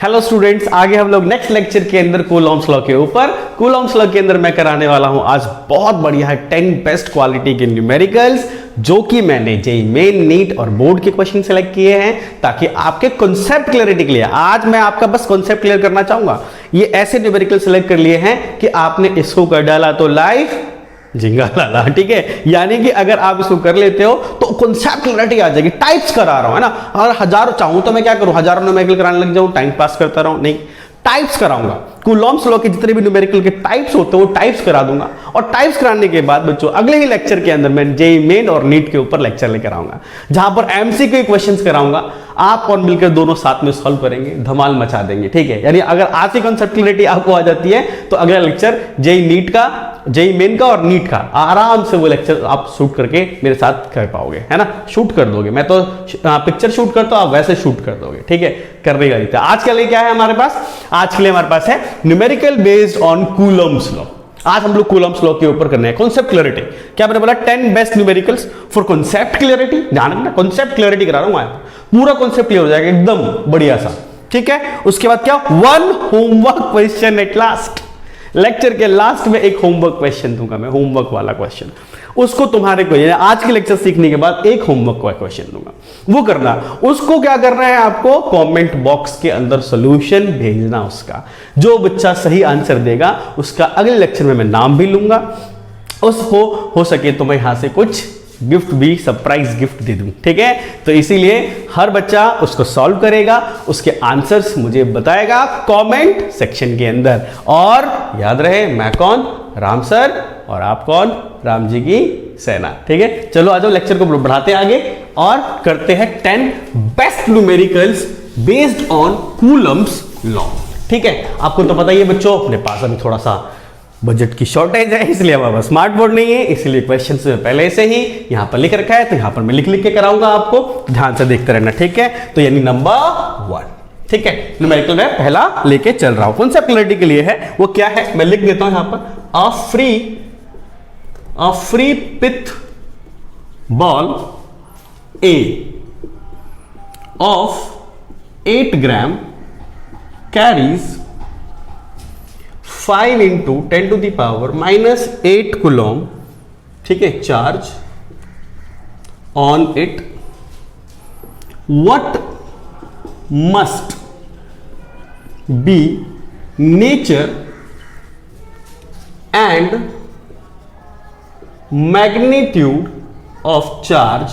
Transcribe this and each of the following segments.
Hello students, आगे हम लोग नेक्स्ट लेक्चर के अंदर कूलॉम्स लॉ के ऊपर कूलॉम्स लॉ के अंदर मैं कराने वाला हूं आज बहुत बढ़िया है 10 बेस्ट क्वालिटी के न्यूमेरिकल्स जो कि मैंने जेईई मेन, नीट और बोर्ड के क्वेश्चन सेलेक्ट किए हैं ताकि आपके कॉन्सेप्ट क्लैरिटी के लिए आज मैं आपका बस कॉन्सेप्ट क्लियर करना चाहूंगा। ये ऐसे न्यूमेरिकल सेलेक्ट कर लिए हैं कि आपने इसको कर डाला तो लाइफ झिंगा लाला, ठीक है। यानी कि अगर आप इसको कर लेते हो तो कॉन्सेप्ट क्लैरिटी आ जाएगी। टाइप्स करा रहा हूं, है ना। अगर हजारों चाहूं तो मैं क्या करूं, हजारों न्यूमेरिकल कराने लग जाऊं, टाइम पास करता रहूं, नहीं, टाइप्स कराऊंगा। कूलॉम्स लॉ के जितने भी न्यूमेरिकल के टाइप्स होते हैं वो टाइप्स करा दूंगा और टाइप्स कराने के बाद बच्चों अगले ही लेक्चर के अंदर मैं जेईई मेन और नीट के ऊपर लेक्चर लेकर आऊंगा जहां पर एमसीक्यू क्वेश्चंस कराऊंगा। आप और मिलकर दोनों साथ में सॉल्व करेंगे, धमाल मचा देंगे, ठीक है। यानी अगर आज की कॉन्सेप्ट क्लैरिटी आपको आ जाती है तो अगला लेक्चर जेईई नीट का, जेईई मेन का और नीट का आराम से वो लेक्चर आप शूट करके मेरे साथ कर पाओगे, है ना। शूट कर दोगे, मैं तो पिक्चर शूट करता हूं, आप वैसे शूट कर दोगे, ठीक है। करने का रीता आज के लिए क्या है हमारे पास, आज के लिए हमारे पास है numerical based on Coulomb's law. आज हम लोग कूलॉम्स लॉ के ऊपर करने हैं कॉन्सेप्ट क्लैरिटी। क्या मैंने बोला, 10 best numericals for concept clarity. ध्यान रखना, कॉन्सेप्ट क्लैरिटी करा रहा हूं, पूरा कॉन्सेप्ट क्लियर हो जाएगा एकदम बढ़िया सा, ठीक है। उसके बाद क्या, one homework question at last. Lecture के लास्ट में एक होमवर्क क्वेश्चन दूंगा मैं, होमवर्क वाला क्वेश्चन, उसको तुम्हारे को आज के लेक्चर सीखने के बाद एक होमवर्क का क्वेश्चन दूंगा, वो करना। उसको क्या करना है, आपको कमेंट बॉक्स के अंदर सॉल्यूशन भेजना उसका। जो बच्चा सही आंसर देगा उसका अगले लेक्चर में मैं नाम भी लूंगा। उसको हो सके तो मैं यहां से कुछ गिफ्ट भी, सरप्राइज गिफ्ट दे दूं, ठीक है। तो इसीलिए हर बच्चा उसको सॉल्व करेगा, उसके आंसर्स मुझे बताएगा कमेंट सेक्शन के अंदर। और याद रहे, मैं कौन, राम सर, और आप कौन, राम जी की सेना, ठीक है। चलो आ जाओ, लेक्चर को बढ़ाते आगे और करते हैं 10 best numericals based on Coulomb's law, ठीक है। आपको तो पता ही है बच्चों, अपने पास अभी थोड़ा सा बजट की शॉर्टेज है, इसलिए हमारे पास स्मार्ट बोर्ड नहीं है, इसलिए क्वेश्चन में पहले से ही यहां पर लिख रखा है, तो यहां पर मैं लिख लिख के कराऊंगा, आपको ध्यान से देखते रहना, ठीक है। तो यानी नंबर 1, ठीक है, न्यूमेरिकल में पहला लेके चल रहा हूं, कॉन्सेप्ट क्लैरिटी के लिए है। वो क्या है, मैं लिख देता हूं यहां पर, a free pith ball a of 8 gram carries 5 into 10 to the power -8 coulomb, ठीक है, charge on it. What must be nature and magnitude of charge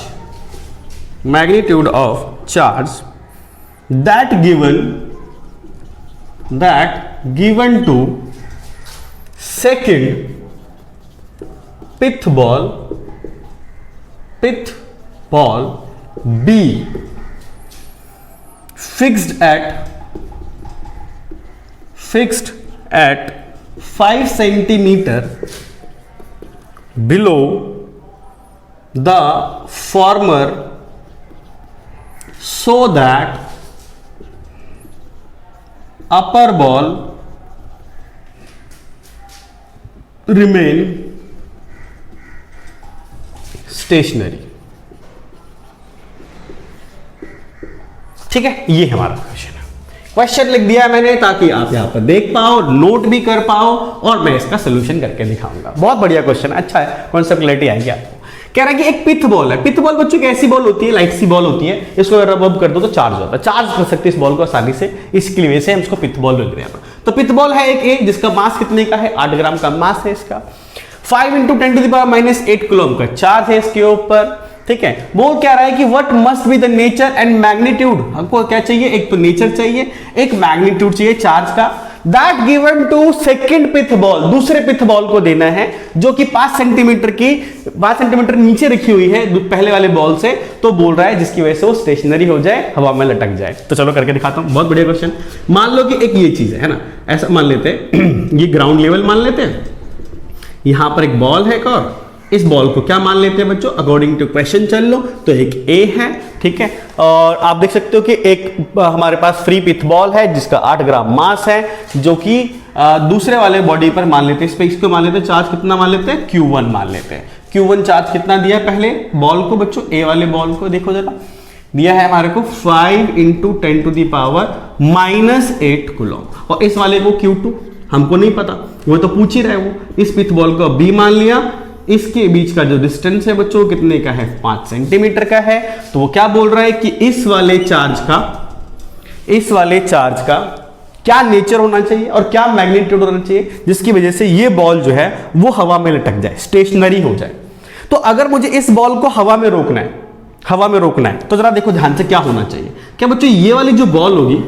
that given to second pith ball B fixed at 5 centimeter below the former so that upper ball remain stationary, ठीक है। ये हमारा question है। Question लिख दिया मैंने ताकि आप यहां पर देख पाओ, नोट भी कर पाओ और मैं इसका सोल्यूशन करके दिखाऊंगा। बहुत बढ़िया क्वेश्चन, अच्छा है, कॉन्सेप्ट क्लैरिटी आएगी आपको। कह रहा है कि एक पिथ बॉल है। पिथ बॉल बच्चों की ऐसी बॉल होती है, लाइट सी बॉल होती है, इसको अगर रब कर दो तो चार्ज होता है, चार्ज कर सकते हैं इस बॉल को आसानी से, इसकी वजह से हम इसको पिथ बॉल बोल रहे हैं। तो पिथ बॉल है एक ए जिसका मास कितने का है, 8 ग्राम का मास है इसका। 5 into 10 to the power -8 Coulomb का चार्ज है इसके ऊपर, ठीक है। वो क्या रहा है कि what must be the nature and magnitude, हमको क्या चाहिए, एक तो नेचर चाहिए, एक मैग्नीट्यूड चाहिए चार्ज का। That given to second pith ball, दूसरे पिथ बॉल को देना है जो कि 5 सेंटीमीटर नीचे रखी हुई है पहले वाले बॉल से, तो बोल रहा है जिसकी वजह से वो स्टेशनरी हो जाए, हवा में लटक जाए। तो चलो करके दिखाता हूं, बहुत बढ़िया क्वेश्चन। मान लो कि एक ये चीज है ना, ऐसा मान लेते हैं ये ग्राउंड लेवल मान लेते हैं, यहां पर एक बॉल है एक और, इस बॉल को क्या मान लेते हैं बच्चों, अकॉर्डिंग टू क्वेश्चन चल लो तो एक ए है, ठीक है। और आप देख सकते हो कि एक हमारे पास फ्री पिथ बॉल है जिसका 8 ग्राम मास है, जो कि दूसरे वाले बॉडी पर मान लेते हैं, इस पे इसको मान लेते हैं, चार्ज कितना मान लेते हैं, Q1 मान लेते हैं। Q1 चार्ज कितना दिया पहले बॉल को बच्चों, ए वाले बॉल को देखो जरा, दिया है हमारे को 5 इंटू 10⁻⁻⁸ कूलम, और इस वाले को Q2 हमको नहीं पता, वो तो पूछ ही रहे वो। इस पिथ बॉल को B मान लिया, इसके बीच का जो डिस्टेंस है बच्चों कितने का है, 5 सेंटीमीटर का है। तो वो क्या बोल रहा है कि इस वाले चार्ज का क्या नेचर होना चाहिए और क्या मैग्नीट्यूड होना चाहिए जिसकी वजह से ये बॉल जो है वो हवा में लटक जाए, स्टेशनरी हो जाए। तो अगर मुझे इस बॉल को हवा में रोकना है तो जरा देखो ध्यान से क्या होना चाहिए। क्या बच्चों ये वाली जो बॉल होगी,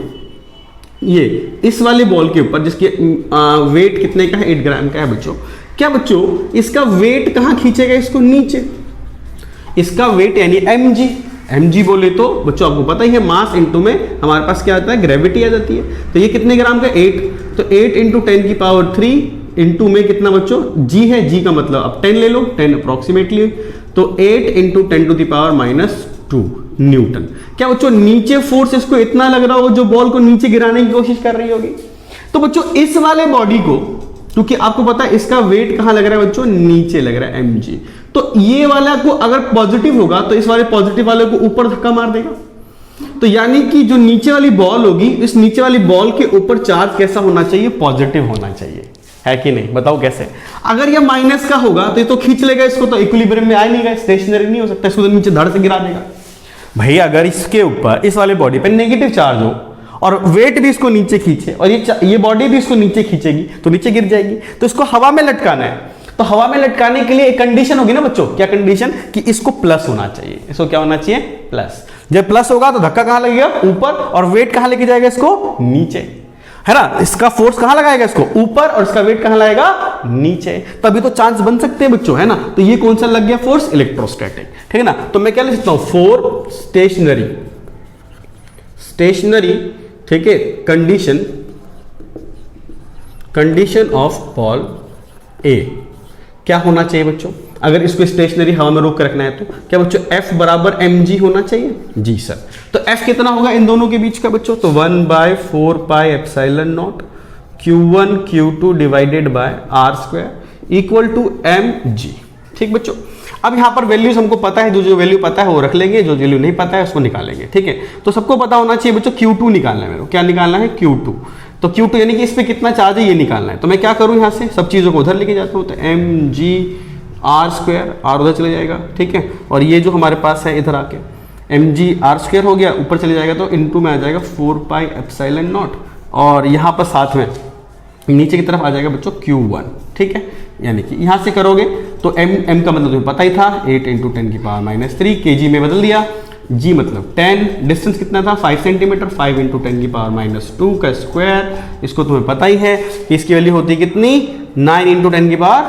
ये इस वाले बॉल के ऊपर जिसकी वेट कितने का है, 8 ग्राम का है बच्चों, क्या बच्चों इसका वेट कहां खींचेगा, इसको नीचे। इसका वेट यानी mg बोले तो बच्चों आपको पता ही है मास इनटू में हमारे पास क्या आता है, ग्रेविटी आ जाती है। तो ये कितने ग्राम का, 8, तो 8 इंटू 10⁻³ इंटू में कितना बच्चों, g है, g का मतलब अब 10 ले लो, 10 अप्रोक्सीमेटली, तो 8 इंटू 10⁻⁻² न्यूटन। क्या बच्चों नीचे फोर्स इसको इतना लग रहा होगा जो बॉल को नीचे गिराने की कोशिश कर रही होगी। तो बच्चों इस वाले बॉडी को, क्योंकि आपको पता है इसका वेट कहां लग रहा है बच्चों, नीचे लग रहा है mg, तो ये वाला को अगर पॉजिटिव होगा तो इस वाले पॉजिटिव वाले को ऊपर धक्का मार देगा। तो यानी कि जो नीचे वाली बॉल होगी, इस नीचे वाली बॉल के ऊपर चार्ज कैसा होना चाहिए, पॉजिटिव होना चाहिए, है कि नहीं, बताओ कैसे। अगर ये माइनस का होगा तो ये तो खींच लेगा इसको, तो इक्विलिब्रियम में आ नहीं गया, स्टेशनरी नहीं हो सकता, इसको तो नीचे धड़ से गिरा देगा। भाई अगर इसके ऊपर इस वाले बॉडी पे नेगेटिव चार्ज हो और वेट भी इसको नीचे खींचे और ये बॉडी भी इसको नीचे खींचेगी तो नीचे गिर जाएगी। तो इसको हवा में लटकाना है, तो हवा में लटकाने के लिए एक कंडीशन होगी ना बच्चों, क्या कंडीशन, कि इसको प्लस होना चाहिए। इसको क्या होना चाहिए, प्लस। जब प्लस होगा तो धक्का कहां लगेगा, ऊपर, और वेट कहां लेके जाएगा इसको, नीचे, है ना। इसका फोर्स कहां लगाएगा, इसको ऊपर, और इसका वेट कहां लाएगा, नीचे। तभी तो चांस बन सकते हैं बच्चों, है ना। तो ये कौन सा लग गया, फोर्स इलेक्ट्रोस्टैटिक, ठीक है ना। तो मैं क्या लिख सकता हूं, 4 स्टेशनरी, ठीक है, कंडीशन ऑफ बॉल ए क्या होना चाहिए बच्चों, अगर इसको स्टेशनरी हवा में रोक कर रखना है तो क्या बच्चों F बराबर mg होना चाहिए, जी सर। तो F कितना होगा इन दोनों के बीच का बच्चों, तो 1/4πε0 Q1 Q2 divided by r² equal to mg, ठीक बच्चों। अब यहां पर वैल्यूज हमको पता है, जो वैल्यू पता है वो रख लेंगे, जो वैल्यू नहीं पता है उसको निकालेंगे, ठीक है। तो सबको पता होना चाहिए बच्चों Q2 निकालना है मेरे को, क्या निकालना है, Q2। तो Q2 यानी कि इस पे कितना चार्ज है ये निकालना है। तो मैं क्या करूं, यहां से सब चीजों को उधर लेके जाता हूं, तो mg r² r उधर चले जाएगा, ठीक है। और ये जो हमारे पास है इधर आके mg r² हो गया, ऊपर चले जाएगा तो इनटू में आ जाएगा 4πε0, और यहाँ पर साथ में नीचे की तरफ आ जाएगा बच्चों Q1, ठीक है। यानी कि यहाँ से करोगे तो m का मतलब तुम्हें पता ही था, 8 इंटू 10⁻³ kg में बदल दिया, g मतलब 10, डिस्टेंस कितना था 5 सेंटीमीटर, 5 इंटू 10⁻² का स्क्वायर, इसको तुम्हें पता ही है कि इसकी वैल्यू होती है कितनी, 9 इंटू 10⁻,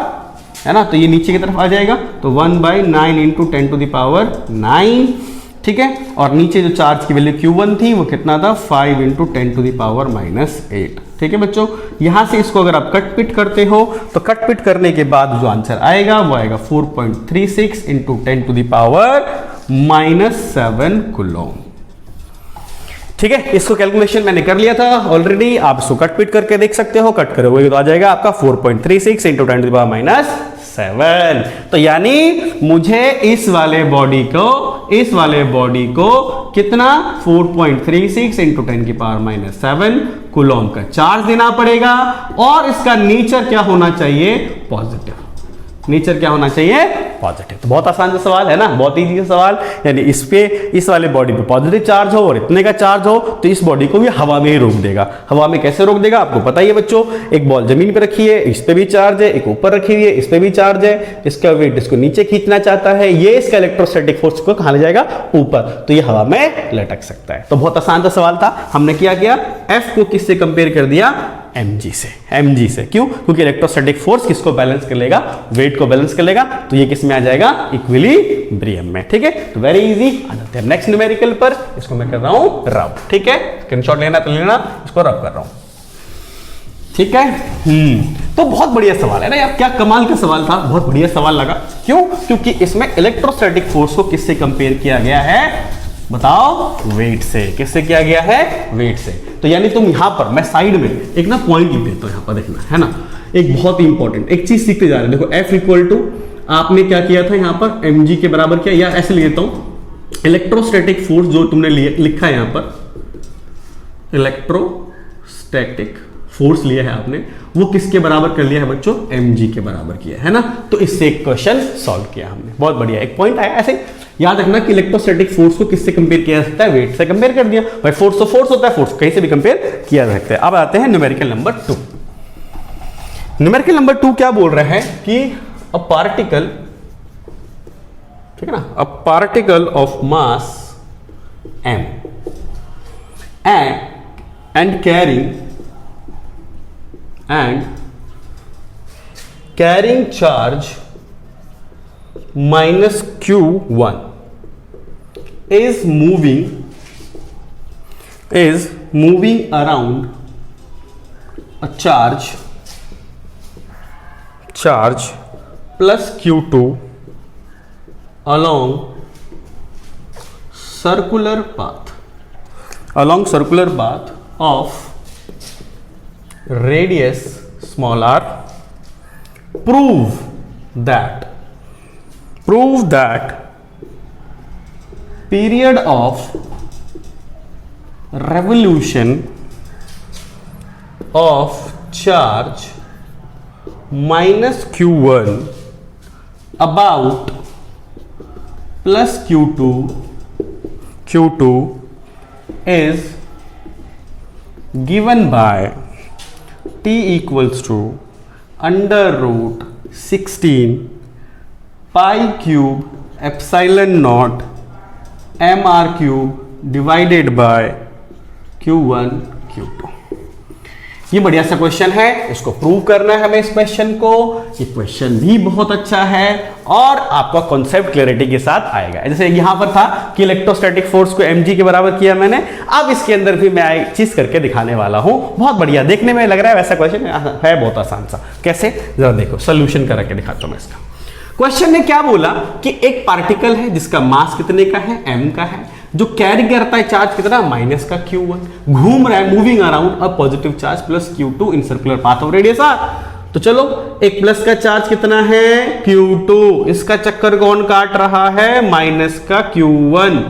है ना। तो ये नीचे की तरफ आ जाएगा, तो 1/9 इंटू 10⁻⁹, ठीक है। और नीचे जो चार्ज की वैल्यू Q1 थी वो कितना था, 5 इंटू 10⁻⁸, ठीक है बच्चों। यहां से इसको अगर आप कट पिट करते हो तो कट पिट करने के बाद जो आंसर आएगा वो आएगा 4.36 इंटू 10⁻⁷ कूलम, ठीक है। इसको कैलकुलेशन मैंने कर लिया था ऑलरेडी, आप इसको कट पिट करके देख सकते हो, कट करोगे तो आ जाएगा आपका 4.36 इंटू 10⁻⁷। तो यानी मुझे इस वाले बॉडी को कितना 4.36 इंटू 10⁻⁷ कूलम का चार्ज देना पड़ेगा, और इसका नेचर क्या होना चाहिए, पॉजिटिव। नेचर क्या होना चाहिए, पॉजिटिव। तो बहुत आसान सा सवाल है ना, बहुत इजी सा सवाल। यानी इस वाले बॉडी पे पॉजिटिव चार्ज हो और इतने का चार्ज हो तो इस बॉडी को भी हवा में ही रोक देगा। हवा में कैसे रोक देगा आपको पता ही है बच्चों, एक बॉल जमीन पे रखी है, इस पे भी चार्ज है, एक ऊपर रखी हुई है, इस पे भी चार्ज है, इसका वेट इसको नीचे खींचना चाहता है, ये इसका इलेक्ट्रोस्टैटिक फोर्स को कहां ले जाएगा, ऊपर, तो ये हवा में लटक सकता है। तो बहुत आसान सा सवाल था। हमने क्या किया, F को किससे कंपेयर कर दिया, mg से। क्यों, क्योंकि इलेक्ट्रोस्टैटिक फोर्स किसको बैलेंस कर लेगा, वेट को बैलेंस कर लेगा, तो ये किस में आ जाएगा, इक्विलिब्रियम में, ठीक है। तो वेरी इजी। आ जाते हैं नेक्स्ट न्यूमेरिकल पर, इसको मैं कर रहा हूं रब, ठीक है। स्क्रीनशॉट लेना तो लेना, इसको रब कर रहा हूं, ठीक है। तो बहुत बढ़िया सवाल है ना यार, क्या कमाल का सवाल था, बहुत बढ़िया सवाल लगा। क्यों, क्योंकि इसमें इलेक्ट्रोस्टैटिक फोर्स को किससे कंपेयर किया गया है, बताओ, वेट से। किससे किया गया है, वेट से। तो यानी तुम यहां पर, मैं साइड में एक ना पॉइंट लिख देता हूं, यहां पर देखना है ना, एक बहुत ही इंपॉर्टेंट एक चीज सीखते जा रहे हैं। देखो F इक्वल टू, आपने क्या किया था यहां पर mg के बराबर किया, या ऐसे लिख देता हूं, इलेक्ट्रोस्टैटिक फोर्स जो तुमने लिखा है यहां पर, इलेक्ट्रोस्टैटिक फोर्स लिया है आपने, वो किसके बराबर कर लिया है बच्चों? mg के बराबर किया है ना। तो इससे एक क्वेश्चन सॉल्व किया हमने, बहुत बढ़िया, एक पॉइंट आया। ऐसे याद रखना कि इलेक्ट्रोस्टैटिक फोर्स को किससे कंपेयर किया जा सकता है? वेट से कंपेयर कर दिया भाई, फोर्स तो फोर्स होता है, फोर्स कहीं से भी कंपेयर किया जा सकता है। अब आते हैं न्यूमेरिकल नंबर 2। न्यूमेरिकल नंबर 2 क्या बोल रहा है कि अ पार्टिकल, ठीक है ना, a particle of mass m and carrying charge minus q1 is moving around a charge plus q2 along circular path of radius small r. Prove that period of revolution of charge minus q1 about plus q2 is given by t equals to under root 16 pi cube epsilon naught mr cube divided by q1 q2। ये बढ़िया सा question है, इसको prove करना है हमें इस question को। ये क्वेश्चन भी बहुत अच्छा है और आपका कॉन्सेप्ट क्लैरिटी के साथ आएगा। जैसे यहां पर था कि इलेक्ट्रोस्टैटिक फोर्स को mg के बराबर किया मैंने, अब इसके अंदर भी मैं एक चीज करके दिखाने वाला हूं। बहुत बढ़िया, देखने में लग रहा है वैसा क्वेश्चन है, बहुत आसान सा। कैसे, जरा देखो, सोल्यूशन करके दिखाता हूं मैं इसका। क्वेश्चन ने क्या बोला कि एक पार्टिकल है जिसका मास कितने का है? m का है, जो कैरी करता है चार्ज कितना? माइनस का q1, घूम रहा है moving around a positive charge plus q2 in circular path of radius r। तो चलो, एक प्लस का चार्ज कितना है? q2, इसका चक्कर कौन काट रहा है? माइनस का q1,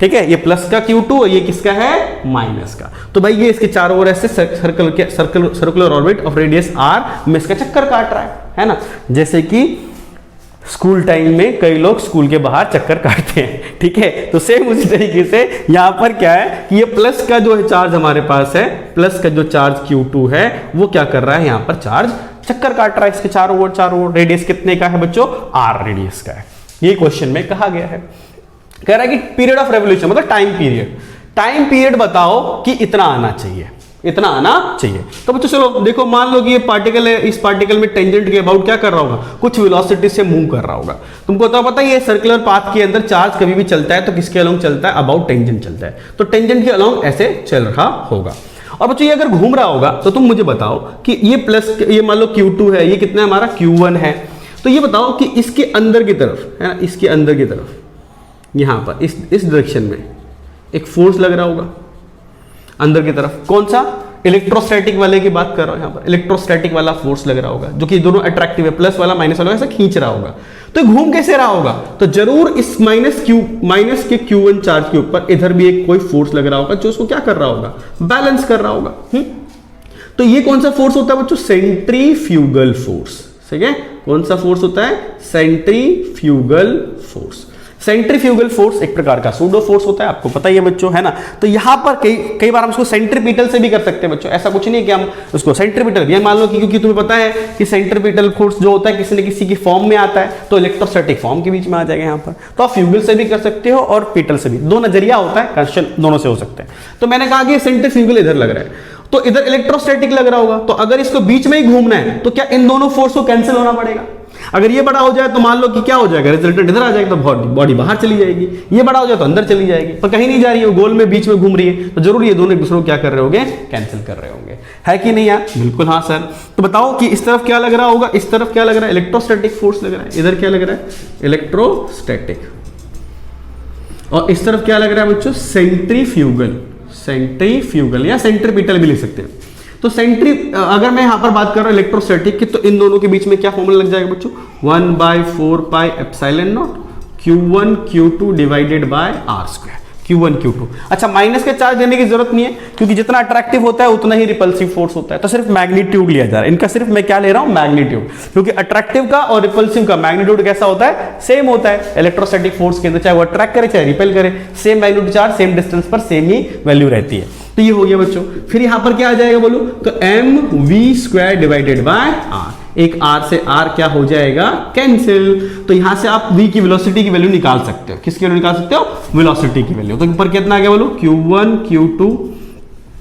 ठीक है। ये प्लस का q2, ये किसका है? माइनस का। तो भाई ये इसके चारों ओर ऐसे circular orbit of radius r में इसका चक्कर काट रहा है ना। जैसे कि स्कूल टाइम में कई लोग स्कूल के बाहर चक्कर काटते हैं, ठीक है। तो सेम उसी तरीके से यहां पर क्या है कि ये प्लस का जो चार्ज हमारे पास है, प्लस का जो चार्ज q2 है, वो क्या कर रहा है? यहां पर चार्ज चक्कर काट रहा है इसके चारों ओर। रेडियस कितने का है बच्चों? r रेडियस का है। ये क्वेश्चन में कहा गया है। कह रहा है कि पीरियड ऑफ रेवोल्यूशन मतलब टाइम पीरियड बताओ कि इतना आना चाहिए। तो बच्चों चलो देखो, मान लो कि ये पार्टिकल है, इस पार्टिकल में टेंजेंट के अबाउट क्या कर रहा होगा? कुछ वेलोसिटी से मूव कर रहा होगा। तुमको तो पता है ये सर्कुलर पाथ के अंदर चार्ज कभी भी चलता है तो किसके अलोंग चलता है? अबाउट टेंजेंट चलता है। तो टेंजेंट के अलोंग ऐसे चल रहा होगा। और बच्चों ये अगर घूम रहा होगा तो तुम मुझे बताओ कि ये प्लस, ये मान लो q2 है, ये कितना हमारा? q1 है। तो ये बताओ कि इसके अंदर की तरफ है ना, इसके अंदर की तरफ यहां पर इस डायरेक्शन में एक फोर्स लग रहा होगा अंदर की तरफ। कौन सा? इलेक्ट्रोस्टैटिक वाले की बात कर रहा हूं यहां पर। इलेक्ट्रोस्टैटिक वाला फोर्स लग रहा होगा जो कि दोनों अट्रैक्टिव है, प्लस वाला माइनस वाला ऐसा खींच रहा होगा। तो घूम कैसे रहा होगा? तो जरूर इस माइनस के q1 चार्ज के ऊपर इधर भी एक कोई फोर्स लग रहा होगा जो उसको क्या कर रहा होगा? बैलेंस कर रहा होगा। तो ये कौन सा फोर्स होता है बच्चों? Centrifugal force. ठीक है, कौन सा फोर्स होता है? Centrifugal force. सेंट्रीफ्यूगल फोर्स एक प्रकार का सूडो फोर्स होता है, आपको पता ही है बच्चों, है ना। तो यहां पर कई बार हम इसको सेंट्रीपिटल से भी कर सकते हैं बच्चों। ऐसा कुछ नहीं है कि हम उसको सेंट्रीपिटल भी मान लो कि, क्योंकि तुम्हें पता है कि सेंट्रीपिटल फोर्स जो होता है किसी न किसी की फॉर्म में आता है, तो इलेक्ट्रोस्टैटिक फॉर्म के बीच में आ जाएगा यहां पर। तो आप फ्यूगल से भी कर सकते हो और पिटल से भी, दो नजरिया होता है, क्वेश्चन दोनों से हो सकते हैं। तो मैंने कहा कि सेंट्रीफ्यूगल इधर लग रहा है, तो इधर इलेक्ट्रोस्टैटिक लग रहा होगा। तो अगर इसको बीच में ही घूमना है तो क्या इन दोनों फोर्स को कैंसिल होना पड़ेगा? अगर ये बड़ा हो जाए तो मान लो कि क्या हो जाएगा? रिजल्टेंट इधर आ जाएगा, तो बॉडी बाहर चली जाएगी। ये बड़ा हो जाए तो अंदर चली जाएगी, पर कहीं नहीं जा रही है, गोल में बीच में घूम रही है। तो जरूर ये दोनों एक दूसरे को क्या कर रहे होंगे? कैंसिल कर रहे होंगे, है कि नहीं यार? बिल्कुल हाँ सर। तो बताओ कि इस तरफ क्या लग रहा होगा, इस तरफ क्या लग रहा है? इलेक्ट्रोस्टैटिक फोर्स लग रहा है। इधर क्या लग रहा है? इलेक्ट्रोस्टैटिक। और इस तरफ क्या लग रहा है बच्चों? सेंट्रीफ्यूगल या सेंट्रीपिटल भी लिख सकते हैं। तो अगर मैं यहां पर बात कर रहा हूं इलेक्ट्रोस्टैटिक की, तो इन दोनों के बीच में क्या फॉर्मूला लग जाएगा बच्चों, 1/4 pi epsilon not Q1 Q2 divided bye R square, Q1 Q2। अच्छा, माइनस के चार्ज देने की जरूरत नहीं है, क्योंकि जितना अट्रैक्टिव होता है उतना ही रिपल्सिव फोर्स होता है, तो सिर्फ मैग्नीट्यूड लिया जा रहा है इनका, सिर्फ मैं क्या ले रहा हूं, मैग्नीट्यूड, क्योंकि अट्रैक्टिव का और रिपल्सिव का मैग्नीट्यूड कैसा होता है, सेम होता है इलेक्ट्रोस्टैटिक फोर्स के अंदर, चाहे वो अट्रैक्ट करे चाहे रिपेल करे, same magnitude charge same distance पर सेम ही वैल्यू रहती है। तो ये हो गया बच्चों। फिर यहां पर क्या आ जाएगा बोलो, तो mv² डिवाइडेड बाय r, एक r से r क्या हो जाएगा, कैंसिल। तो यहां से आप v की वेलोसिटी की वैल्यू निकाल सकते हो, किसकी वैल्यू निकाल सकते हो, वेलोसिटी की वैल्यू। तो ऊपर कितना आ गया बोलो, Q1 Q2,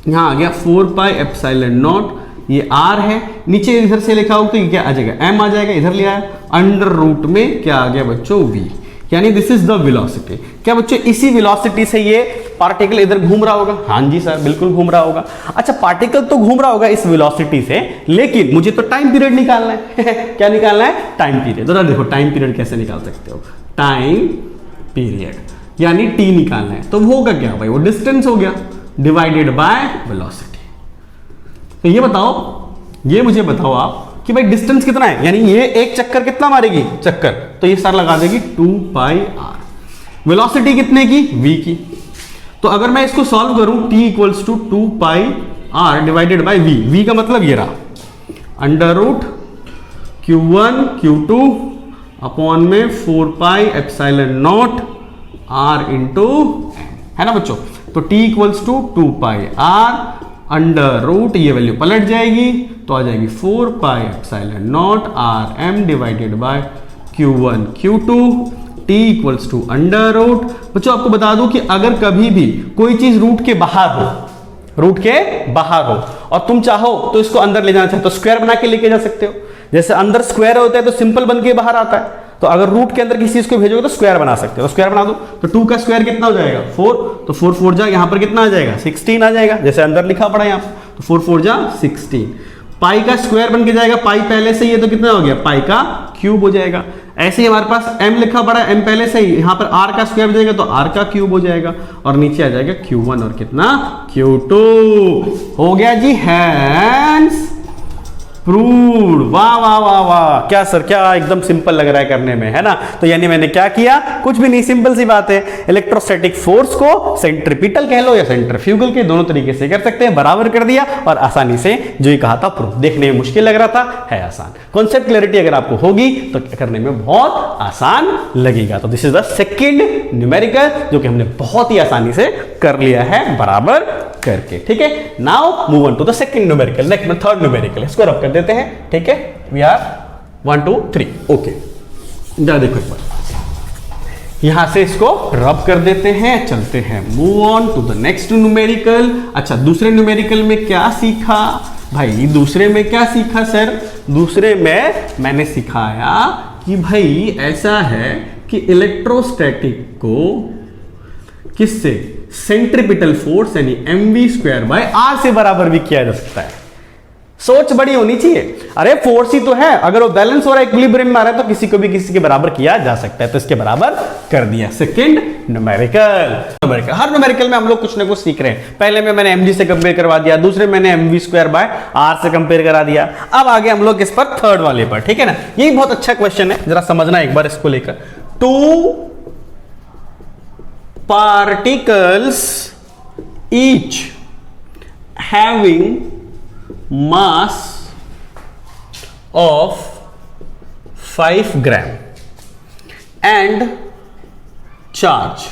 यहां आ गया 4 पाई एप्सिलॉन नॉट, ये r है, नीचे इधर से लिखा हो तो ये क्या आ जाएगा, m आ जाएगा, इधर लिया है, अंडर रूट में क्या आ गया बच्चों, v, यानी दिस इज द वेलोसिटी। क्या बच्चों इसी वेलोसिटी से ये पार्टिकल इधर घूम रहा होगा, हाँ जी सर बिल्कुल घूम रहा होगा। अच्छा, पार्टिकल तो घूम रहा होगा इस वेलोसिटी से, लेकिन मुझे तो टाइम पीरियड निकालना है क्या निकालना है, टाइम पीरियड। तो देखो टाइम पीरियड कैसे निकाल सकते हो, टाइम पीरियड यानी t निकालना है, तो वो होगा क्या भाई, वो डिस्टेंस हो गया डिवाइडेड बाय वेलोसिटी। तो ये बताओ, ये मुझे बताओ आप कि भाई डिस्टेंस कितना है, यानी ये एक चक्कर कितना मारेगी, चक्कर, तो ये सर लगा देगी 2 पाई r। वेलोसिटी कितने की, v की। तो अगर मैं इसको सॉल्व करूं, t equals to 2 pi r divided by v, v का मतलब ये रहा, under root Q1 Q2 upon में 4 pi epsilon naught r into है ना बच्चों। तो t equals to 2 pi r under root, ये वैल्यू पलट जाएगी तो आ जाएगी 4 pi epsilon naught R M divided by Q1 Q2, t equals to under root. बच्चों आपको बता दूं कि अगर कभी भी कोई चीज रूट के बाहर हो, रूट के बाहर हो और तुम चाहो तो इसको अंदर ले जाना चाहे तो स्क्वायर बना के लेके जा सकते हो। जैसे अंदर स्क्वायर होता है तो सिंपल बन के बाहर आता है, तो अगर रूट के अंदर किसी चीज को भेजोगे तो स्क्वायर बना सकते हो, तो स्क्वायर बना दो। तो 2 का स्क्वायर कितना हो जाएगा, 4, तो 4 4 जा, यहां पर कितना आ जाएगा, 16 आ जाएगा, जैसे अंदर लिखा पड़ा यहां पर, तो 4 4 जा 16। पाई का स्क्वायर बन के जाएगा, पाई पहले से ही है तो कितना हो गया, पाई का क्यूब हो जाएगा। ऐसे ही हमारे पास m लिखा पड़ा है, m पहले से ही, यहां पर r का स्क्वायर हो जाएगा तो r का क्यूब हो जाएगा, और नीचे आ जाएगा Q1 और कितना, Q2। हो गया जी, हैंस प्रूव्ड। वाह वाह वाह वाह, क्या सर, क्या एकदम सिंपल लग रहा है करने में, है ना। तो यानी मैंने क्या किया, कुछ भी नहीं, सिंपल सी बात है, इलेक्ट्रोस्टैटिक फोर्स को सेंट्रीपिटल कह लो या सेंट्रीफ्यूगल के, दोनों तरीके से कर सकते हैं, बराबर कर दिया और आसानी से जो ही कहा था प्रूफ। देखने में मुश्किल लग रहा था, है आसान। कॉन्सेप्ट क्लैरिटी अगर आपको होगी तो करने में बहुत आसान लगेगा। तो this is the second numerical जो कि हमने बहुत ही आसानी से कर लिया है बराबर करके, ठीक है। Now move on to the second numerical, next में थर्ड न्यूमेरिकल, इसको रब कर देते हैं, ठीक है। वी आर 1 2 3 ओके, जा देखो एक बार यहां से इसको रब कर देते हैं, चलते हैं move on to the next numerical. अच्छा, दूसरे न्यूमेरिकल में क्या सीखा भाई, दूसरे में क्या सीखा सर, दूसरे में मैंने सिखाया कि भाई ऐसा है कि इलेक्ट्रोस्टैटिक को किससे, सेंट्रीपिटल फोर्स यानी mv² बाय r से बराबर भी किया जा सकता है। सोच बड़ी होनी चाहिए, अरे फोर्स ही तो है, अगर वो बैलेंस हो रहा है, इक्विलिब्रियम में आ रहा है, तो किसी को भी किसी के बराबर किया जा सकता है, तो इसके बराबर कर दिया। सेकंड न्यूमेरिकल, हर न्यूमेरिकल में हम लोग कुछ ना कुछ सीख रहे हैं। पहले में मैंने mg से कंपेयर करवा दिया, दूसरे मैंने mv² बाय r से कंपेयर करा दिया, अब आगे हम लोग इस पर थर्ड वाले पर, ठीक है ना। यही बहुत अच्छा क्वेश्चन है, जरा समझना एक बार इसको लेकर। 2 particles each having mass of 5 gram and charge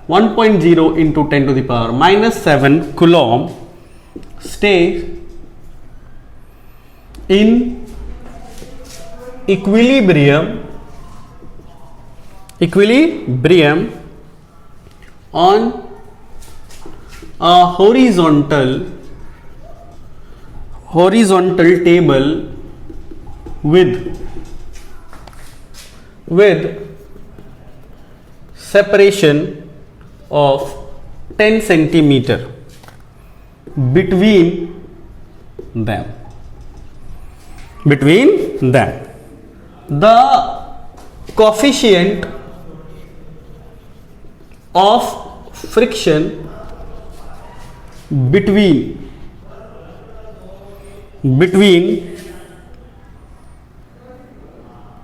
1.0 into 10 to the power minus 7 coulomb stay in equilibrium on a horizontal table with separation of 10 centimeter between them. The coefficient of friction between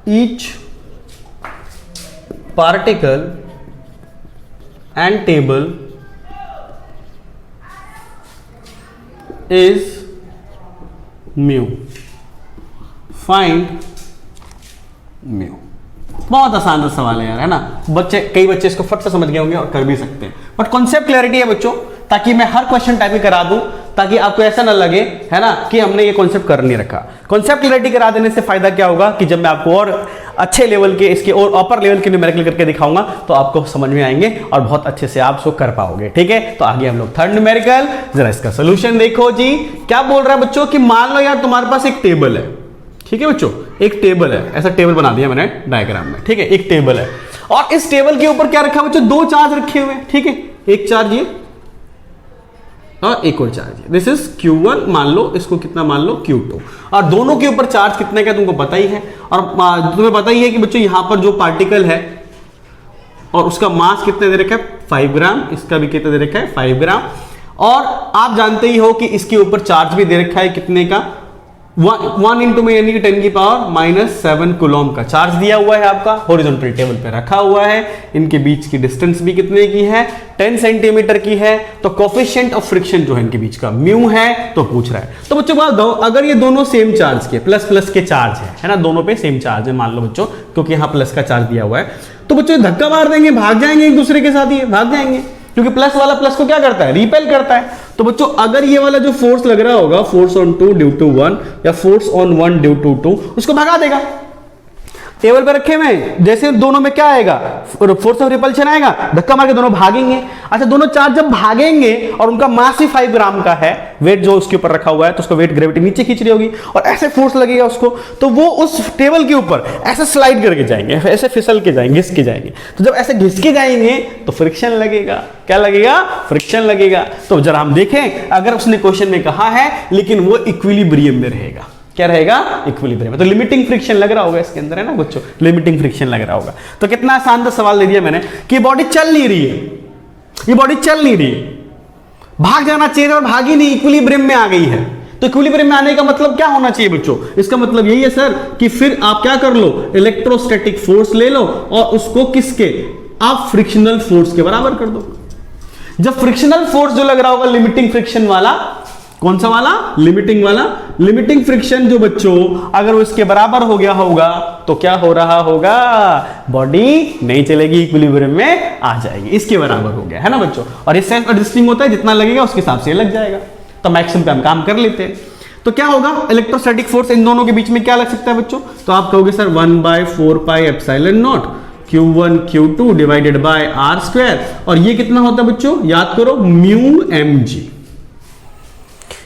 each particle and table is mu. Find mu. बहुत आसान सा सवाल है यार, है ना। कई बच्चे इसको फट से समझ गए होंगे और कर भी सकते हैं, बट कॉन्सेप्ट क्लैरिटी है बच्चों, ताकि मैं हर क्वेश्चन टाइप करा दूं, ताकि आपको ऐसा ना लगे, है ना, कि हमने ये कॉन्सेप्ट कर नहीं रखा। कॉन्सेप्ट क्लैरिटी करा देने से फायदा क्या होगा कि जब मैं आपको और अच्छे लेवल के, इसके और अपर लेवल के न्यूमेरिकल करके दिखाऊंगा तो आपको समझ में आएंगे और बहुत अच्छे से आप इसको कर पाओगे। ठीक है, तो आगे हम लोग थर्ड न्यूमेरिकल, जरा इसका सोल्यूशन देखो जी। क्या बोल रहा है बच्चों कि मान लो यार तुम्हारे पास एक टेबल है, ठीक है बच्चों, एक टेबल है, ऐसा टेबल बना दिया मैंने डायग्राम में, ठीक है, एक टेबल है और इस टेबल के ऊपर क्या रखा है बच्चों, दो चार्ज रखे हुए हैं, ठीक है, एक चार्ज ये और एक और चार्ज, दिस इज Q1, मान लो इसको कितना, मान लो Q2, और दोनों के ऊपर चार्ज कितने का तुमको पता ही है, और तुम्हें पता ही है कि बच्चों यहां पर जो पार्टिकल है और उसका मास कितने दे रखा है, 5 ग्राम, इसका भी कितना दे रखा है, 5 ग्राम, और आप जानते ही हो कि इसके ऊपर चार्ज भी दे रखा है कितने का, 1 इंटू में यानी कि 10 की पावर -7 कूलम का चार्ज दिया हुआ है आपका, हॉरिजॉन्टल टेबल पे रखा हुआ है। इनके बीच की डिस्टेंस भी कितने की है, 10 सेंटीमीटर की है। तो कोफिशिएंट ऑफ फ्रिक्शन जो है इनके बीच का म्यू है, तो पूछ रहा है। तो बच्चों बात दो, अगर ये दोनों सेम चार्ज के प्लस प्लस के चार्ज है ना, दोनों पे सेम चार्ज है मान लो बच्चों, क्योंकि यहाँ प्लस का चार्ज दिया हुआ है, तो बच्चों धक्का मार देंगे, भाग जाएंगे एक दूसरे के साथ, ये भाग जाएंगे, क्योंकि प्लस वाला प्लस को क्या करता है, रिपेल करता है। तो बच्चों अगर ये वाला जो फोर्स लग रहा होगा, फोर्स ऑन 2 ड्यू टू 1 या फोर्स ऑन 1 ड्यू टू 2, उसको भगा देगा। टेबल पे रखे हुए जैसे दोनों में क्या आएगा, फोर्स ऑफ रिपल्शन आएगा, धक्का मार के दोनों भागेंगे। अच्छा, दोनों चार्ज जब भागेंगे और उनका मास ही 5 ग्राम का है, वेट जो उसके ऊपर रखा हुआ है, तो उसका वेट ग्रेविटी नीचे खींच रही होगी और ऐसे फोर्स लगेगा उसको, तो वो उस टेबल के ऊपर ऐसे स्लाइड करके जाएंगे, ऐसे फिसल के जाएंगे, घिस के जाएंगे। तो जब ऐसे घिस के जाएंगे तो फ्रिक्शन लगेगा। क्या लगेगा, फ्रिक्शन लगेगा। तो जरा हम देखें, अगर उसने क्वेश्चन में कहा है लेकिन वो इक्विलिब्रियम में रहेगा, क्या रहेगा, इक्विलिब्रियम। तो लिमिटिंग फ्रिक्शन लग रहा होगा इसके अंदर, है ना बच्चों, लिमिटिंग फ्रिक्शन लग रहा होगा। तो कितना आसान सा सवाल दे दिया मैंने कि बॉडी चल नहीं रही है, ये बॉडी चल नहीं रही है, भाग जाना चाहिए और भागी नहीं, इक्विलिब्रियम में आ गई है। तो इक्विलिब्रियम में आने का मतलब क्या होना चाहिए बच्चों, इसका मतलब यही है सर कि फिर आप क्या कर लो, इलेक्ट्रोस्टैटिक फोर्स ले लो और उसको किसके, आप फ्रिक्शनल फोर्स के बराबर कर दो। जब फ्रिक्शनल फोर्स जो लग रहा होगा लिमिटिंग फ्रिक्शन वाला, कौन सा वाला, लिमिटिंग वाला, लिमिटिंग फ्रिक्शन जो बच्चों अगर वो इसके बराबर हो गया होगा तो क्या हो रहा होगा, बॉडी नहीं चलेगी, इक्विलिब्रियम में आ जाएगी, इसके बराबर हो गया, है ना बच्चों। और ये सेल्फ एडजस्टिंग होता है, जितना लगेगा उसके हिसाब से लग जाएगा। तो मैक्सिमम पे हम काम कर लेते हैं। तो क्या होगा, इलेक्ट्रोस्टैटिक फोर्स इन दोनों के बीच में क्या लग सकता है बच्चों, तो आप कहोगे sir 1/4 pi epsilon not Q1 Q2 divided bye R square, और ये कितना होता है बच्चों, याद करो, म्यू mg।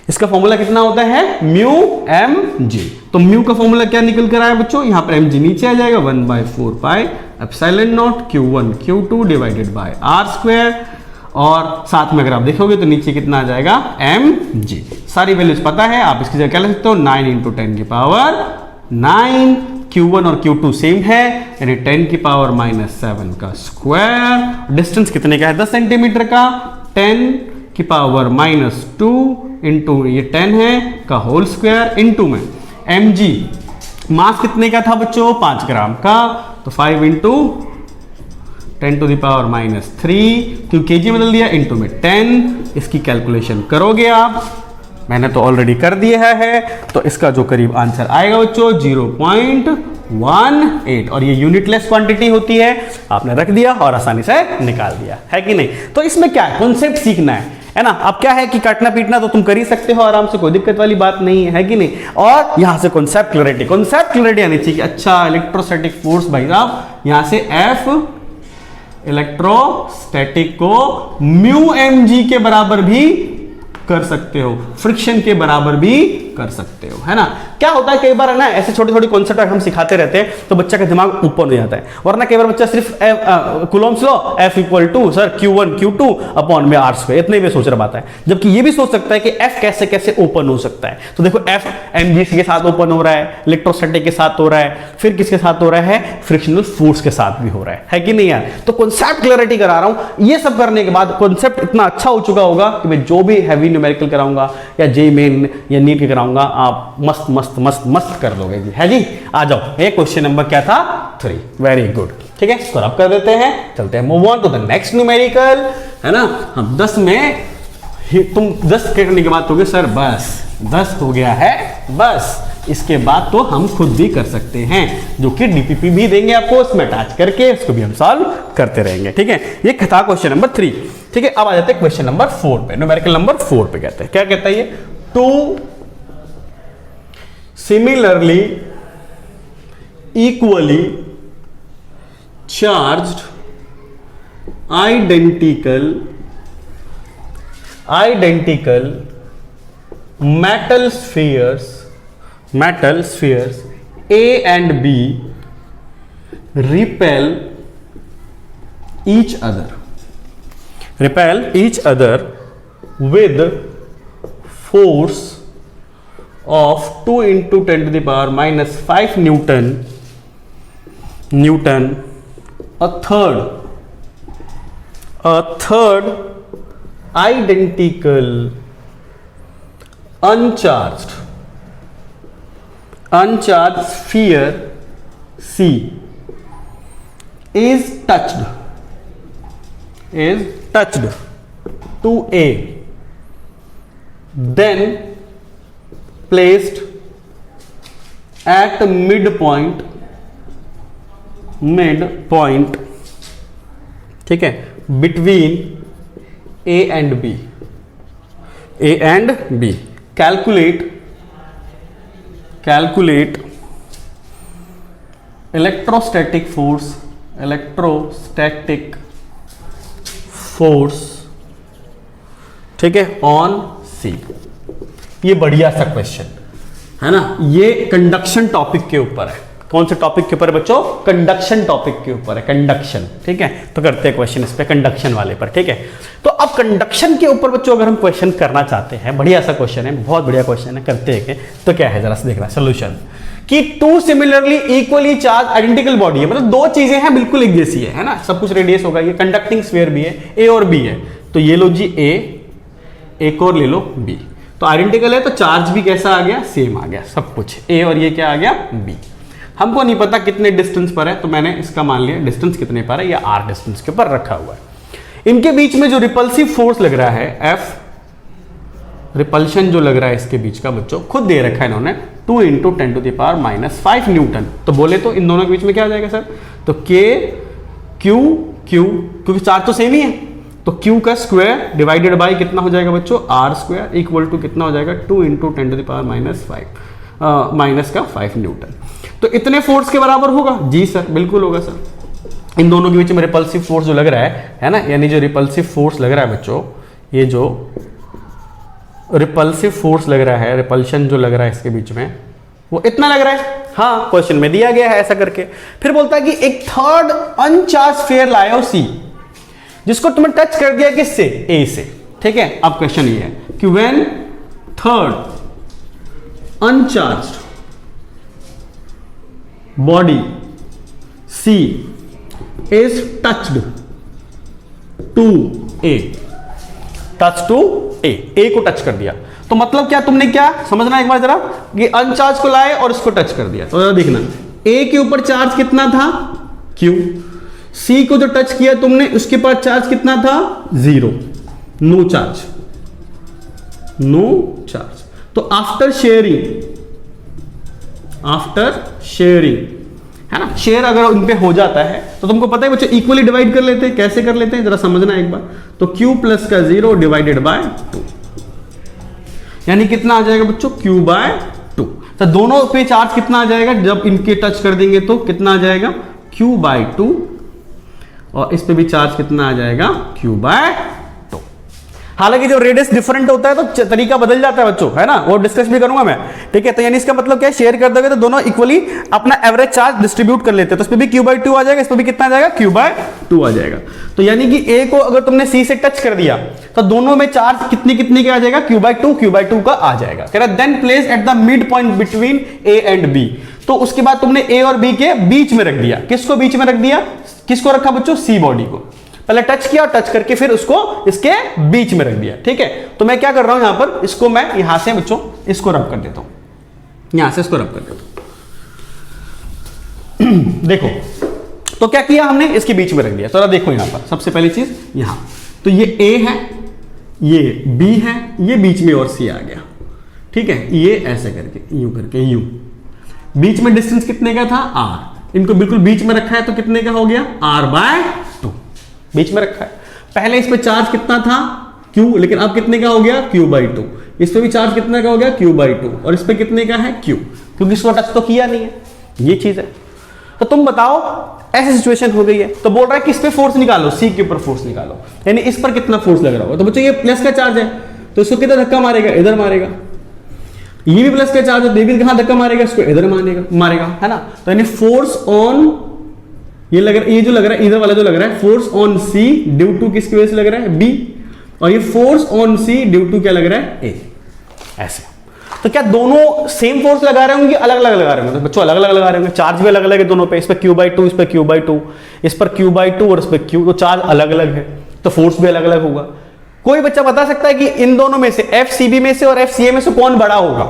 इसका फॉर्मूला कितना होता है, म्यू mg। तो म्यू का फॉर्मूला क्या निकल कर आया बच्चों, यहां पर mg नीचे आ जाएगा, 1/4 pi epsilon not Q1 Q2 divided bye R square, और साथ में अगर आप देखोगे तो नीचे कितना आ जाएगा, mg। सारी वैल्यूज पता है, आप इसकी जगह क्या लिख सकते हो, 9 × 10 की पावर 9, Q1 और Q2 सेम है, यानी 10 की पावर -7 का स्क्वायर। डिस्टेंस कितने का है, 10 सेंटीमीटर का, 10 की पावर -2 इंटू ये 10 है का होल स्क्वायर इंटू में mg, मास कितने का था बच्चों, 5 ग्राम का, तो 5 इंटू 10 टू द पावर -3, क्यों kg बदल दिया, इंटू में 10। इसकी कैलकुलेशन करोगे आप, मैंने तो ऑलरेडी कर दिया है, तो इसका जो करीब आंसर आएगा बच्चों 0.18, और ये यूनिटलेस क्वांटिटी होती है, आपने रख दिया और आसानी से निकाल दिया, है कि नहीं। तो इसमें क्या है, कॉन्सेप्ट सीखना है ना। अब क्या है कि काटना पीटना तो तुम कर ही सकते हो आराम से, कोई दिक्कत वाली बात नहीं है कि नहीं। और यहां से कॉन्सेप्ट क्लैरिटी आनी चाहिए कि अच्छा इलेक्ट्रोस्टैटिक फोर्स भाई साहब, यहां से F इलेक्ट्रोस्टैटिक को म्यू mg के बराबर भी कर सकते हो, फ्रिक्शन के बराबर भी कर सकते हो, है ना। क्या होता है कई बार, है ना, ऐसे छोटे छोटे कॉन्सेप्ट हम सिखाते रहते हैं तो बच्चा का दिमाग ऊपर हो जाता है, वरना कई बार बच्चा सिर्फ Coulomb's law F equal to सर Q1 Q2 अपॉन में R², इतने भी सोच रहा बात है, जबकि ये भी सोच सकता है कि F कैसे कैसे ओपन हो सकता है। तो देखो F mgc के साथ ओपन हो रहा है, इलेक्ट्रोस्टैटिक के साथ हो रहा है, फिर किसके साथ हो रहा है, फ्रिक्शनल फोर्स के साथ भी हो रहा है कि नहीं यार। तो कॉन्सेप्ट क्लैरिटी करा रहा हूं, ये सब करने के बाद कॉन्सेप्ट इतना अच्छा हो चुका होगा कि मैं जो भी हैवी न्यूमेरिकल कराऊंगा या जेईई मेन या नीट के कराऊंगा, आप मस्त मस्त मस्त मस्त कर लोगे जी, है जी। आ जाओ, ये क्वेश्चन नंबर क्या था, 3, वेरी गुड, ठीक है, इसको रब कर देते हैं, चलते हैं move on to the next numerical, है ना। हम 10 में तुम 10 करने के बाद कहोगे सर बस 10 हो गया है बस, इसके बाद तो हम खुद भी कर सकते हैं, जो कि डीपीपी भी देंगे आपको, उसमें अटैच करके उसको भी हम सॉल्व करते रहेंगे, ठीक है। ये था क्वेश्चन नंबर 3, ठीक है। अब आ जाते हैं क्वेश्चन नंबर 4 पे, न्यूमेरिकल नंबर 4 पे कहते हैं, क्या कहता है ये, 2 similarly equally charged identical metal spheres A and B repel each other with force of 2 into 10 to the power minus 5 Newton. A third identical uncharged sphere C is touched to A, then placed at midpoint, ठीक है, between A and B. Calculate electrostatic force, ठीक है, on C। ये बढ़िया सा question है ना, ये कंडक्शन टॉपिक के ऊपर है। कौन से टॉपिक के ऊपर बच्चों, कंडक्शन टॉपिक के ऊपर है, कंडक्शन, ठीक है। तो करते हैं क्वेश्चन इस पे, कंडक्शन वाले पर, ठीक है। तो अब कंडक्शन के ऊपर बच्चों अगर हम क्वेश्चन करना चाहते हैं, बढ़िया सा क्वेश्चन है, बहुत बढ़िया क्वेश्चन है, करते हैं तो क्या है, जरा से देखना सोल्यूशन, कि 2 similarly equally charge identical body है, मतलब 2 चीजें हैं बिल्कुल एक जैसी है ना, सब कुछ रेडियस होगा, ये कंडक्टिंग स्फीयर भी है, ए और बी है, तो ये लो जी ए, एक और ले लो बी, तो आइडेंटिकल है तो चार्ज भी कैसा आ गया, सेम आ गया, सब कुछ ए और ये क्या आ गया, बी। हमको नहीं पता कितने डिस्टेंस पर है, तो मैंने इसका मान लिया डिस्टेंस कितने पर है, या आर डिस्टेंस के ऊपर रखा हुआ है। इनके बीच में जो रिपल्सिव फोर्स लग रहा है, एफ रिपल्शन जो लग रहा है इसके बीच का, बच्चों खुद दे रखा है इन्होंने, 2 into 10 to the power minus 5 Newton. तो बोले तो इन दोनों के बीच में क्या आ जाएगा सर, तो के क्यू क्योंकि चार्ज तो सेम ही है, तो Q का स्क्वायर डिवाइडेड बाय कितना हो जाएगा बच्चों, R स्क्वायर इक्वल टू कितना हो जाएगा, 2 into 10 to the power minus 5 minus का 5 न्यूटन। तो इतने फोर्स के बराबर होगा, जी सर बिल्कुल होगा सर। इन दोनों के बीच में रिपल्सिव फोर्स जो लग रहा है ना, यानी जो रिपल्सिव फोर्स लग रहा है बच्चों, ये जो रिपल्सिव फोर्स लग रहा है, रिपल्शन जो लग रहा है इसके बीच में, वो इतना लग रहा है। हाँ, क्वेश्चन में दिया गया है ऐसा करके। फिर बोलता है कि एक थर्ड अनचार्ज स्फीयर लाया सी, जिसको तुमने टच कर दिया किससे, ए से, ठीक है। अब क्वेश्चन ये है कि when third uncharged body C is touched to A, A को टच कर दिया, तो मतलब क्या, तुमने क्या समझना एक बार जरा, कि अनचार्ज को लाए और इसको टच कर दिया, तो जरा देखना, ए के ऊपर चार्ज कितना था, क्यू, सी को जो टच किया तुमने उसके पास चार्ज कितना था, 0, नो चार्ज। तो आफ्टर शेयरिंग है ना, शेयर अगर उन पे हो जाता है तो तुमको पता है बच्चों, इक्वली डिवाइड कर लेते हैं। कैसे कर लेते हैं जरा समझना एक बार, तो Q प्लस का 0 डिवाइडेड बाय 2, यानी कितना आ जाएगा बच्चों, Q बाय 2। तो दोनों पे चार्ज कितना आ जाएगा, जब इनके टच कर देंगे तो कितना आ जाएगा, Q बाय 2, और इस पे भी चार्ज कितना आ जाएगा, Q बाय 2। हालांकि जब रेडियस डिफरेंट होता है तो तरीका बदल जाता है बच्चों, है ना, वो डिस्कस भी करूंगा मैं, ठीक है। तो यानी इसका मतलब क्या है, शेयर कर दोगे तो दोनों इक्वली अपना एवरेज चार्ज डिस्ट्रीब्यूट कर लेते हैं, तो इस पे भी q/2 आ जाएगा, इस पे भी कितना आ जाएगा, q/2 आ जाएगा। तो यानी कि a को अगर तुमने c से टच कर दिया तो दोनों में चार्ज कितनी कितनी का आ जाएगा, q/2 का आ जाएगा। कह रहा then place at the mid point between a and b। तो उसके बाद तुमने a और b के बीच में रख दिया, किसको बीच में रख दिया, किसको रखा बच्चों, c बॉडी को पहले टच किया और टच करके फिर उसको इसके बीच में रख दिया, ठीक है। तो मैं क्या कर रहा हूं यहां पर, इसको मैं यहां से बच्चों इसको रब कर देता हूं, यहां से इसको रब कर देता हूं। देखो तो क्या किया हमने, इसके बीच में रख दिया। तो देखो यहां पर सबसे पहली चीज यहां, तो ये a है, ये b है, ये बीच में और c आ गया, ठीक है। ये ऐसे करके यूं करके यूं, बीच में डिस्टेंस कितने का था, r, इनको बिल्कुल बीच में रखा है तो कितने का हो गया, r/2 बीच में रखा है। पहले इस पे चार्ज कितना था, q, लेकिन अब कितने का हो गया, q/2। इस पे भी चार्ज कितने का हो गया, q/2, और इस पे कितने का है, q, क्योंकि इसको टच तो किया नहीं है, ये चीज है। तो तुम बताओ ऐसी सिचुएशन हो गई है, तो बोल रहा है कि इस पे फोर्स निकालो, c के ऊपर फोर्स निकालो, यानी इस पर कितना फोर्स लग रहा होगा। तो बच्चों ये प्लस का चार्ज है तो इसको किधर धक्का मारेगा, इधर मारेगा। ये भी प्लस का चार्ज है, देवी कहां धक्का मारेगा, इसको इधर मारेगा, है ना। तो यानी फोर्स ऑन ये लग रहा है, ये जो लग रहा है इधर वाला जो लग रहा है, force on C due to किसकी वजह से लग रहा है, बी, और ये force on C due to क्या लग रहा है, ए। ऐसे तो क्या दोनों सेम फोर्स लगा रहे होंगे, अलग अलग लगा रहे होंगे, तो बच्चों अलग अलग लगा रहे होंगे, चार्ज भी अलग अलग है दोनों पे, इस पे q/2, इस पे q/2, इस पर q/2 और इस पे q, तो चार्ज अलग अलग है तो फोर्स भी अलग अलग होगा। कोई बच्चा बता सकता है कि इन दोनों में से FCB में से और FCA में से कौन बड़ा होगा,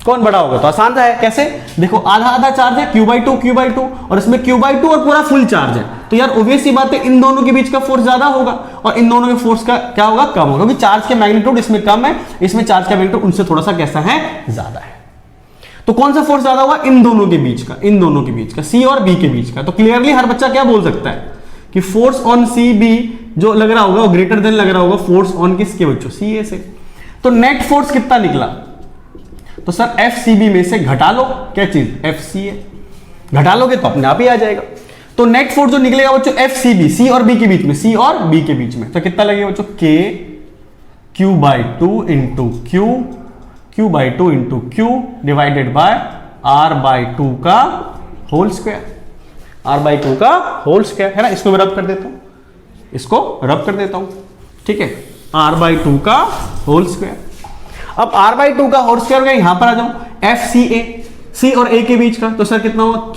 कौन बड़ा होगा। तो आसान सा है, कैसे, देखो आधा आधा चार्ज है, q/2 और इसमें q/2 और पूरा फुल चार्ज है, तो यार ऑब्वियस सी बात है इन दोनों के बीच का फोर्स ज्यादा होगा और इन दोनों के फोर्स का क्या होगा, कम होगा, क्योंकि चार्ज के मैग्नीट्यूड इसमें कम है, इसमें चार्ज का मैग्नीट्यूड उनसे थोड़ा सा कैसा है, ज्यादा है। तो कौन सा फोर्स ज्यादा होगा, इन दोनों के बीच का, इन दोनों के बीच का, सी और बी के बीच का। तो क्लियरली हर बच्चा क्या बोल सकता है कि फोर्स ऑन सी बी जो लग रहा होगा वो ग्रेटर देन लग रहा होगा फोर्स ऑन किसके बच्चों, सी ए से। तो नेट फोर्स कितना निकला, तो सर FCB में से घटा लो, क्या चीज, FCA, घटा लोगे तो अपने आप ही आ जाएगा। तो नेट फोर्स जो निकलेगा बच्चों FCB, C और B के बीच में, C और B के बीच में, तो कितना लगेगा बच्चों, K/2 into Q/2 into Q divided by R/2 का होल स्क्वायर, R/2 का होल स्क्वायर, है ना। इसको मैं रब कर देता हूं, इसको रब कर देता हूं, ठीक है, R/2 का होल स्क्वायर। अब R/2 का होल स्क्वायर का यहां पर आ जाऊं, FCA, C और A के बीच का, तो सर कितना हुआ,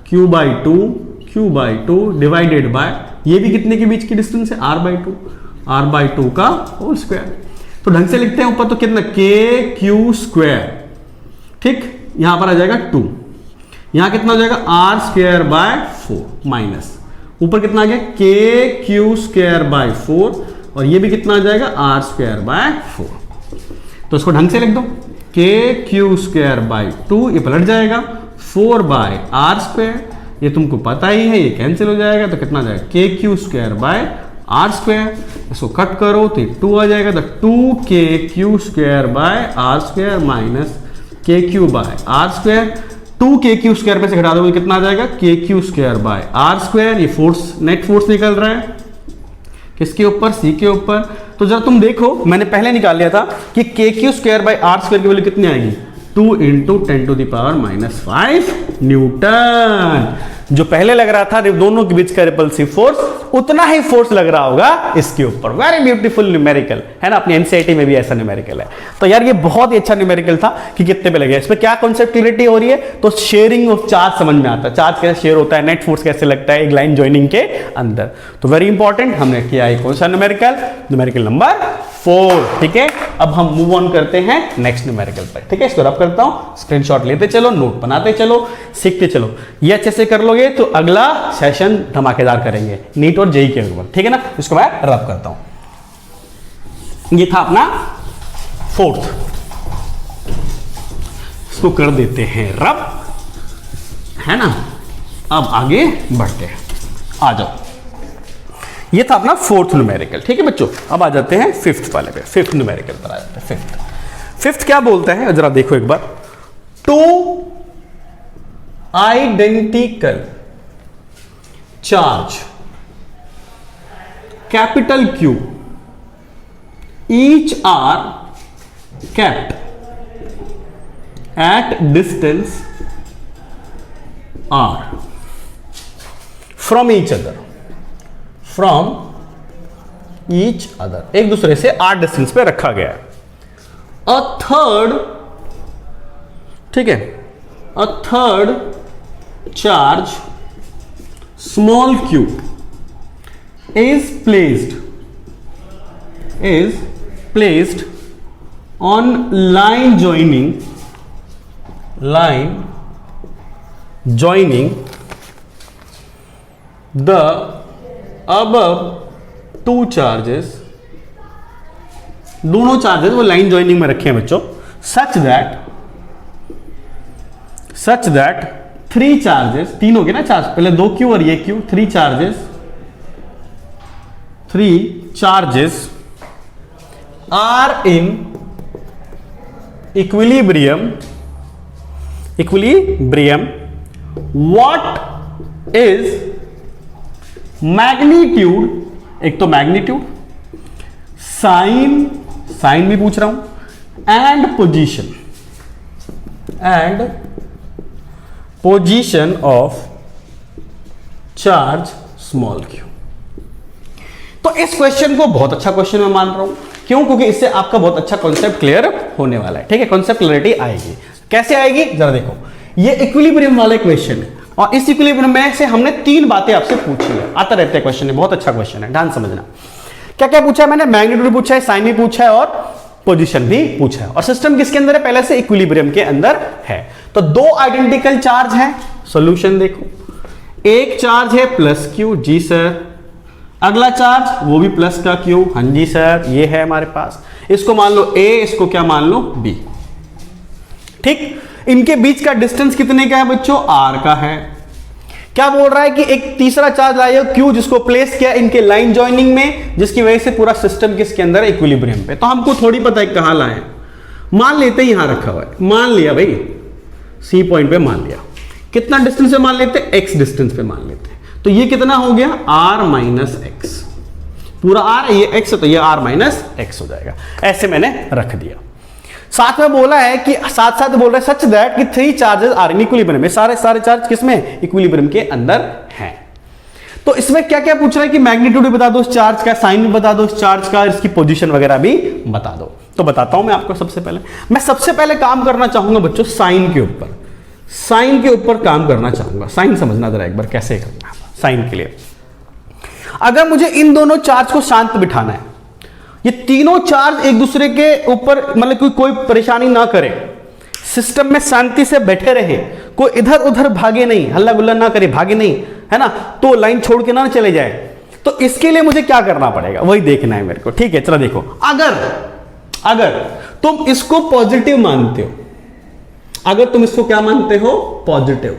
Q/2 डिवाइडेड बाय, ये भी कितने के बीच की डिस्टेंस है, R/2 का होल स्क्वायर। तो ढंग से लिखते हैं ऊपर, तो कितना, KQ², ठीक, यहां पर आ जाएगा 2, यहां कितना हो जाएगा, R²/4 माइनस, ऊपर कितना आ गया, KQ²/4, और ये भी कितना आ जाएगा, R²/4। तो इसको ढंग से लिख दो, KQ²/2, ये पलट जाएगा, 4/R², ये तुमको पता ही है, ये कैंसिल हो जाएगा, तो कितना आ जाएगा, KQ²/R², इसको कट करो तो 2 आ जाएगा, तो 2KQ²/R² माइनस KQ/R², 2KQ² में से घटा दोगे कितना आ जाएगा, KQ²/R², ये फोर्स, नेट फोर्स निकल रहा है किसके ऊपर, सी के ऊपर। तो जरा तुम देखो, मैंने पहले निकाल लिया था कि KQ²/R² की वैल्यू कितनी आएगी, 2 इंटू 10⁻⁵ न्यूटन। जो पहले लग रहा था दोनों के बीच का रिपल्सिव फोर्स, उतना ही फोर्स लग रहा होगा इसके ऊपर। वेरी ब्यूटीफुल न्यूमेरिकल है ना, अपनी एनसीईआरटी में भी ऐसा न्यूमेरिकल है। तो यार ये बहुत ही अच्छा न्यूमेरिकल था कि कितने पे लगे। इसमें क्या कॉन्सेप्ट क्लियरिटी हो रही है, तो शेयरिंग ऑफ चार्ज समझ में आता है, चार्ज कैसे शेयर होता है, नेट फोर्स कैसे लगता है एक लाइन ज्वाइनिंग के अंदर। तो वेरी इंपॉर्टेंट, हमने किया है कौन सा न्यूमेरिकल, न्यूमेरिकल नंबर 4, ठीक है। अब हम मूव ऑन करते हैं नेक्स्ट न्यूमेरिकल पर, ठीक है। इसको रब करता हूं, स्क्रीनशॉट लेते चलो, नोट बनाते चलो, सीखते चलो। ये अच्छे से कर लोगे तो अगला सेशन धमाकेदार करेंगे नीट और जेई के ऊपर, ठीक है ना। इसको मैं रब करता हूं, ये था अपना 4th, इसको कर देते हैं रब, है ना। अब आगे बढ़ते हैं, आ जाओ। ये था अपना 4th न्यूमेरिकल, ठीक है बच्चों। अब आ जाते हैं 5th वाले पे, 5th न्यूमेरिकल पर आ जाते हैं। 5th क्या बोलता है, जरा देखो एक बार, 2 identical charge capital Q each are kept at distance R from each other, from each other, एक दूसरे से आर डिस्टेंस पे रखा गया है। अ थर्ड, ठीक है, a third charge small q is placed on line joining the above two charges, दोनों चार्जेस वो लाइन ज्वाइनिंग में रखे हैं बच्चों, सच दैट थ्री चार्जेस, तीन हो गए ना चार्ज, पहले दो क्यू और ये Q, three charges are in equilibrium, what is magnitude, एक तो मैग्नीट्यूड, साइन भी पूछ रहा हूं, and position of charge small q। तो इस क्वेश्चन को बहुत अच्छा क्वेश्चन मैं मान रहा हूं, क्यों? क्योंकि इससे आपका बहुत अच्छा कॉन्सेप्ट क्लियर होने वाला है। ठीक है, कॉन्सेप्ट क्लैरिटी आएगी। कैसे आएगी जरा देखो, ये इक्विलिब्रियम वाले क्वेश्चन है और इस इक्विलिब्रियम में से हमने तीन बातें आपसे पूछी है, आता रहता है क्वेश्चन है, बहुत अच्छा क्वेश्चन है, ध्यान समझना। क्या क्या पूछा है मैंने? मैग्नीट्यूड पूछा है, साइन भी पूछा है और पोजीशन भी पूछा है। और सिस्टम किसके अंदर है? पहले से इक्विलिब्रियम के अंदर है। तो दो आइडेंटिकल चार्ज हैं, सॉल्यूशन देखो, एक चार्ज है प्लस क्यू, जी सर, अगला चार्ज वो भी प्लस का क्यू, हाँ जी सर, ये है हमारे पास, इसको मान लो ए, इसको क्या मान लो बी। ठीक, इनके बीच का डिस्टेंस कितने का है बच्चों? आर का है। क्या बोल रहा है कि एक तीसरा चार्ज लाया क्यू, जिसको प्लेस किया इनके लाइन जॉइनिंग में, जिसकी वजह से पूरा सिस्टम किसके अंदर है? इक्विलिब्रियम पे। तो हमको थोड़ी पता है कहां लाए, मान लेते यहां रखा हुआ है, मान लिया भाई सी पॉइंट पे, मान लिया, कितना डिस्टेंस पे मान लेते? एक्स डिस्टेंस पे मान लेते। तो ये कितना हो गया? आर माइनस एक्स, पूरा आर, ये एक्स है तो ये आर माइनस एक्स हो जाएगा। ऐसे मैंने रख दिया। साथ में बोला है कि साथ बोल रहा है सच दैट कि three charges are in equilibrium में, सारे चार्ज किसमें? इक्विलिब्रियम के अंदर हैं। तो इसमें क्या क्या पूछ रहा है कि मैग्नीट्यूड भी बता दो उस चार्ज का, साइन भी बता दो उस चार्ज का, इसकी पोजीशन वगैरह भी बता दो। तो बताता हूं मैं आपको। सबसे पहले काम करना चाहूंगा बच्चों साइन के ऊपर काम करना चाहूंगा। साइन समझना जरा एक बार कैसे करना है साइन के लिए। अगर मुझे इन दोनों चार्ज को शांत बिठाना है, ये तीनों चार्ज एक दूसरे के ऊपर मतलब कोई परेशानी ना करे, सिस्टम में शांति से बैठे रहे, कोई इधर उधर भागे नहीं, हल्ला गुल्ला ना करे, भागे नहीं, है ना, तो लाइन छोड़ के ना चले जाए। तो इसके लिए मुझे क्या करना पड़ेगा वही देखना है मेरे को। ठीक है, चलो देखो, अगर तुम इसको पॉजिटिव मानते हो, अगर तुम इसको क्या मानते हो? पॉजिटिव।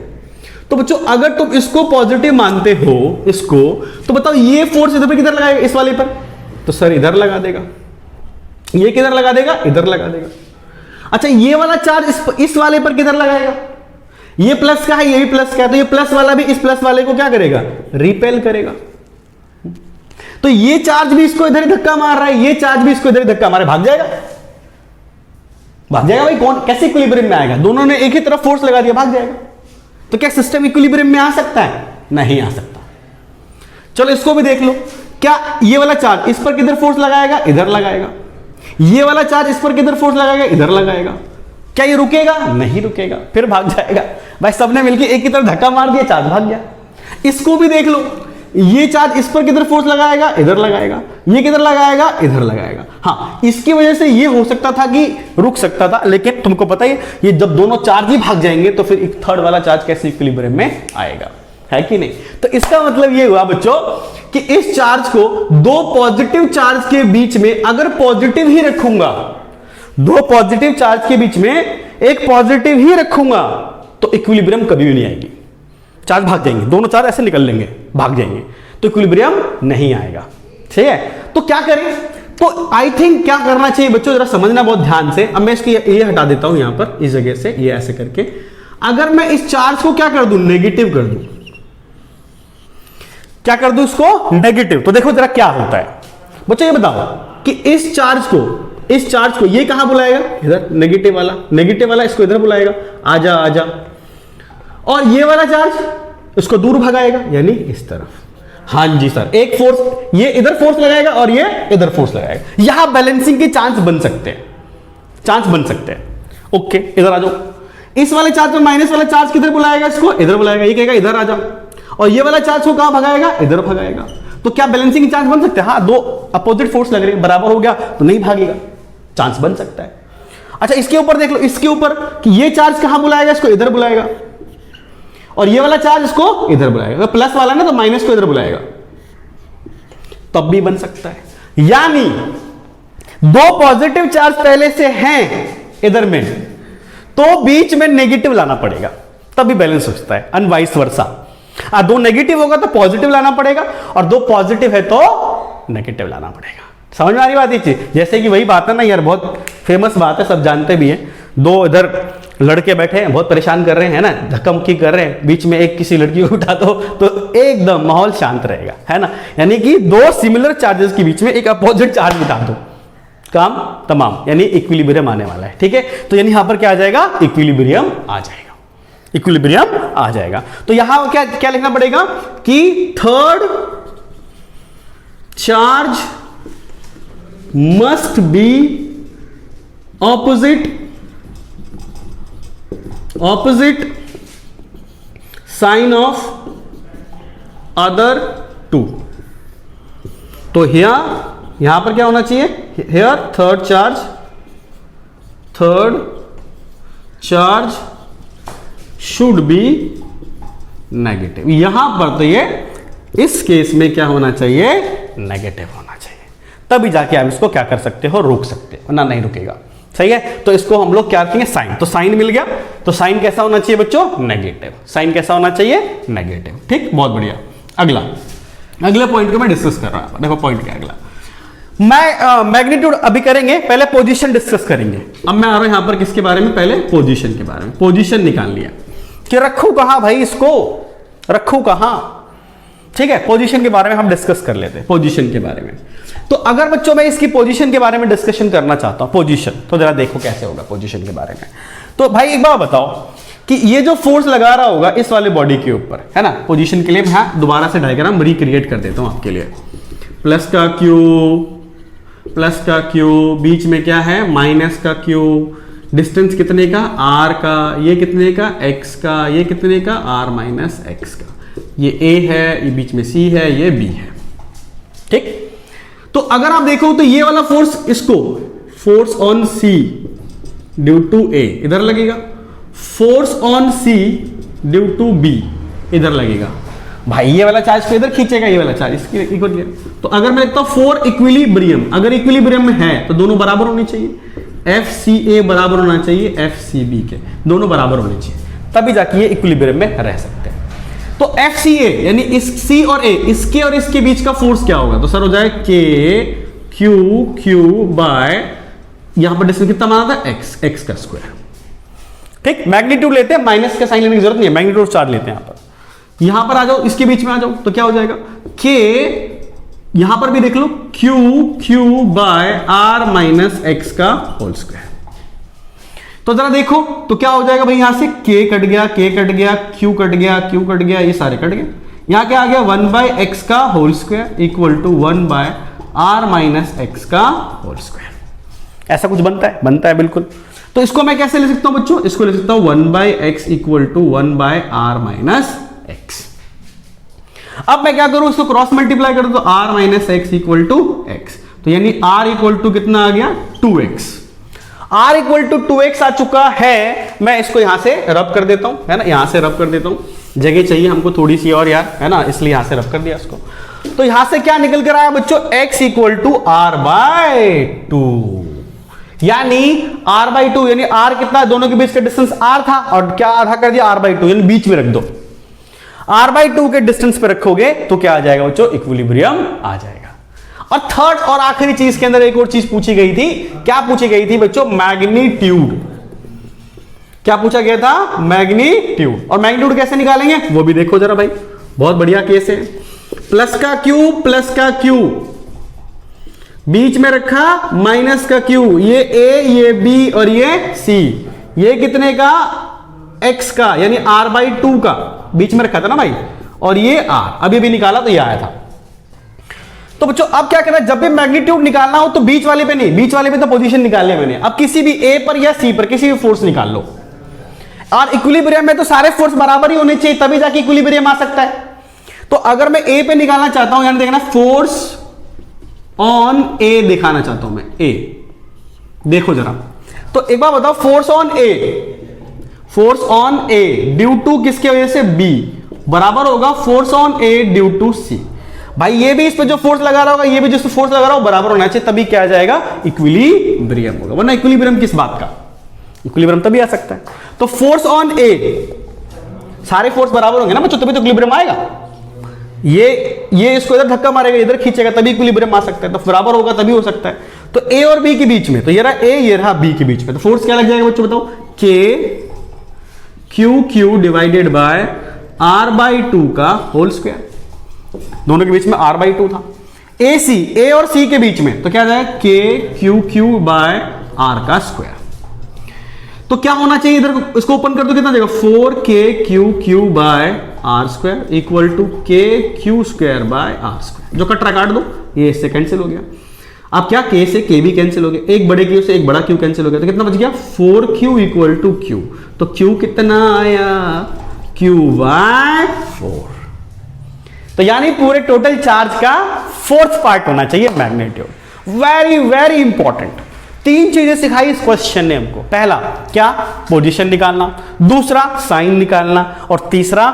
तो बच्चों अगर तुम इसको पॉजिटिव मानते हो, इसको, तो बताओ ये फोर्स इधर पे किधर लगाएगा? इस वाले पर। तो सर इधर लगा देगा। ये किधर लगा देगा? इधर लगा देगा। अच्छा, ये वाला चार्ज इस वाले पर किधर लगाएगा? ये प्लस का है, ये भी प्लस का है, तो ये प्लस वाला भी इस प्लस वाले को क्या करेगा? रिपेल करेगा। तो ये चार्ज भी इसको इधर ही धक्का मार रहा है, ये चार्ज भी इसको इधर ही धक्का मार रहा है, भाग जाएगा भाई। कौन कैसे इक्विलिब्रियम में आएगा? दोनों ने एक ही तरफ फोर्स लगा दिया, भाग जाएगा। तो क्या सिस्टम इक्विलिब्रियम में आ सकता है? नहीं आ सकता। चलो इसको भी देख लो, क्या ये वाला चार्ज इस पर किधर फोर्स लगाएगा? इधर लगाएगा। ये वाला चार्ज इस पर किधर फोर्स लगाएगा? इधर लगाएगा। क्या ये रुकेगा? नहीं रुकेगा, फिर भाग जाएगा। भाई सबने मिलकर एक की तरफ धक्का मार दिया, चार्ज भाग गया। इसको भी देख लो, ये चार्ज इस पर किधर फोर्स लगाएगा? इधर लगाएगा। ये किधर लगाएगा? इधर लगाएगा। हाँ, इसकी वजह से ये हो सकता था कि रुक सकता था, लेकिन तुमको पता ही ये जब दोनों चार्ज ही भाग जाएंगे तो फिर एक थर्ड वाला चार्ज कैसे इक्विलिब्रियम में आएगा, है कि नहीं? तो इसका मतलब ये हुआ बच्चों कि इस चार्ज को दो पॉजिटिव चार्ज के बीच में अगर पॉजिटिव ही रखूंगा, दो पॉजिटिव चार्ज के बीच में एक पॉजिटिव ही रखूंगा, तो इक्विलिब्रियम कभी भी नहीं आएगी, चार्ज भाग जाएंगे, दोनों चार्ज ऐसे निकल लेंगे, भाग जाएंगे, तो इक्विलिब्रियम नहीं आएगा। ठीक है, तो क्या करें? तो आई थिंक क्या करना चाहिए बच्चों, जरा समझना बहुत ध्यान से। अब मैं इसको ये हटा देता हूं यहां पर, इस जगह से, ये ऐसे करके। अगर मैं इस चार्ज को क्या कर दूं? नेगेटिव कर दूं। क्या कर दूं इसको? नेगेटिव। तो देखो जरा क्या होता है बच्चों, ये बताओ, कि इस चार्ज को ये कहां बुलाएगा, इधर नेगेटिव वाला इसको इधर बुलाएगा, आजा आजा, और ये वाला चार्ज इसको दूर भगाएगा, यानी इस तरफ। हाँ जी सर, एक फोर्स ये इधर फोर्स लगाएगा और ये इधर फोर्स लगाएगा, यहां बैलेंसिंग के चांस बन सकते हैं। ओके, इधर आ जाओ। इस वाले चार्ज में माइनस वाला चार्ज किधर बुलाएगा, इसको इधर बुलाएगा, ये कहेगा इधर आ जा, और ये वाला चार्ज को कहां भगाएगा, इधर भगाएगा। तो क्या बैलेंसिंग के चांस बन सकते हैं? हाँ, दो अपोजिट फोर्स लग रहे हैं, बराबर हो गया तो नहीं भागेगा, चांस बन सकता है। अच्छा, इसके ऊपर देख लो, इसके ऊपर कि ये चार्ज कहां बुलाएगा, इसको इधर बुलाएगा, और ये वाला चार्ज इसको इधर बुलाएगा। प्लस वाला ना तो माइनस को इधर बुलाएगा, तब भी बन सकता है। यानी दो पॉजिटिव चार्ज पहले से हैं इधर में, तो बीच में नेगेटिव लाना पड़ेगा, तभी बैलेंस हो सकता है, अन वाइस वर्सा। दो नेगेटिव होगा तो पॉजिटिव लाना पड़ेगा, और दो पॉजिटिव है तो नेगेटिव लाना पड़ेगा। समझ में आ रही बात? ये चीज जैसे कि वही बात है ना यार, बहुत फेमस बात है, सब जानते भी हैं। दो इधर लड़के बैठे हैं, बहुत परेशान कर रहे हैं ना, धक्का-मुक्की कर रहे हैं, बीच में एक किसी लड़की को उठा दो तो एकदम माहौल शांत रहेगा, है ना। यानी कि दो सिमिलर चार्जेस के बीच में एक अपोजिट चार्ज बिठा दो, काम तमाम, यानी इक्विलिब्रियम आने वाला है। ठीक है, तो यानी यहां पर क्या आ जाएगा, इक्विलिब्रियम आ जाएगा, इक्विलिब्रियम आ जाएगा। तो यहां क्या क्या लिखना पड़ेगा कि third charge must be opposite sign of other two. तो यहां पर क्या होना चाहिए, here third charge should be negative. यहां पर तो ये इस केस में क्या होना चाहिए, नेगेटिव होना चाहिए, तभी जाके आप इसको क्या कर सकते हो, रोक सकते हो, ना नहीं रुकेगा। सही है, तो इसको हम लोग क्या रखेंगे, साइन। तो साइन मिल गया, तो साइन कैसा होना चाहिए बच्चों, नेगेटिव। साइन कैसा होना चाहिए, नेगेटिव। ठीक, बहुत बढ़िया। अगले पॉइंट को मैं डिस्कस कर रहा हूं, देखो पॉइंट क्या अगला। मैं मैग्नीट्यूड अभी करेंगे, पहले पोजीशन डिस्कस करेंगे। अब मैं आ रहा हूं यहां पर किसके बारे में, पहले पोजीशन के बारे में। पोजीशन निकाल लिया कि रखूं कहां भाई, इसको रखूं कहां। ठीक है, पोजीशन के बारे में हम डिस्कस कर लेते हैं, पोजीशन के बारे में। तो अगर बच्चों मैं इसकी पोजीशन के बारे में डिस्कशन करना चाहता हूं, पोजीशन, तो जरा देखो कैसे होगा पोजीशन के बारे में। तो भाई एक बार बताओ कि ये जो फोर्स लगा रहा होगा इस वाले बॉडी के ऊपर, है ना, पोजीशन के लिए मैं दोबारा से डायग्राम रिक्रिएट कर देता हूं आपके लिए। प्लस का क्यू, बीच में क्या है, माइनस का क्यू, डिस्टेंस कितने का, आर का, ये कितने का, एक्स का, ये कितने का, आर माइनस एक्स का, ये ए है, ये बीच में सी है, ये बी है। ठीक, तो अगर आप देखो तो ये वाला फोर्स, इसको force on C due to A इधर लगेगा, force on C due to B इधर लगेगा। भाई ये वाला चार्ज तो इधर खींचेगा, ये वाला चार्ज इसकी इक्वल। तो अगर मैं लिखता हूं फोर इक्विलिब्रियम, अगर इक्विलिब्रियम में है तो दोनों बराबर होने चाहिए, एफ सी ए बराबर होना चाहिए एफ सी बी के, दोनों बराबर होने चाहिए, तभी जाके ये इक्विलिब्रियम में रह सकते हैं। तो एफ सी ए यानी इस सी और ए, इसके और इसके बीच का फोर्स क्या होगा, तो सर हो जाए के क्यू बाय, यहां पर डिस्टेंस कितना माना था, एक्स का स्क्वायर। ठीक, मैग्नीट्यूड लेते हैं, माइनस का साइन लेने की जरूरत नहीं है, मैग्नीट्यूड चार्ज लेते हैं। यहां पर आ जाओ, इसके बीच में आ जाओ, तो क्या हो जाएगा, के, यहां पर भी देख लो, Q by R minus X का होल स्क्वायर। तो जरा देखो तो क्या हो जाएगा भाई, यहां से के कट गया, क्यू कट गया, ये सारे कट गए। यहां क्या आ गया, 1 बाय एक्स का whole square equal to 1 by R minus X का होल स्क्वायर। ऐसा कुछ बनता है बिल्कुल। तो इसको मैं कैसे ले सकता हूं बच्चों, इसको ले सकता हूं 1 by X equal to 1 by R minus X. अब मैं क्या करूं, इसको क्रॉस मल्टीप्लाई कर दूं, तो R minus X equal to X, तो यानी आर इक्वल टू कितना आ गया, 2x। Are equal to 2x आ चुका है। मैं इसको यहां से रब कर देता हूं, है ना, यहां से रब कर देता हूं, जगह चाहिए हमको थोड़ी सी और यार, है ना, इसलिए यहां से रब कर दिया इसको। तो यहां से क्या निकल कर आया बच्चों, x equal to R by 2, यानी r बाई 2, यानी r कितना, दोनों के बीच का डिस्टेंस r था, और क्या आधा कर दिया, r बाई 2, यानी बीच में रख दो। r बाई 2 के डिस्टेंस पे रखोगे तो क्या आ जाएगा बच्चों, इक्विलिब्रियम आ जाएगा। और थर्ड और आखिरी चीज के अंदर एक और चीज पूछी गई थी, क्या पूछी गई थी बच्चों, मैग्नीट्यूड। क्या पूछा गया था, मैग्नीट्यूड। और मैग्नीट्यूड कैसे निकालेंगे वो भी देखो जरा भाई, बहुत बढ़िया केस है। प्लस का क्यू बीच में रखा माइनस का Q, ये A, ये B और ये C, ये कितने का, X का यानी R/2 का बीच में रखा था ना भाई, और ये R अभी भी निकाला तो ये आया था। तो बच्चों अब क्या करना है, जब भी मैग्नीट्यूड निकालना हो तो बीच वाले पे नहीं, बीच वाले पे तो पोजीशन निकाल लिया मैंने, अब किसी भी A पर या C पर किसी भी फोर्स निकाल लो। और इक्विलिब्रियम में तो सारे फोर्स बराबर ही होने चाहिए तभी जाके इक्विलिब्रियम आ सकता है। तो अगर मैं A पे निकालना चाहता हूं, यानी देखना फोर्स ऑन A दिखाना चाहता हूं मैं, A देखो जरा, तो एक बार बताओ, force on A due to किसके वजह से, B बराबर होगा force on A due to C। भाई ये भी इस पे जो फोर्स लगा रहा होगा, ये भी जो फोर्स लगा रहा होगा बराबर होना चाहिए, तभी क्या आ जाएगा, इक्विलिब्रियम होगा। वरना इक्विलिब्रियम किस बात का, इक्विलिब्रियम तभी आ सकता है। तो फोर्स ऑन A, सारे फोर्स बराबर होंगे ना बच्चों, तभी तो इक्विलिब्रियम आएगा। ये इसको इधर धक्का मारेगा, इधर खींचेगा, तभी इक्विलिब्रियम आ सकता है। तो बराबर होगा तभी हो सकता है। तो A और B के बीच में, तो ये रहा A, ये रहा B के बीच में, तो फोर्स क्या लग जाएगा बच्चों बताओ, KQ डिवाइडेड बाय R/2 का होल स्क्वायर। दोनों के बीच में R/2 था। A और C के बीच में तो क्या आ जाएगा, KQQ बाय R का स्क्वायर। तो क्या होना चाहिए, इधर इसको ओपन कर दो, कितना देगा, 4KQQ by R square equal to KQ square by R square. जो कटरा काट दो, ये इससे कैंसिल हो गया। अब क्या, K से K भी कैंसिल हो गया, एक बड़े Q से एक बड़ा Q कैंसिल हो गया, तो कितना बच गया, 4Q इक्वल टू Q। तो Q कितना आया, Q बाय 4। तो यानी पूरे टोटल चार्ज का फोर्थ पार्ट होना चाहिए मैग्नीट्यूड। Very very important. 3 चीजें सिखाई इस क्वेश्चन ने हमको। पहला क्या, पोजीशन निकालना, दूसरा साइन निकालना, और तीसरा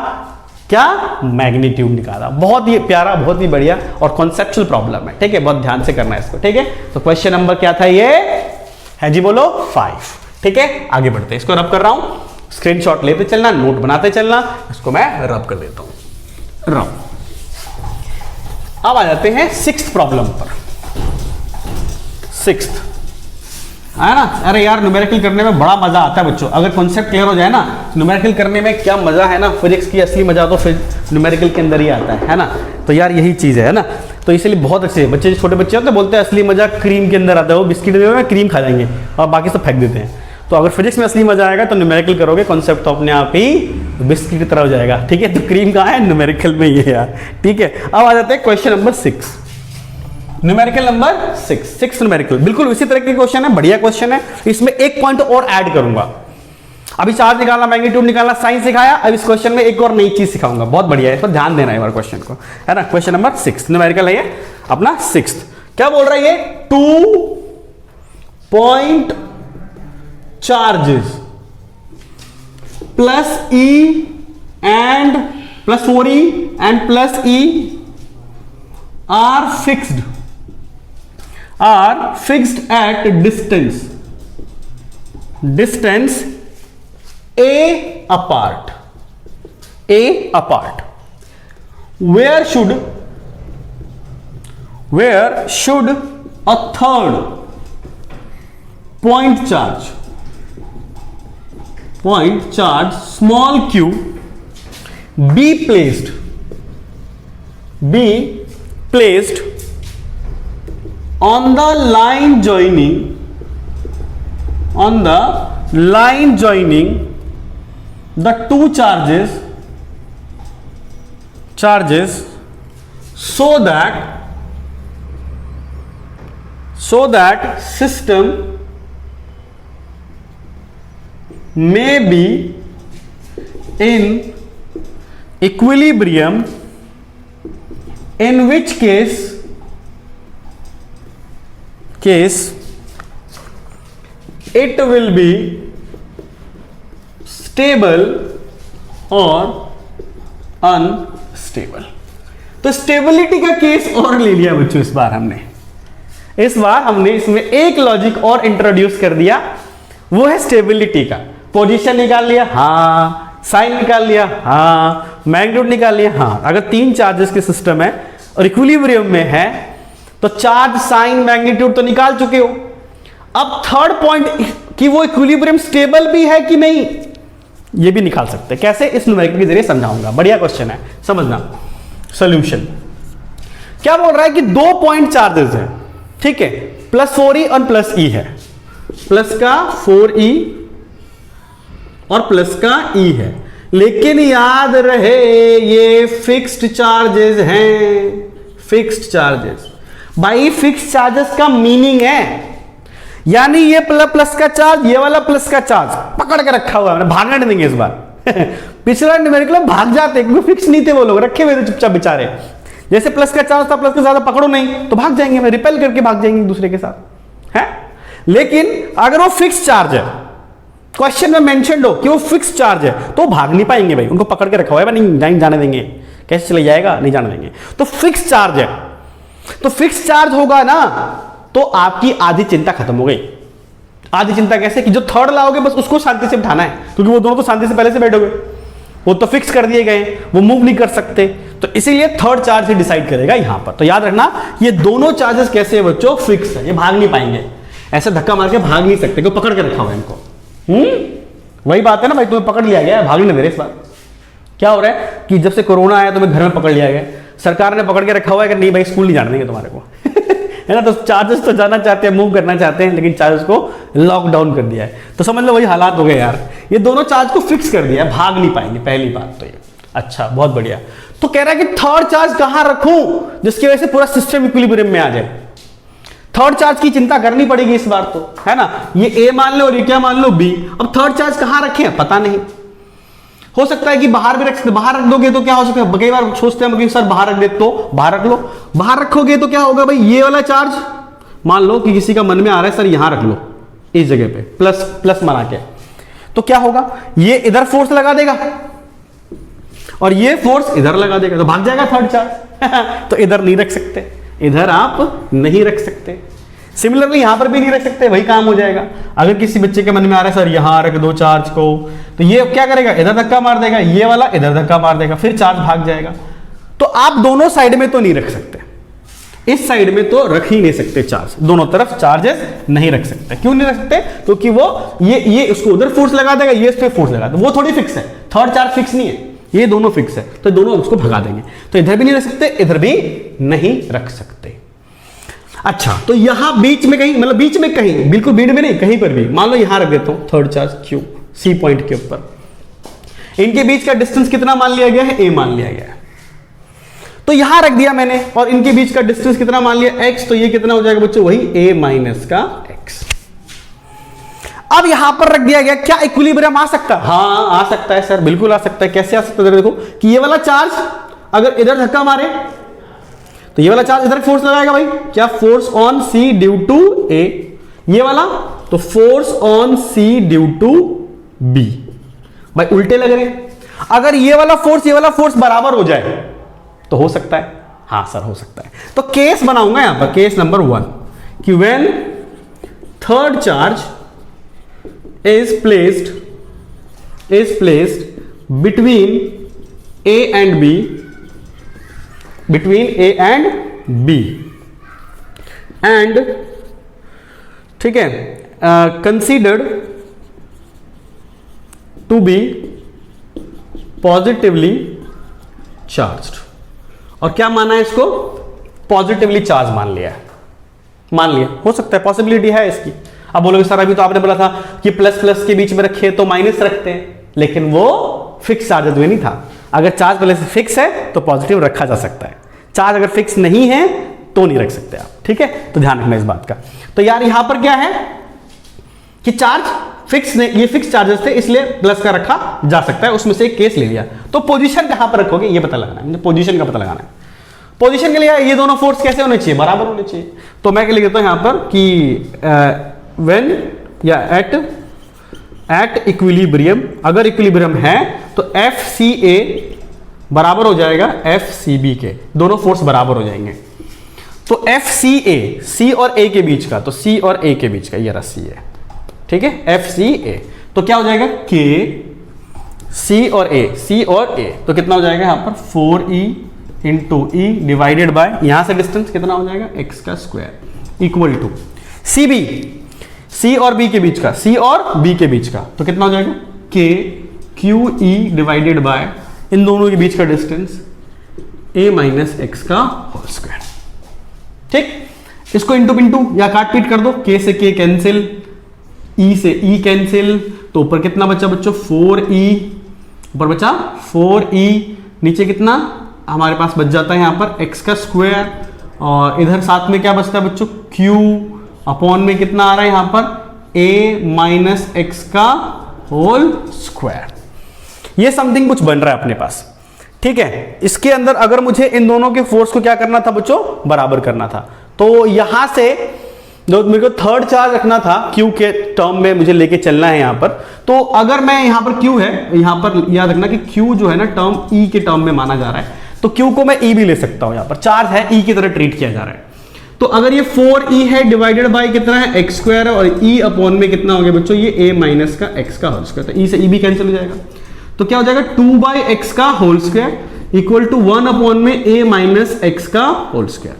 क्या, मैग्नीट्यूड निकालना। बहुत ही प्यारा, बहुत ही बढ़िया और कॉन्सेप्चुअल प्रॉब्लम है, ठीक है, बहुत ध्यान से करना है इसको, ठीक है। तो क्वेश्चन नंबर क्या था, ये है जी, बोलो 5, ठीक है। आगे बढ़ते हैं, इसको रब कर रहा हूं, स्क्रीनशॉट लेते चलना, नोट बनाते चलना, इसको मैं रब कर देता हूं, रब। अब आ जाते हैं 6th प्रॉब्लम पर। 6th है ना, अरे यार न्यूमेरिकल करने में बड़ा मजा आता है बच्चों, अगर कॉन्सेप्ट क्लियर हो जाए ना, न्यूमेरिकल करने में क्या मजा है ना, फिजिक्स की असली मजा तो फिर न्यूमेरिकल के अंदर ही आता है ना। तो यार यही चीज है ना, तो इसलिए बहुत अच्छे बच्चे, छोटे बच्चे होते हैं, बोलते हैं असली मजा क्रीम के अंदर आता है, वो बिस्किट में क्रीम खा जाएंगे और बाकी सब फेंक देते हैं। तो अगर फिजिक्स में असली मजा आएगा तो न्यूमेरिकल करोगे, कॉन्सेप्ट तो अपने आप ही बिस्किट की तरह हो जाएगा, ठीक है। तो क्रीम कहाँ है, न्यूमेरिकल में ये यार, ठीक है। अब आ जाते हैं question number 6, numerical number 6 numerical, बिल्कुल उसी तरह के क्वेश्चन है, बढ़िया क्वेश्चन है। इसमें एक पॉइंट और ऐड करूंगा, अभी चार्ज निकालना, मैग्नीट्यूड निकालना, साइन सिखाया, अब इस क्वेश्चन में एक और नई चीज सिखाऊंगा, बहुत बढ़िया है, इस पर ध्यान देना है क्वेश्चन को, है ना। क्वेश्चन नंबर 6 न्यूमेरिकल है ये अपना 6th। क्या बोल रहा है ये, 2 point charges plus E and plus 4E and plus E are fixed at distance A apart. Where should a third point charge small q be placed on the line joining the two charges so that system may be in equilibrium, in which case it will be stable or unstable। तो stability का case और ले लिया बच्चों, इस बार हमने इसमें एक लॉजिक और इंट्रोड्यूस कर दिया, वो है स्टेबिलिटी का। पोजीशन निकाल लिया, हाँ, साइन निकाल लिया, हाँ, मैग्नीट्यूड निकाल लिया, हाँ। अगर 3 चार्जेस के सिस्टम है और इक्विलिब्रियम में है तो चार्ज, साइन, मैग्नीट्यूड तो निकाल चुके हो। अब थर्ड पॉइंट कि वो इक्विलिब्रियम स्टेबल भी है कि नहीं, ये भी निकाल सकते हैं। कैसे, इस न्यूमेरिकल के जरिए समझाऊंगा, बढ़िया क्वेश्चन है, समझना। सॉल्यूशन क्या बोल रहा है कि 2 पॉइंट चार्जेस हैं, ठीक है, प्लस 4e और प्लस e है, प्लस का 4e और प्लस का e है, लेकिन याद रहे ये फिक्स्ड चार्जेस हैं, फिक्स्ड चार्जेस। भाई फिक्स्ड चार्जेस का मीनिंग है, यानी ये प्लस का चार्ज, ये वाला प्लस का चार्ज पकड़ के रखा हुआ है, भागने नहीं देंगे इस बार। पिछला न्यूमेरिकल भाग जाते क्योंकि फिक्स नहीं थे वो लोग, रखे हुए थे चुपचाप बेचारे। जैसे प्लस का चार्ज था, प्लस का ज्यादा पकड़ो नहीं तो भाग जाएंगे, रिपेल करके भाग जाएंगे एक दूसरे के साथ, है। लेकिन अगर वो फिक्स चार्ज है, क्वेश्चन में मेंशन्ड हो कि वो फिक्स चार्ज है, तो भाग नहीं पाएंगे भाई, उनको पकड़ के रखा हुआ है, नहीं जाने देंगे, कैसे चले जाएगा, नहीं जाने देंगे। तो फिक्स चार्ज है, तो फिक्स चार्ज होगा ना, तो आपकी आधी चिंता खत्म हो गई। आधी चिंता कैसे, कि जो थर्ड लाओगे बस उसको शांति से बिठाना है, क्योंकि वो दोनों तो शांति से पहले से बैठोगे, वो तो फिक्स कर दिए गए, वो मूव नहीं कर सकते, तो इसीलिए थर्ड चार्ज ही डिसाइड करेगा यहां पर। तो याद रखना ये दोनों चार्जेस कैसे है बच्चों, फिक्स है, ये भाग नहीं पाएंगे, ऐसे धक्का मार के भाग नहीं सकते, क्यों पकड़ के रखा हुआ है इनको। वही बात है ना भाई, तुम्हें पकड़ लिया गया, भाग नहीं दे रहे। इस बार क्या हो रहा है कि जब से कोरोना आया तुम्हें घर में पकड़ लिया गया, सरकार ने पकड़ के रखा हुआ है कि नहीं भाई स्कूल नहीं जाने देंगे तुम्हारे को, है ना। तो चार्जेस तो जाना चाहते हैं, मूव करना चाहते हैं, लेकिन चार्जेस को लॉकडाउन कर दिया है। तो समझ लो वही हालात हो गए यार, ये दोनों चार्ज को फिक्स कर दिया है, भाग नहीं पाएंगे, पहली बात तो ये। अच्छा बहुत बढ़िया। तो कह रहा है कि थर्ड चार्ज कहां रखूं जिसकी वजह से पूरा सिस्टम इक्विलिब्रियम में आ जाए। थर्ड चार्ज की चिंता करनी पड़ेगी इस बार तो, है ना। ये ए मान लो और ये क्या मान लो बी। अब थर्ड चार्ज कहां रखें पता नहीं, हो सकता है कि बाहर भी रख सकते, बाहर रख दोगे तो क्या हो सकता है, कई बार सोचते हैं कि सर बाहर रख दे, तो बाहर रख लो। बाहर रखोगे तो क्या होगा भाई, ये वाला चार्ज मान लो कि किसी का मन में आ रहा है सर यहां रख लो इस जगह पे, प्लस प्लस बना के, तो क्या होगा, ये इधर फोर्स लगा देगा और ये फोर्स इधर लगा देगा, तो भाग जाएगा थर्ड चार्ज। तो इधर नहीं रख सकते, इधर आप नहीं रख सकते। सिमिलरली यहां पर भी नहीं रख सकते, वही काम हो जाएगा। अगर किसी बच्चे के मन में आ रहा है सर यहां रख दो चार्ज को, तो ये क्या करेगा, इधर धक्का मार देगा, ये वाला इधर धक्का मार देगा, फिर चार्ज भाग जाएगा। तो आप दोनों साइड में तो नहीं रख सकते, इस साइड में तो रख ही नहीं सकते चार्ज, दोनों तरफ चार्जेस नहीं रख सकते। क्यों नहीं रख सकते, क्योंकि वो ये उसको उधर फोर्स लगा देगा, ये इस पे फोर्स लगा देगा, वो थोड़ी फिक्स है, थर्ड चार्ज फिक्स नहीं है, ये दोनों फिक्स है, तो दोनों उसको भगा देंगे। तो इधर भी नहीं रख सकते, इधर भी नहीं रख सकते। अच्छा तो यहां बीच में कहीं, मतलब बीच में कहीं, बिल्कुल बीच में नहीं, कहीं पर भी मान लो यहां रख देता हूं third charge Q, C point के ऊपर। इनके बीच का डिस्टेंस कितना मान लिया गया है, ए मान लिया गया है, तो यहां रख दिया मैंने। और इनके बीच का डिस्टेंस कितना मान लिया, एक्स, तो ये कितना हो जाएगा बच्चों, वही ए माइनस का एक्स। अब यहां पर रख दिया गया, क्या इक्विलिब्रियम आ सकता है, हाँ आ सकता है सर, बिल्कुल आ सकता है। कैसे आ सकता है, देखो कि ये वाला चार्ज अगर इधर धक्का मारे तो ये वाला चार्ज इधर फोर्स लगाएगा भाई, क्या, force on C due to A, ये वाला तो force on C due to B. भाई उल्टे लग रहे हैं, अगर ये वाला फोर्स बराबर हो जाए तो हो सकता है, हाँ सर हो सकता है। तो केस बनाऊंगा यहां पर, केस नंबर 1 कि when third charge is placed between A and B, between A and B and ठीक है considered to be positively charged। और क्या माना है इसको, पॉजिटिवली चार्ज मान लिया, हो सकता है, पॉसिबिलिटी है इसकी। अब बोलोगे सर अभी तो आपने बोला था कि प्लस प्लस के बीच में रखे तो माइनस रखते हैं, लेकिन वो फिक्स चार्जेस में नहीं था। अगर चार्ज पहले से फिक्स है तो पॉजिटिव रखा जा सकता है, चार्ज अगर फिक्स नहीं है तो नहीं रख सकते आप, ठीक है। तो ध्यान रखना इस बात का। तो यार यहां पर क्या है कि चार्ज फिक्स नहीं, ये फिक्स चार्जेस थे इसलिए प्लस का रखा जा सकता है, उसमें से एक केस ले लिया। तो पोजीशन कहां पर रखोगे ये पता लगाना है, पोजीशन का पता लगाना है। पोजीशन के लिए ये दोनों फोर्स कैसे होने चाहिए, बराबर होने चाहिए। तो मैं क्या लिख देता हूं यहां पर कि व्हेन या एट इक्विलिब्रियम, अगर इक्विलिब्रियम है तो एफ सी ए बराबर हो जाएगा एफ सी बी के, दोनों फोर्स बराबर हो जाएंगे। तो एफ सी ए, सी और ए के बीच का, तो सी और ए के बीच का ये रस्सी है, ठीक है, एफ सी ए। तो क्या हो जाएगा, के सी और ए, तो कितना हो जाएगा यहां पर 4e into E divided by, यहां से डिस्टेंस कितना हो जाएगा एक्स का square equal to C B, C और बी के बीच का, सी और बी के बीच का, तो कितना हो जाएगा के क्यू ई डिवाइडेड बाय इन दोनों के बीच का डिस्टेंस a माइनस एक्स का होल स्क्वायर। ठीक, इसको इंटू पिंटू या काट पीट कर दो, के से के कैंसिल, ई से ई कैंसिल, तो ऊपर कितना बचा बच्चों 4e, ऊपर बचा 4e, नीचे कितना हमारे पास बच जाता है यहाँ पर x का स्क्वायर, और इधर साथ में क्या बचता है बच्चों q अपॉन में कितना आ रहा है यहाँ पर a माइनस एक्स का होल स्क्वायर। ये समथिंग कुछ बन रहा है अपने पास, ठीक है। इसके अंदर अगर मुझे इन दोनों के फोर्स को क्या करना था बच्चों, बराबर करना था, तो यहां से जो मेरे को थर्ड चार्ज रखना था Q के टर्म में मुझे लेके चलना है यहां पर, तो अगर मैं यहां पर Q है, यहां पर याद रखना कि Q जो है ना टर्म E के टर्म में माना जा रहा है, तो Q को मैं E भी ले सकता हूं, यहां पर चार्ज है E की तरह ट्रीट किया जा रहा है। तो अगर ये 4e है डिवाइडेड बाय कितना है x स्क्वायर है, और e अपॉन में कितना हो गया बच्चों ये a माइनस का x का होल स्क्वायर, तो e से e भी कैंसिल हो जाएगा, तो क्या हो जाएगा 2/x का whole square equal to 1 upon में a माइनस एक्स का होल स्क्वायर,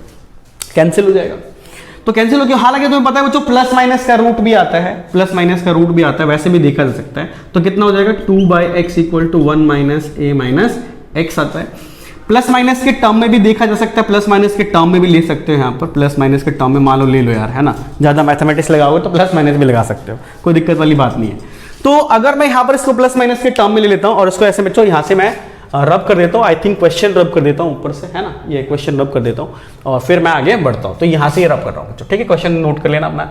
कैंसिल हो जाएगा। तो कैंसिल हो गया, हालांकि तुम्हें पता है बच्चों प्लस माइनस का रूट भी आता है, प्लस माइनस का रूट भी आता है, वैसे भी देखा जा सकता है। तो कितना हो जाएगा 2/x equal to 1 minus a minus X आता है। प्लस माइनस के टर्म में भी देखा जा सकता है, प्लस माइनस के टर्म में भी ले सकते हो यहाँ पर, प्लस माइनस के टर्म में मान लो ले लो यार, है ना, ज्यादा मैथमेटिक्स लगाओगे तो प्लस माइनस भी लगा सकते हो, कोई दिक्कत वाली बात नहीं है। तो अगर मैं यहाँ पर इसको प्लस माइनस के टर्म में ले लेता हूँ और इसको ऐसे बच्चों यहाँ से मैं रब कर देता हूँ, आई थिंक क्वेश्चन रब कर देता हूँ ऊपर से, है ना, ये क्वेश्चन रब कर देता हूँ और फिर मैं आगे बढ़ता हूँ। तो यहाँ से ये रब कर रहा हूँ बच्चों, ठीक है, क्वेश्चन नोट कर लेना अपना,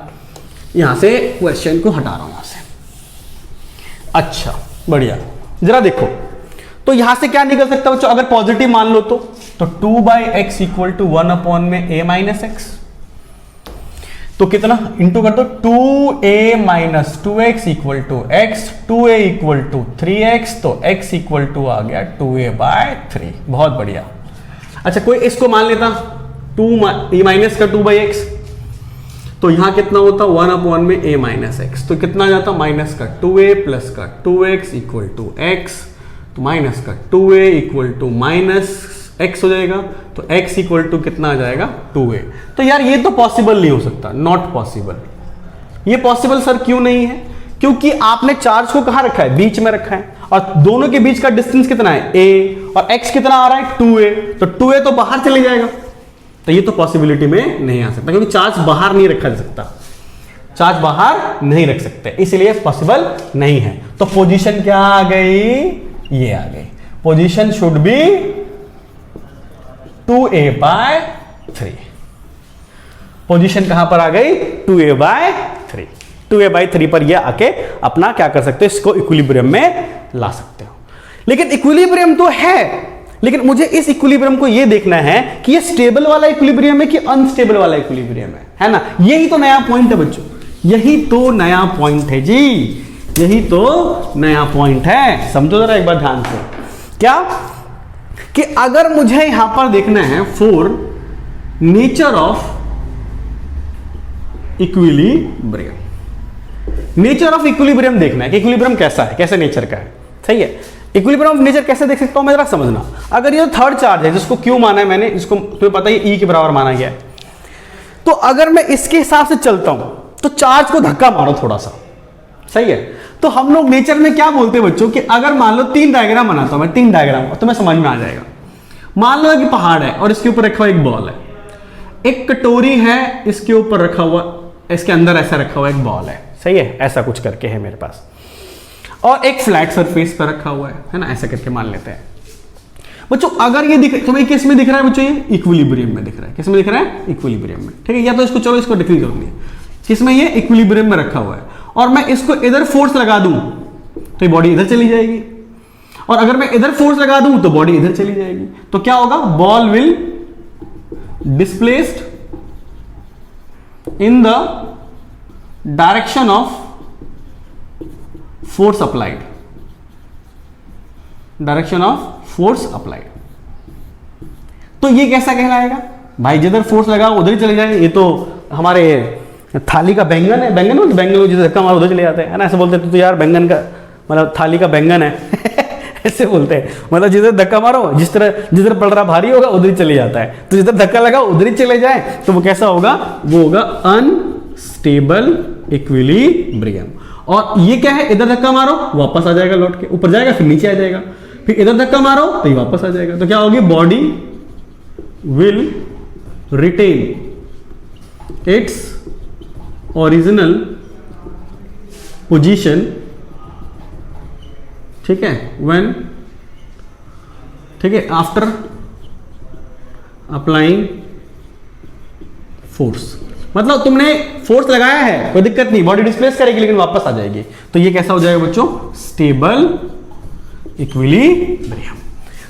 यहाँ से क्वेश्चन को हटा रहा हूँ यहाँ से। अच्छा बढ़िया, जरा देखो तो यहां से क्या निकल सकता है बच्चों, अगर पॉजिटिव मान लो तो 2/x इक्वल टू 1 अपॉन में a माइनस एक्स, तो कितना इंटू कर दो 2a minus 2x equal to x, 2a equal to 3x, तो x इक्वल टू आ गया 2a/3, बहुत बढ़िया। अच्छा कोई इसको मान लेता 2 माइनस का 2/x, तो यहां कितना होता 1 अपॉन में a माइनस एक्स, तो कितना आ जाता माइनस का 2a प्लस का 2x इक्वल टू x, तो माइनस का 2a equal to minus x हो जाएगा, तो x इक्वल टू कितना आ जाएगा 2a। तो यार ये तो पॉसिबल नहीं हो सकता, नॉट पॉसिबल। ये पॉसिबल सर क्यों नहीं है, क्योंकि आपने चार्ज को कहां रखा है, बीच में रखा है, और दोनों के बीच का डिस्टेंस कितना है a, और x कितना आ रहा है 2a, तो 2a तो बाहर चले जाएगा, तो ये तो पॉसिबिलिटी में नहीं आ सकता, क्योंकि चार्ज बाहर नहीं रखा जा सकता, चार्ज बाहर नहीं रख सकते, इसलिए पॉसिबल नहीं है। तो पोजीशन क्या आ गई, ये आ गई, position should be 2a/3। Position कहां पर आ गई 2a/3, 2a/3 पर ये आके अपना क्या कर सकते हो, इसको इक्विलिब्रियम में ला सकते हो। लेकिन इक्विलिब्रियम तो है, लेकिन मुझे इस इक्विलिब्रियम को ये देखना है कि ये स्टेबल वाला इक्विलिब्रियम है कि अनस्टेबल वाला इक्विलिब्रियम है ना। यही तो नया पॉइंट है बच्चों, यही तो नया पॉइंट है जी, यही तो नया पॉइंट है, समझो जरा एक बार ध्यान से। क्या कि अगर मुझे यहां पर देखना है for nature of equilibrium, nature of equilibrium देखना है कि इक्विलिब्रियम कैसा है, कैसे नेचर का है, सही है। इक्विलिब्रियम ऑफ नेचर कैसे देख सकता हूं मैं, जरा समझना। अगर ये थर्ड चार्ज है जिसको क्यू माना है मैंने, इसको तुम्हें पता है E के बराबर माना गया है, तो अगर मैं इसके हिसाब से चलता हूं तो चार्ज को धक्का मारो थोड़ा सा, सही है। तो हम लोग नेचर में क्या बोलते हैं बच्चों कि अगर मान लो 3 डायग्राम बनाता हूं मैं, 3 डायग्राम तो तुम्हें समझ में आ जाएगा। मान लो कि पहाड़ है और इसके ऊपर रखा हुआ एक बॉल है, एक कटोरी है इसके ऊपर रखा हुआ, इसके अंदर ऐसा रखा हुआ एक बॉल है, सही है, ऐसा कुछ करके है मेरे पास, और एक फ्लैट सरफेस पर रखा हुआ है ना, ऐसा करके मान लेते हैं बच्चों। अगर ये दिख तुम्हें किस में दिख रहा है बच्चों, ये इक्विलिब्रियम में दिख रहा है, किस में दिख रहा है, इक्विलिब्रियम में, ठीक है। या तो इसको चलो इसको लिखने की जरूरत नहीं है, किसमें, ये इक्विलिब्रियम में रखा हुआ है, और मैं इसको इधर फोर्स लगा दूं तो ये बॉडी इधर चली जाएगी, और अगर मैं इधर फोर्स लगा दूं तो बॉडी इधर चली जाएगी, तो क्या होगा, ball will displaced in the direction of force applied, direction of force applied. तो ये कैसा कहलाएगा भाई, जिधर फोर्स लगा उधर ही चले जाए, ये तो हमारे थाली का बैंगन है, बैंगन बोलते, बैंगन जिधर धक्का मारो उधर चले जाते हैं, है ना, ऐसे बोलते हैं तो यार बैंगन का मतलब थाली का बैंगन है ऐसे बोलते हैं, मतलब जिधर धक्का मारो, जिधर पड़ रहा भारी होगा उधर ही चले जाता है, तो जिधर धक्का लगा उधर ही चले जाए, तो वो कैसा होगा, वो होगा अनस्टेबल इक्विलिब्रियम। और ये क्या है, इधर धक्का मारो वापस आ जाएगा, लौट के ऊपर जाएगा फिर नीचे आ जाएगा, फिर इधर धक्का मारो तो ये वापस आ जाएगा, तो क्या होगी, body will retain its original position, ठीक है, व्हेन, ठीक है, आफ्टर अप्लाइंग फोर्स। मतलब तुमने फोर्स लगाया है, कोई दिक्कत नहीं, बॉडी डिस्प्लेस करेगी लेकिन वापस आ जाएगी, तो ये कैसा हो जाएगा बच्चों, स्टेबल इक्विलिब्रियम।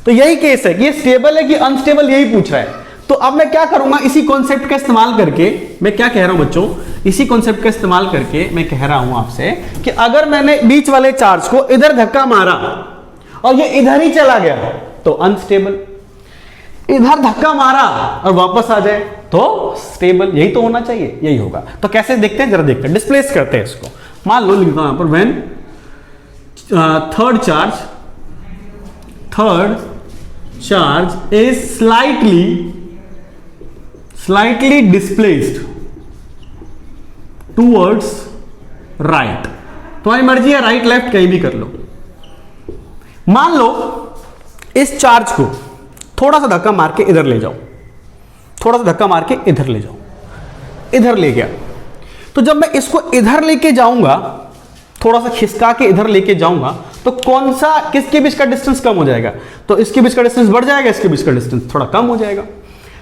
तो यही केस है कि ये स्टेबल है कि अनस्टेबल, यही पूछ रहा है। तो अब मैं क्या करूंगा, इसी कॉन्सेप्ट का इस्तेमाल करके मैं क्या कह रहा हूं बच्चों, इसी कॉन्सेप्ट का इस्तेमाल करके मैं कह रहा हूं आपसे कि अगर मैंने बीच वाले चार्ज को इधर धक्का मारा और ये इधर ही चला गया तो अनस्टेबल, इधर धक्का मारा और वापस आ जाए तो स्टेबल। यही तो होना चाहिए, यही होगा। तो कैसे देखते हैं, जरा देखते हैं, डिस्प्लेस करते हैं इसको। मान लो लिखता हूं यहां पर, when third charge is slightly displaced towards right. तुम्हारी मर्जी है, राइट लेफ्ट कहीं भी कर लो। मान लो इस चार्ज को थोड़ा सा धक्का मार के इधर ले जाओ, थोड़ा सा धक्का मार के इधर ले जाओ, इधर ले गया। तो जब मैं इसको इधर लेके जाऊंगा, थोड़ा सा खिसका के इधर लेके जाऊंगा, तो कौन सा, किसके बीच का डिस्टेंस कम हो जाएगा, तो इसके बीच का डिस्टेंस बढ़ जाएगा, इसके बीच का डिस्टेंस थोड़ा कम हो जाएगा।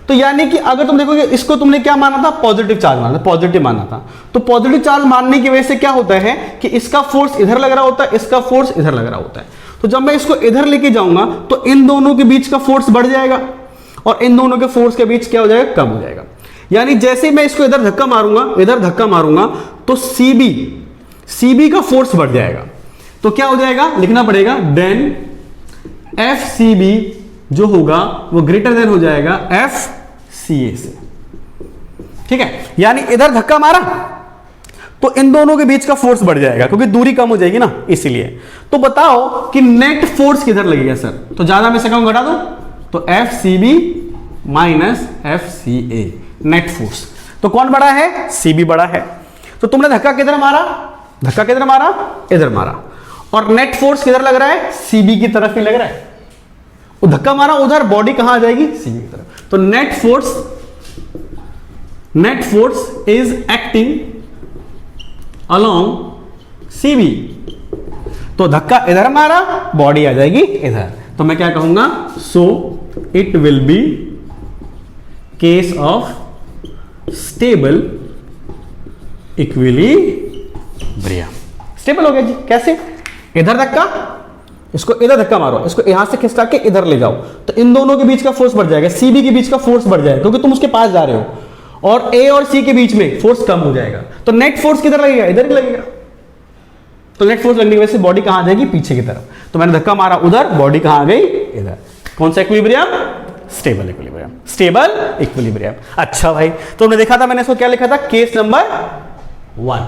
तो यानी कि अगर तुम देखोगे, इसको तुमने क्या माना था, पॉजिटिव चार्ज माना था, पॉजिटिव माना था। तो पॉजिटिव चार्ज मानने की वजह से क्या होता है कि इसका फोर्स इधर लग रहा होता है, इसका फोर्स इधर लग रहा होता है। तो जब मैं इसको इधर लेके जाऊंगा तो इन दोनों के बीच का फोर्स बढ़ जाएगा और इन दोनों के फोर्स के बीच क्या हो जाएगा, कम हो जाएगा। यानी जैसे ही मैं इसको इधर धक्का मारूंगा, इधर धक्का मारूंगा, तो सीबी का फोर्स बढ़ जाएगा। तो क्या हो जाएगा, लिखना पड़ेगा, देन एफ सी बी जो होगा वो ग्रेटर देन हो जाएगा एफ सी ए से, ठीक है। यानी इधर धक्का मारा तो इन दोनों के बीच का फोर्स बढ़ जाएगा क्योंकि दूरी कम हो जाएगी ना, इसीलिए। तो बताओ कि नेट फोर्स किधर लगेगा सर, तो ज्यादा में से कम घटा दो, तो F C B minus F C A, net force. तो कौन बड़ा है, सी बी बड़ा है। तो तुमने धक्का किधर मारा, धक्का किधर मारा, इधर मारा, और नेट फोर्स किधर लग रहा है, सीबी की तरफ ही लग रहा है। वो धक्का मारा उधर, बॉडी कहां आ जाएगी, सीबी की तरफ। तो net force is acting along CB. तो धक्का इधर मारा, बॉडी आ जाएगी इधर। तो मैं क्या कहूंगा, so it will be case of stable equilibrium. Stable हो गया जी। कैसे, इधर धक्का, इसको इधर धक्का मारो, इसको यहां से खिसका के इधर ले जाओ, तो इन दोनों के बीच का फोर्स बढ़ जाएगा, सीबी के बीच का फोर्स बढ़ जाएगा क्योंकि तुम उसके पास जा रहे हो, और ए और सी के बीच में फोर्स कम हो जाएगा। तो नेट फोर्स किधर लगेगा, इधर ही लगेगा। तो नेट फोर्स लगने की वजह से बॉडी कहां आ जाएगी, पीछे की तरफ। तो मैंने धक्का मारा उधर, बॉडी कहां आ गई, इधर। कौन सा equilibrium, stable equilibrium, stable equilibrium. अच्छा भाई, तो हमने देखा था, मैंने इसको क्या लिखा था, केस नंबर 1।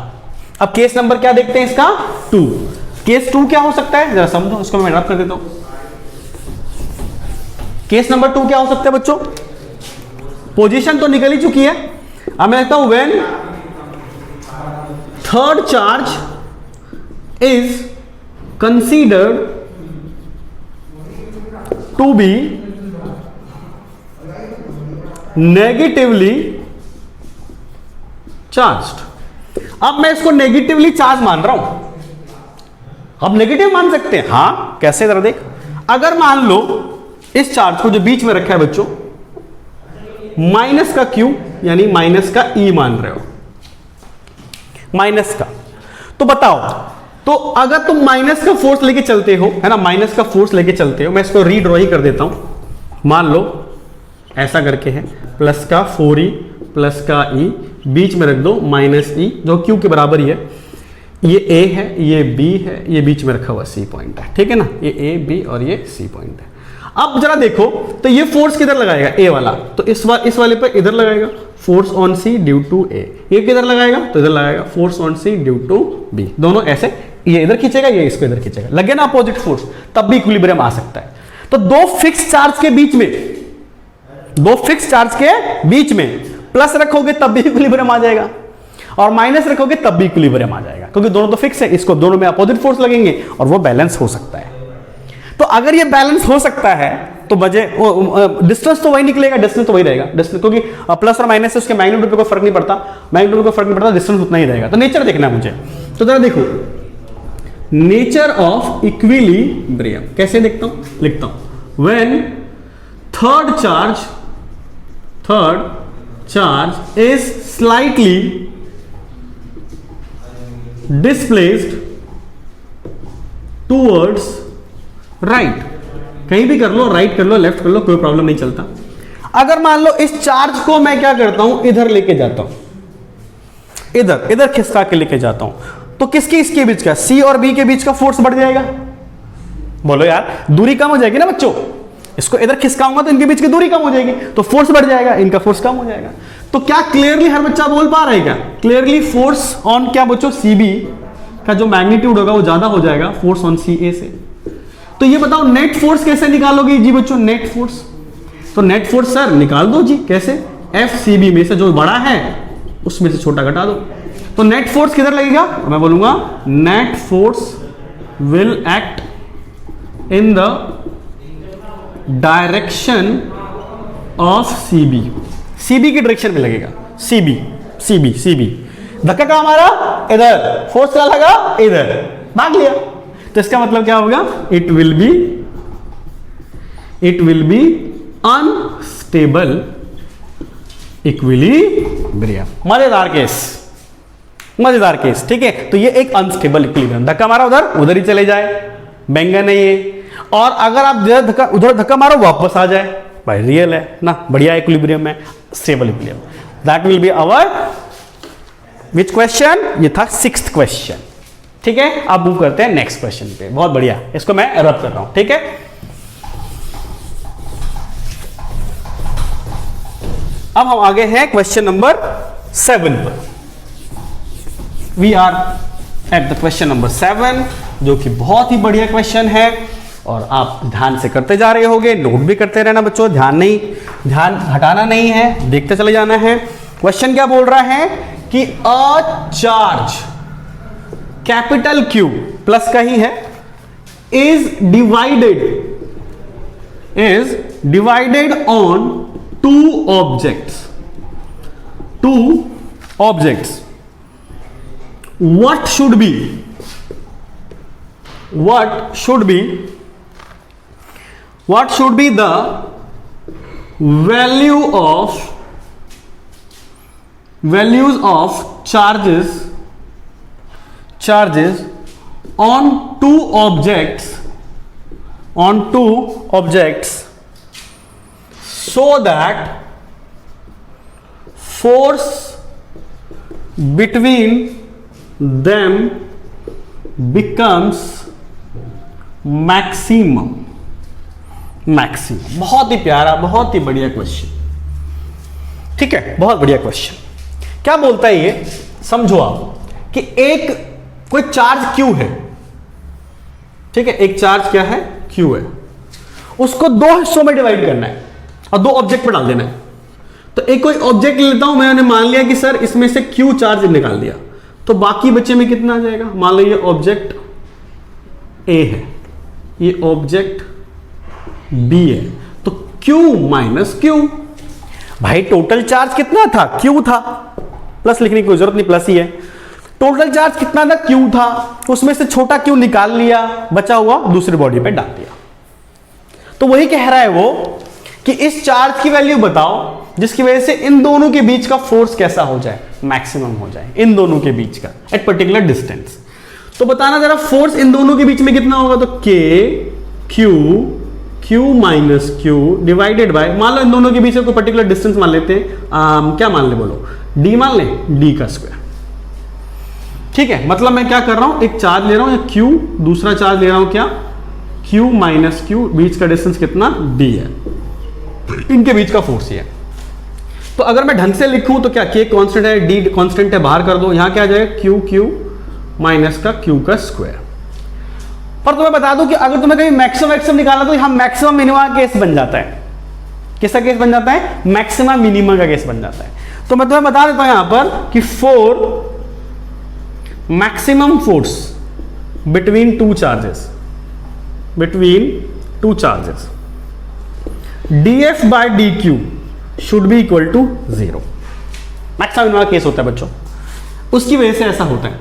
अब केस नंबर क्या देखते हैं इसका, 2। केस 2 क्या हो सकता है, जरा समझो, इसको मैं रब कर देता हूं। केस नंबर 2 क्या हो सकता है बच्चों, पोजीशन तो निकल ही चुकी है। अब मैं कहता हूं, when third charge is considered to be negatively charged. अब मैं इसको नेगेटिवली चार्ज मान रहा हूं। अब नेगेटिव मान सकते हैं, हां, कैसे, जरा देख। अगर मान लो इस चार्ज को जो बीच में रखा है बच्चों, माइनस का क्यू यानी माइनस का ई मान रहे हो, माइनस का। तो बताओ, तो अगर तुम माइनस का फोर्स लेके चलते हो, है ना, माइनस का फोर्स लेके चलते हो, मैं इसको रीड्रॉ ही कर देता हूं। मान लो ऐसा करके है, प्लस का 4e प्लस का ई, बीच में रख दो माइनस ई जो क्यू के बराबर ही है। ये ए है, ये बी है, ये बीच में रखा हुआ सी पॉइंट है, ठीक है ना, ये ए बी और ये सी पॉइंट है। अब जरा देखो, तो ये फोर्स किधर लगाएगा, ए वाला, तो इस वाले पर इधर लगाएगा, force on C due to A. ये किधर लगाएगा, तो इधर लगाएगा, force on C due to B. दोनों ऐसे, ये इधर खींचेगा, ये इसको इधर खींचेगा, लगे ना अपोजिट फोर्स, तब भी इक्विलिब्रियम आ सकता है। तो दो फिक्स चार्ज के बीच में, दो फिक्स चार्ज के बीच में प्लस रखोगे तब भी इक्विलिब्रियम आ जाएगा, और माइनस रखोगे तब भी इक्विलिब्रियम आ जाएगा, क्योंकि दोनों तो फिक्स है। इसको दोनों में अपोजिट फोर्स लगेंगे और वो बैलेंस हो सकता है। तो अगर ये बैलेंस हो सकता है तो बजे डिस्टेंस तो वही निकलेगा, डिस्टेंस तो वही रहेगा, डिस्टेंस क्योंकि प्लस और माइनस से उसके मैग्नीट्यूड पे कोई फर्क नहीं पड़ता, मैग्नीट्यूड को फर्क नहीं पड़ता, डिस्टेंस उतना ही रहेगा। तो नेचर देखना है मुझे, तो जरा देखो नेचर ऑफ इक्विलिब्रियम कैसे देखता हूं, लिखता हूं when third charge is slightly displaced towards right, कहीं भी कर लो, राइट कर लो, लेफ्ट कर लो, कोई प्रॉब्लम नहीं चलता। अगर मान लो इस चार्ज को मैं क्या करता हूं, इधर लेके जाता हूं, इधर खिसका के लेके जाता हूं, तो किसके इसके बीच का, सी और बी के बीच का फोर्स बढ़ जाएगा। बोलो यार, दूरी कम हो जाएगी ना बच्चों, इसको इधर खिसकाऊंगा तो इनके बीच की दूरी कम हो जाएगी, तो फोर्स बढ़ जाएगा, इनका फोर्स कम हो जाएगा। तो क्या क्लियरली हर बच्चा बोल पा रहा है क्या, क्लियरली फोर्स ऑन क्या बच्चों, सी बी का जो मैग्नीट्यूड होगा वो ज्यादा हो जाएगा फोर्स ऑन सी ए से। तो ये बताओ नेट फोर्स कैसे निकालोगे जी बच्चों, नेट फोर्स, तो नेट फोर्स सर निकाल दो जी, कैसे, एफ सी बी में से जो बड़ा है उसमें से छोटा घटा दो। तो नेट फोर्स किधर लगेगा, मैं बोलूंगा net force will act in the direction of C B, C B की डायरेक्शन में लगेगा, सी बी धक्का कहां मारा, इधर, फोर्स क्या लगा, इधर, भाग लिया। तो इसका मतलब क्या होगा, it will be unstable equilibrium. मजेदार केस, ठीक है। तो ये एक अनस्टेबल इक्विलिब्रियम, धक्का मारा उधर ही चले जाए, बैंगन है ये, और अगर आप उधर धक्का मारो वापस आ जाए, भाई रियल है ना, बढ़िया इक्विलिब्रियम है, stable equilibrium. That will be our which question, ये था 6th क्वेश्चन, ठीक है। अब मूव करते हैं नेक्स्ट क्वेश्चन पे, बहुत बढ़िया, इसको मैं रब कर रहा हूं, ठीक है। अब हम आगे हैं क्वेश्चन नंबर 7 पर। We are at the question number 7, जो कि बहुत ही बढ़िया क्वेश्चन है, और आप ध्यान से करते जा रहे होगे, नोट भी करते रहना बच्चों, ध्यान हटाना नहीं है, देखते चले जाना है। क्वेश्चन क्या बोल रहा है कि a charge capital Q plus का ही है, is divided on two objects, what should be the values of charges on two objects so that force between them becomes maximum। बहुत ही प्यारा, बहुत ही बढ़िया क्वेश्चन, ठीक है, बहुत बढ़िया क्वेश्चन। क्या बोलता है ये, समझो आप कि एक कोई चार्ज Q है, ठीक है, एक चार्ज क्या है, Q है, उसको दो हिस्सों में डिवाइड करना है और दो ऑब्जेक्ट पे डाल देना है। तो एक कोई ऑब्जेक्ट लेता हूं, मैंने मान लिया कि सर इसमें से Q चार्ज निकाल दिया, तो बाकी बच्चे में कितना आ जाएगा, मान लो ये ऑब्जेक्ट A है, ये ऑब्जेक्ट B है, तो Q माइनस Q, भाई टोटल चार्ज कितना था, Q था, प्लस लिखने की जरूरत नहीं, प्लस ही है। टोटल चार्ज कितना था, Q था, उसमें से छोटा Q निकाल लिया, बचा हुआ दूसरी बॉडी पे डाल दिया। तो वही कह रहा है वो कि इस चार्ज की वैल्यू बताओ जिसकी वजह से इन दोनों के बीच का फोर्स कैसा हो जाए, मैक्सिमम हो जाए, इन दोनों के बीच का एट पर्टिकुलर डिस्टेंस। तो बताना जरा फोर्स इन दोनों के बीच में कितना होगा, तो Q minus Q divided by, मान लो इन दोनों के बीच में कोई पर्टिकुलर डिस्टेंस मान लेते हैं, क्या मान ले, बोलो D मान ले, D का स्क्वायर, ठीक है। मतलब मैं क्या कर रहा हूं, एक चार्ज ले रहा हूं या Q, दूसरा चार्ज ले रहा हूं क्या, Q माइनस Q, बीच का डिस्टेंस कितना, D है, इनके बीच का फोर्स है। तो अगर मैं ढंग से लिखूं तो क्या, K कांस्टेंट है, D कांस्टेंट है, बाहर कर दो, यहां क्या आ जाएगा, Q माइनस का Q का स्क्वायर। पर तुम्हें बता दूं कि अगर तुम्हें कहीं मैक्सिमम निकालना तो यहां मैक्सिमम मिनिमा केस बन जाता है, किसका केस बन जाता है, मैक्सिमम मिनिमम का केस बन जाता है। तो मैं तुम्हें बता देता हूं यहां पर कि for maximum force between two charges df by dq should be equal to 0। Maximum inverse case होता है बच्चों, उसकी वजह से ऐसा होता है।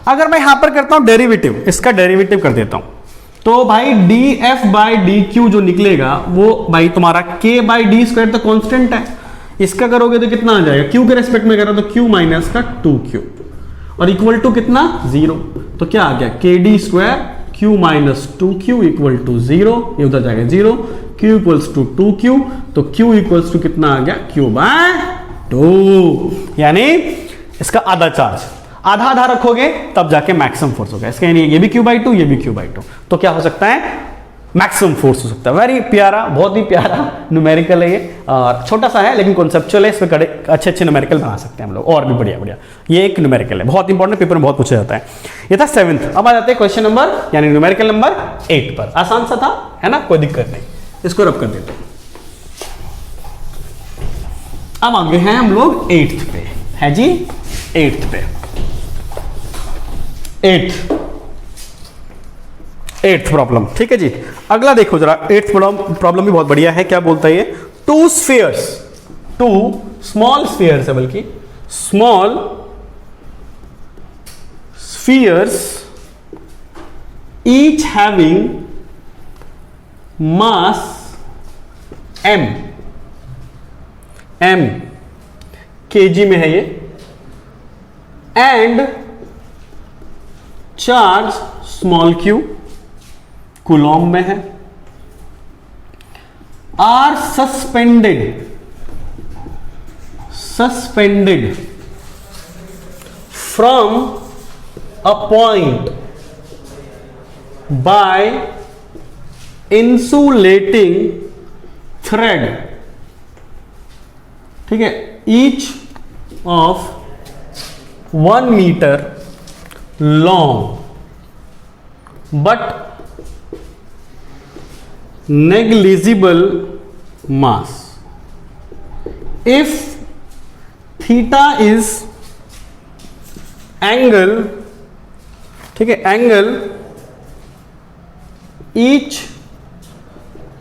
अगर मैं यहां पर करता हूं डेरिवेटिव, इसका डेरिवेटिव कर देता हूं, तो भाई df बाय dq जो निकलेगा वो भाई तुम्हारा k बाई डी स्क्वायर तो कांस्टेंट है, इसका करोगे तो कितना आ जाएगा, q के रेस्पेक्ट में कर रहा तो q माइनस का 2q और इक्वल टू कितना 0, तो क्या आ गया k d square q minus 2q equal to 0, ये उधर जाएगा 0, q इक्वल्स टू 2q, तो q इक्वल्स टू कितना आ गया q बाय 2, यानी इसका आधा चार्ज, आधा आधा रखोगे तब जाके मैक्सिमम फोर्स होगा इसका, यानी ये भी q बाई 2 ये भी q बाई 2, तो क्या हो सकता है मैक्सिमम फोर्स हो सकता है। वेरी प्यारा, बहुत ही प्यारा न्यूमेरिकल है ये, और छोटा सा है लेकिन कॉन्सेप्चुअल है, इसमें अच्छे अच्छे न्यूमेरिकल बना सकते हैं हम लोग, और भी बढ़िया बढ़िया। ये एक न्यूमेरिकल है, बहुत इंपॉर्टेंट, पेपर में बहुत पूछा जाता है। ये था 7th। अब आ जाते हैं क्वेश्चन नंबर यानी न्यूमेरिकल नंबर 8 पर। आसान सा था, है ना, कोई दिक्कत नहीं, इसको रब कर देते हैं। अब आगे हैं हम लोग 8th पे, है जी 8th पे, 8th प्रॉब्लम, ठीक है जी। अगला देखो जरा, 8th प्रॉब्लम भी बहुत बढ़िया है। क्या बोलता है ये, two spheres, two small spheres है, बल्कि small spheres each having mass m, m kg में है ये, and charge small q coulomb में है, are suspended from a point by insulating thread, ठीक है, each of 1 metre long but negligible mass if theta is angle, ठीक है, angle each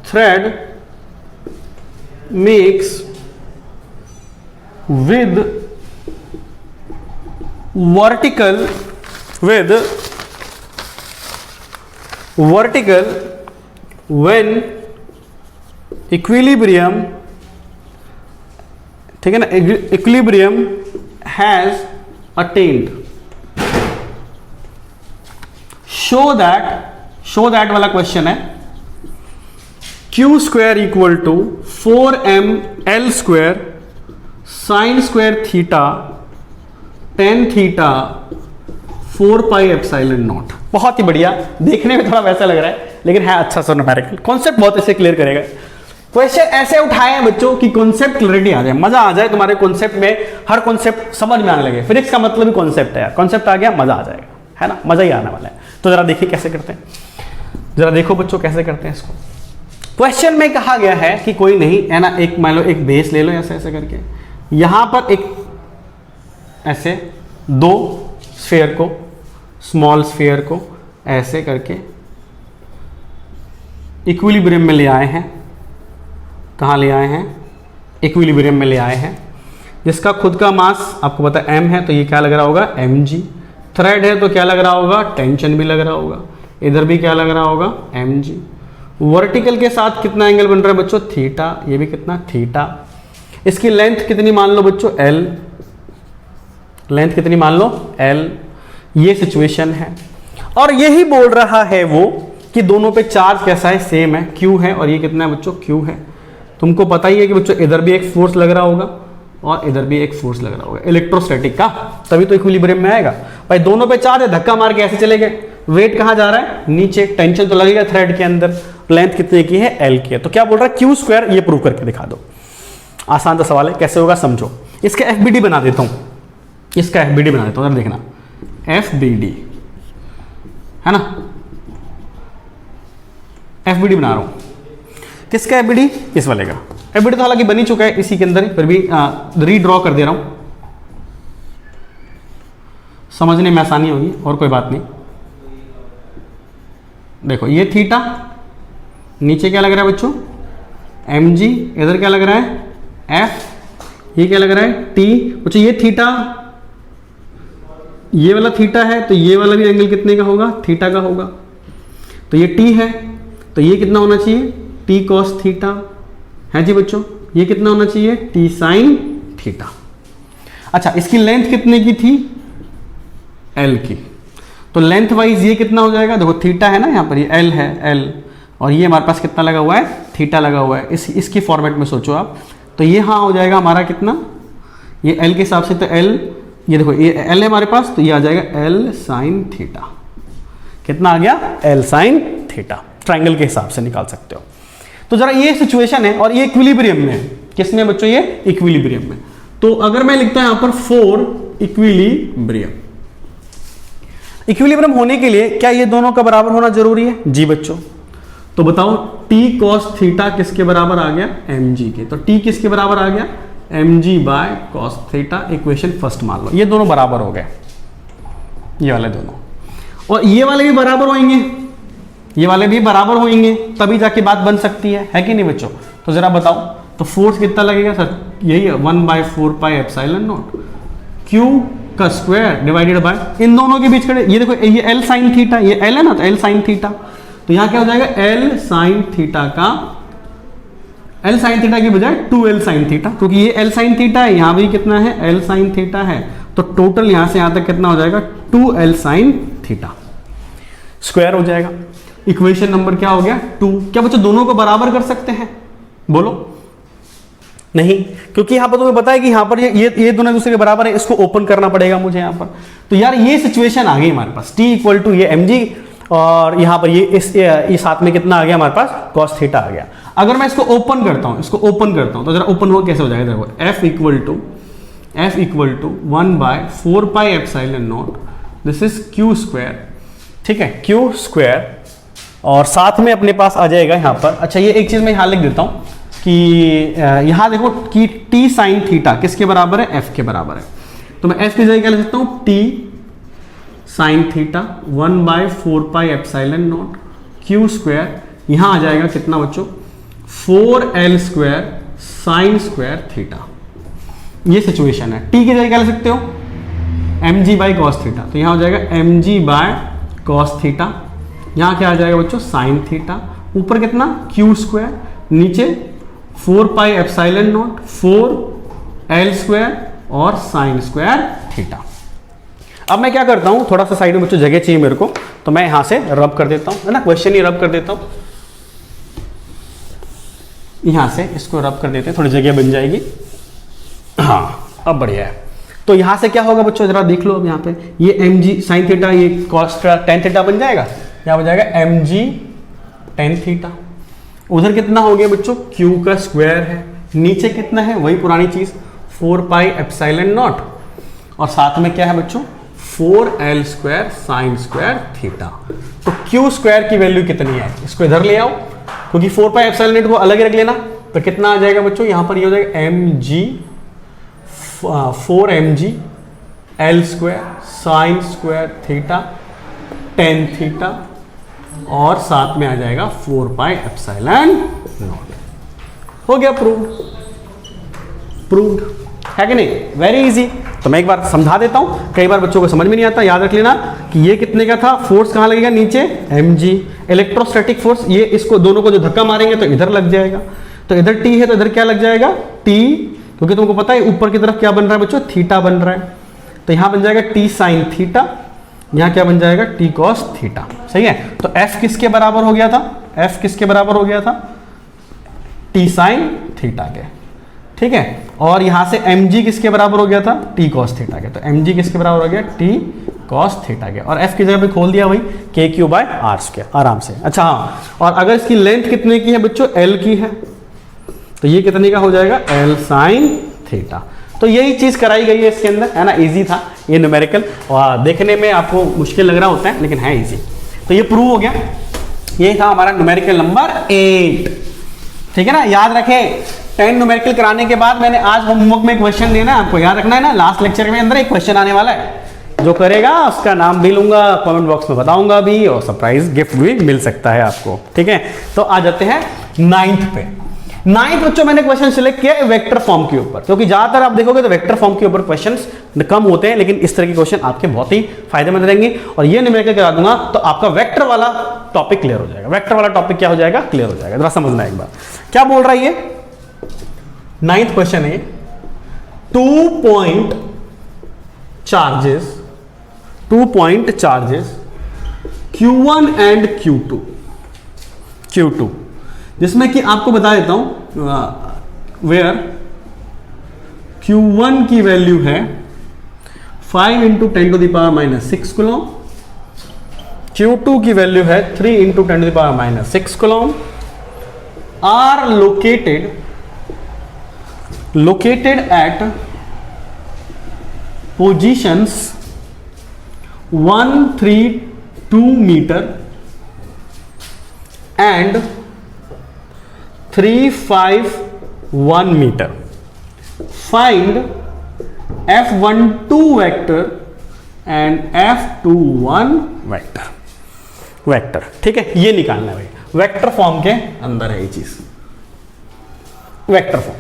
thread makes with vertical when equilibrium, ठीक है ना, equilibrium has attained, show that वाला question है, q square equal to 4m l square sine square theta tan theta 4 pi epsilon naught. बहुत ही बढ़िया, देखने में थोड़ा वैसा लग रहा है लेकिन है अच्छा सा न्यूमेरिकल, कॉन्सेप्ट बहुत ऐसे क्लियर करेगा। क्वेश्चन ऐसे उठाए हैं बच्चों कि कॉन्सेप्ट क्लैरिटी आ जाए, मजा आ जाए तुम्हारे कॉन्सेप्ट में, हर कॉन्सेप्ट समझ में आने लगे। फिजिक्स का मतलब ही कॉन्सेप्ट है यार, कॉन्सेप्ट आ गया मजा आ जाएगा, है ना, मजा ही आने वाला है। तो जरा देखिए कैसे करते हैं, जरा देखो बच्चों कैसे करते हैं इसको। क्वेश्चन में कहा गया है कि कोई नहीं, है ना, एक मान लो एक बेस ले लो ऐसे ऐसे करके, यहां पर एक ऐसे दो स्फीयर को, स्मॉल स्फीयर को ऐसे करके इक्विलिब्रियम में ले आए हैं। कहाँ ले आए हैं, इक्विलिब्रियम में ले आए हैं, जिसका खुद का मास आपको पता है m है, तो ये क्या लग रहा होगा mg। थ्रेड है तो क्या लग रहा होगा, टेंशन भी लग रहा होगा, इधर भी क्या लग रहा होगा mg। वर्टिकल के साथ कितना एंगल बन रहा है बच्चों, थीटा, ये भी कितना थीटा। इसकी लेंथ कितनी मान लो बच्चों, l, लेंथ कितनी मान लो l। ये सिचुएशन है और यही बोल रहा है वो कि दोनों पे चार्ज कैसा है, सेम है, q है, और ये कितना है बच्चों, q है। तुमको पता ही है कि बच्चों इधर भी एक फोर्स लग रहा होगा और इधर भी एक फोर्स लग रहा होगा इलेक्ट्रोस्टैटिक का, तभी तो इक्विलिब्रियम में आएगा। भाई दोनों पे चार्ज है, धक्का मार के ऐसे चले गए, वेट कहाँ जा रहा है, नीचे, टेंशन तो लगेगा थ्रेड के अंदर, लेंथ कितने की है, l की है। तो क्या बोल रहा है, q स्क्वायर, ये प्रूव करके दिखा दो। आसान सा सवाल है, कैसे होगा समझो। इसका FBD बना देता हूँ, इसका FBD बना देता हूँ, देखना FBD है ना, FBD बना रहा हूं। किसका FBD, इस वाले का। FBD तो हालांकि बन ही चुका है इसी के अंदर, फिर भी रीड्रॉ कर दे रहा हूं, समझने में आसानी होगी, और कोई बात नहीं। देखो ये थीटा, नीचे क्या लग रहा है बच्चों, mg, इधर क्या लग रहा है f, ये क्या लग रहा है t। अच्छा ये थीटा, ये वाला थीटा है तो ये वाला भी एंगल कितने का होगा, थीटा का होगा। तो ये t है तो ये कितना होना चाहिए, t cos थीटा है जी बच्चों। ये कितना होना चाहिए, t sin थीटा। अच्छा इसकी लेंथ कितने की थी, l की, तो लेंथ वाइज ये कितना हो जाएगा, देखो थीटा है ना यहाँ पर, ये l है l, और ये हमारे पास कितना लगा हुआ है, थीटा लगा हुआ है। इसकी फॉर्मेट में सोचो आप, तो ये हाँ हो जाएगा हमारा कितना, ये l के हिसाब से, तो l, ये देखो ये l है हमारे पास, तो ये आ जाएगा l sin थीटा। कितना आ गया, l sin थीटा, ट्राइंगल के हिसाब से निकाल सकते हो। तो जरा ये सिचुएशन है और ये इक्विलिब्रियम में, किसमें बच्चों, ये इक्विलिब्रियम में। तो अगर मैं लिखता हूं यहां पर फॉर इक्विलिब्रियम, इक्विलिब्रियम होने के लिए क्या ये दोनों का बराबर होना जरूरी है, जी बच्चों। तो बताओ t cos थीटा किसके बराबर आ गया, mg के। तो t किसके बराबर आ गया, mg by cos theta. Equation first मान लो, ये दोनों बराबर हो गए, ये वाले दोनों, और ये वाले भी बराबर होंगे, ये वाले भी बराबर होंगे, तभी जाके बात बन सकती है कि नहीं बच्चों। तो जरा बताओ, तो फोर्स कितना लगेगा सर, यही है 1/4 पाई एप्सिलॉन नॉट q का स्क्वायर डिवाइडेड बाय इन दोनों के बीच खड़े, ये देखो ये l sin थीटा, ये l है ना, तो l sin थीटा, तो यहां क्या हो जाएगा, l sin थीटा का, l sin थीटा की बजाय 2l sin थीटा, क्योंकि ये l sin थीटा है, यहां भी कितना है, l sin थीटा है, तो टोटल यहां से यहां तक कितना हो जाएगा, 2l sin थीटा स्क्वायर हो जाएगा। इक्वेशन नंबर क्या हो गया, 2। क्या बच्चों दोनों को बराबर कर सकते हैं, बोलो, नहीं, क्योंकि यहां पर तुम्हें पता है कि यहां पर ये दोनों दूसरे के बराबर है, इसको ओपन करना पड़ेगा मुझे यहां पर। तो यार ये सिचुएशन आ गई हमारे पास, t इक्वल टू ये mg, और यहां पर ये साथ में कितना आ गया हमारे पास, cos थीटा आ गया। अगर मैं इसको ओपन करता हूं, तो जरा ओपन हो कैसे हो जाएगा, देखो f equal to 1/4 pi epsilon naught, this is q square, ठीक है, q स्क्वायर, और साथ में अपने पास आ जाएगा यहां पर। अच्छा ये एक चीज मैं यहां लिख देता हूं कि यहां देखो कि t sin थीटा किसके बराबर है, f के बराबर है, तो मैं f की जगह क्या लिख सकता हूं, t sin theta 1/4 pi epsilon not q square, यहां आ जाएगा कितना बच्चों, 4l square sine square theta. ये सिचुएशन है। t की जगह क्या लिख सकते हो, mg बाई cos थीटा, तो यहां हो जाएगा mg बाय cos थीटा, यहां क्या आ जाएगा बच्चों, साइन थीटा, ऊपर कितना q स्क्वायर, नीचे 4 pi epsilon not 4l square और साइन स्क्वायर थीटा। अब मैं क्या करता हूं, थोड़ा सा साइड में बच्चों जगह चाहिए मेरे को, तो मैं यहां से रब कर देता हूं, है ना, क्वेश्चन ही रब कर देता हूं, यहां से इसको रब कर देते हैं, थोड़ी जगह बन जाएगी। हाँ अब बढ़िया है। तो यहां से क्या होगा बच्चों, जरा देख लो, अब यहां पे ये mg साइन थीटा, ये cos tan थीटा बन जाएगा, क्या हो जाएगा mg tan थीटा, उधर कितना हो गया बच्चों, q का स्क्वायर है, नीचे कितना है, वही पुरानी चीज 4 पाई एप्सिलॉन नॉट, और साथ में क्या है बच्चों, 4l square sine square theta. तो q स्क्वायर की वैल्यू कितनी है, इसको इधर ले आओ, क्योंकि 4 पाई एप्सिलॉन नॉट को अलग रख लेना, तो कितना आ जाएगा बच्चों, यहां पर ये हो जाएगा mg 4mg l square sine square theta tan theta, और साथ में आ जाएगा 4 पाई एप्सिलॉन नॉट। हो गया प्रूव्ड है कि नहीं, वेरी इजी। तो मैं एक बार समझा देता हूं, कई बार बच्चों को समझ में नहीं आता, याद रख लेना कि ये कितने का था, फोर्स कहां लगेगा, नीचे mg, इलेक्ट्रोस्टैटिक फोर्स, ये इसको दोनों को जो धक्का मारेंगे तो इधर लग जाएगा, तो इधर t है तो इधर क्या लग जाएगा, t, क्योंकि तुमको पता है ऊपर की तरफ क्या बन रहा है बच्चों, थीटा बन रहा है, तो यहां बन जाएगा t साइन थीटा, यहां क्या बन जाएगा, t cos थीटा। सही है, तो f किसके बराबर हो गया था, f किसके बराबर हो गया था, t साइन थीटा के, ठीक है, और यहां से mg किसके बराबर हो गया था, t cos थीटा के, तो mg किसके बराबर हो गया, t cos थीटा के, और f की जगह पे खोल दिया वही kq बाय r स्क्वायर आराम से। अच्छा हाँ, और अगर इसकी लेंथ कितने की है बच्चों, l की है, तो ये कितने का हो जाएगा, l साइन थीटा। तो यही चीज कराई गई है इसके अंदर, है ना, इजी था ये न्यूमेरिकल, और देखने में आपको मुश्किल लग रहा होता है लेकिन है इजी। तो ये प्रूव हो गया, ये था हमारा न्यूमेरिकल नंबर 8, ठीक है ना। याद रखें 10 न्यूमेरिकल कराने के बाद मैंने आज होमवर्क में क्वेश्चन देना है आपको, याद रखना है ना, लास्ट लेक्चर के अंदर एक क्वेश्चन आने वाला है, जो करेगा उसका नाम भी लूंगा, कमेंट बॉक्स में बताऊंगा भी, और सरप्राइज गिफ्ट भी मिल सकता है आपको, ठीक है। तो आ जाते हैं 9th पे। नाइन्थ बच्चों मैंने क्वेश्चन सिलेक्ट किया वेक्टर फॉर्म के ऊपर, क्योंकि ज्यादातर आप देखोगे तो वेक्टर फॉर्म के ऊपर क्वेश्चंस कम होते हैं, लेकिन इस तरह के क्वेश्चन आपके बहुत ही फायदेमंद रहेंगे। और ये न्यूमेरिकल करा दूंगा तो आपका वेक्टर वाला टॉपिक क्लियर हो जाएगा। वेक्टर वाला टॉपिक क्या हो जाएगा? क्लियर हो जाएगा। जरा समझना एक बार क्या बोल रहा है ये। नाइन्थ क्वेश्चन है 2 point charges Q1 and Q2 जिसमें कि आपको बता देता हूं वेयर Q1 की वैल्यू है 5 into 10 to the power minus 6 coulomb, Q2 की वैल्यू है 3 into 10 to the power minus 6 coulomb, are located at positions 1, 3, 2 metre and 3, 5, 1 metre. Find F12 vector and F21 vector. ठीक है, ये निकालना है भाई। वेक्टर फॉर्म के अंदर है ये चीज, वेक्टर फॉर्म।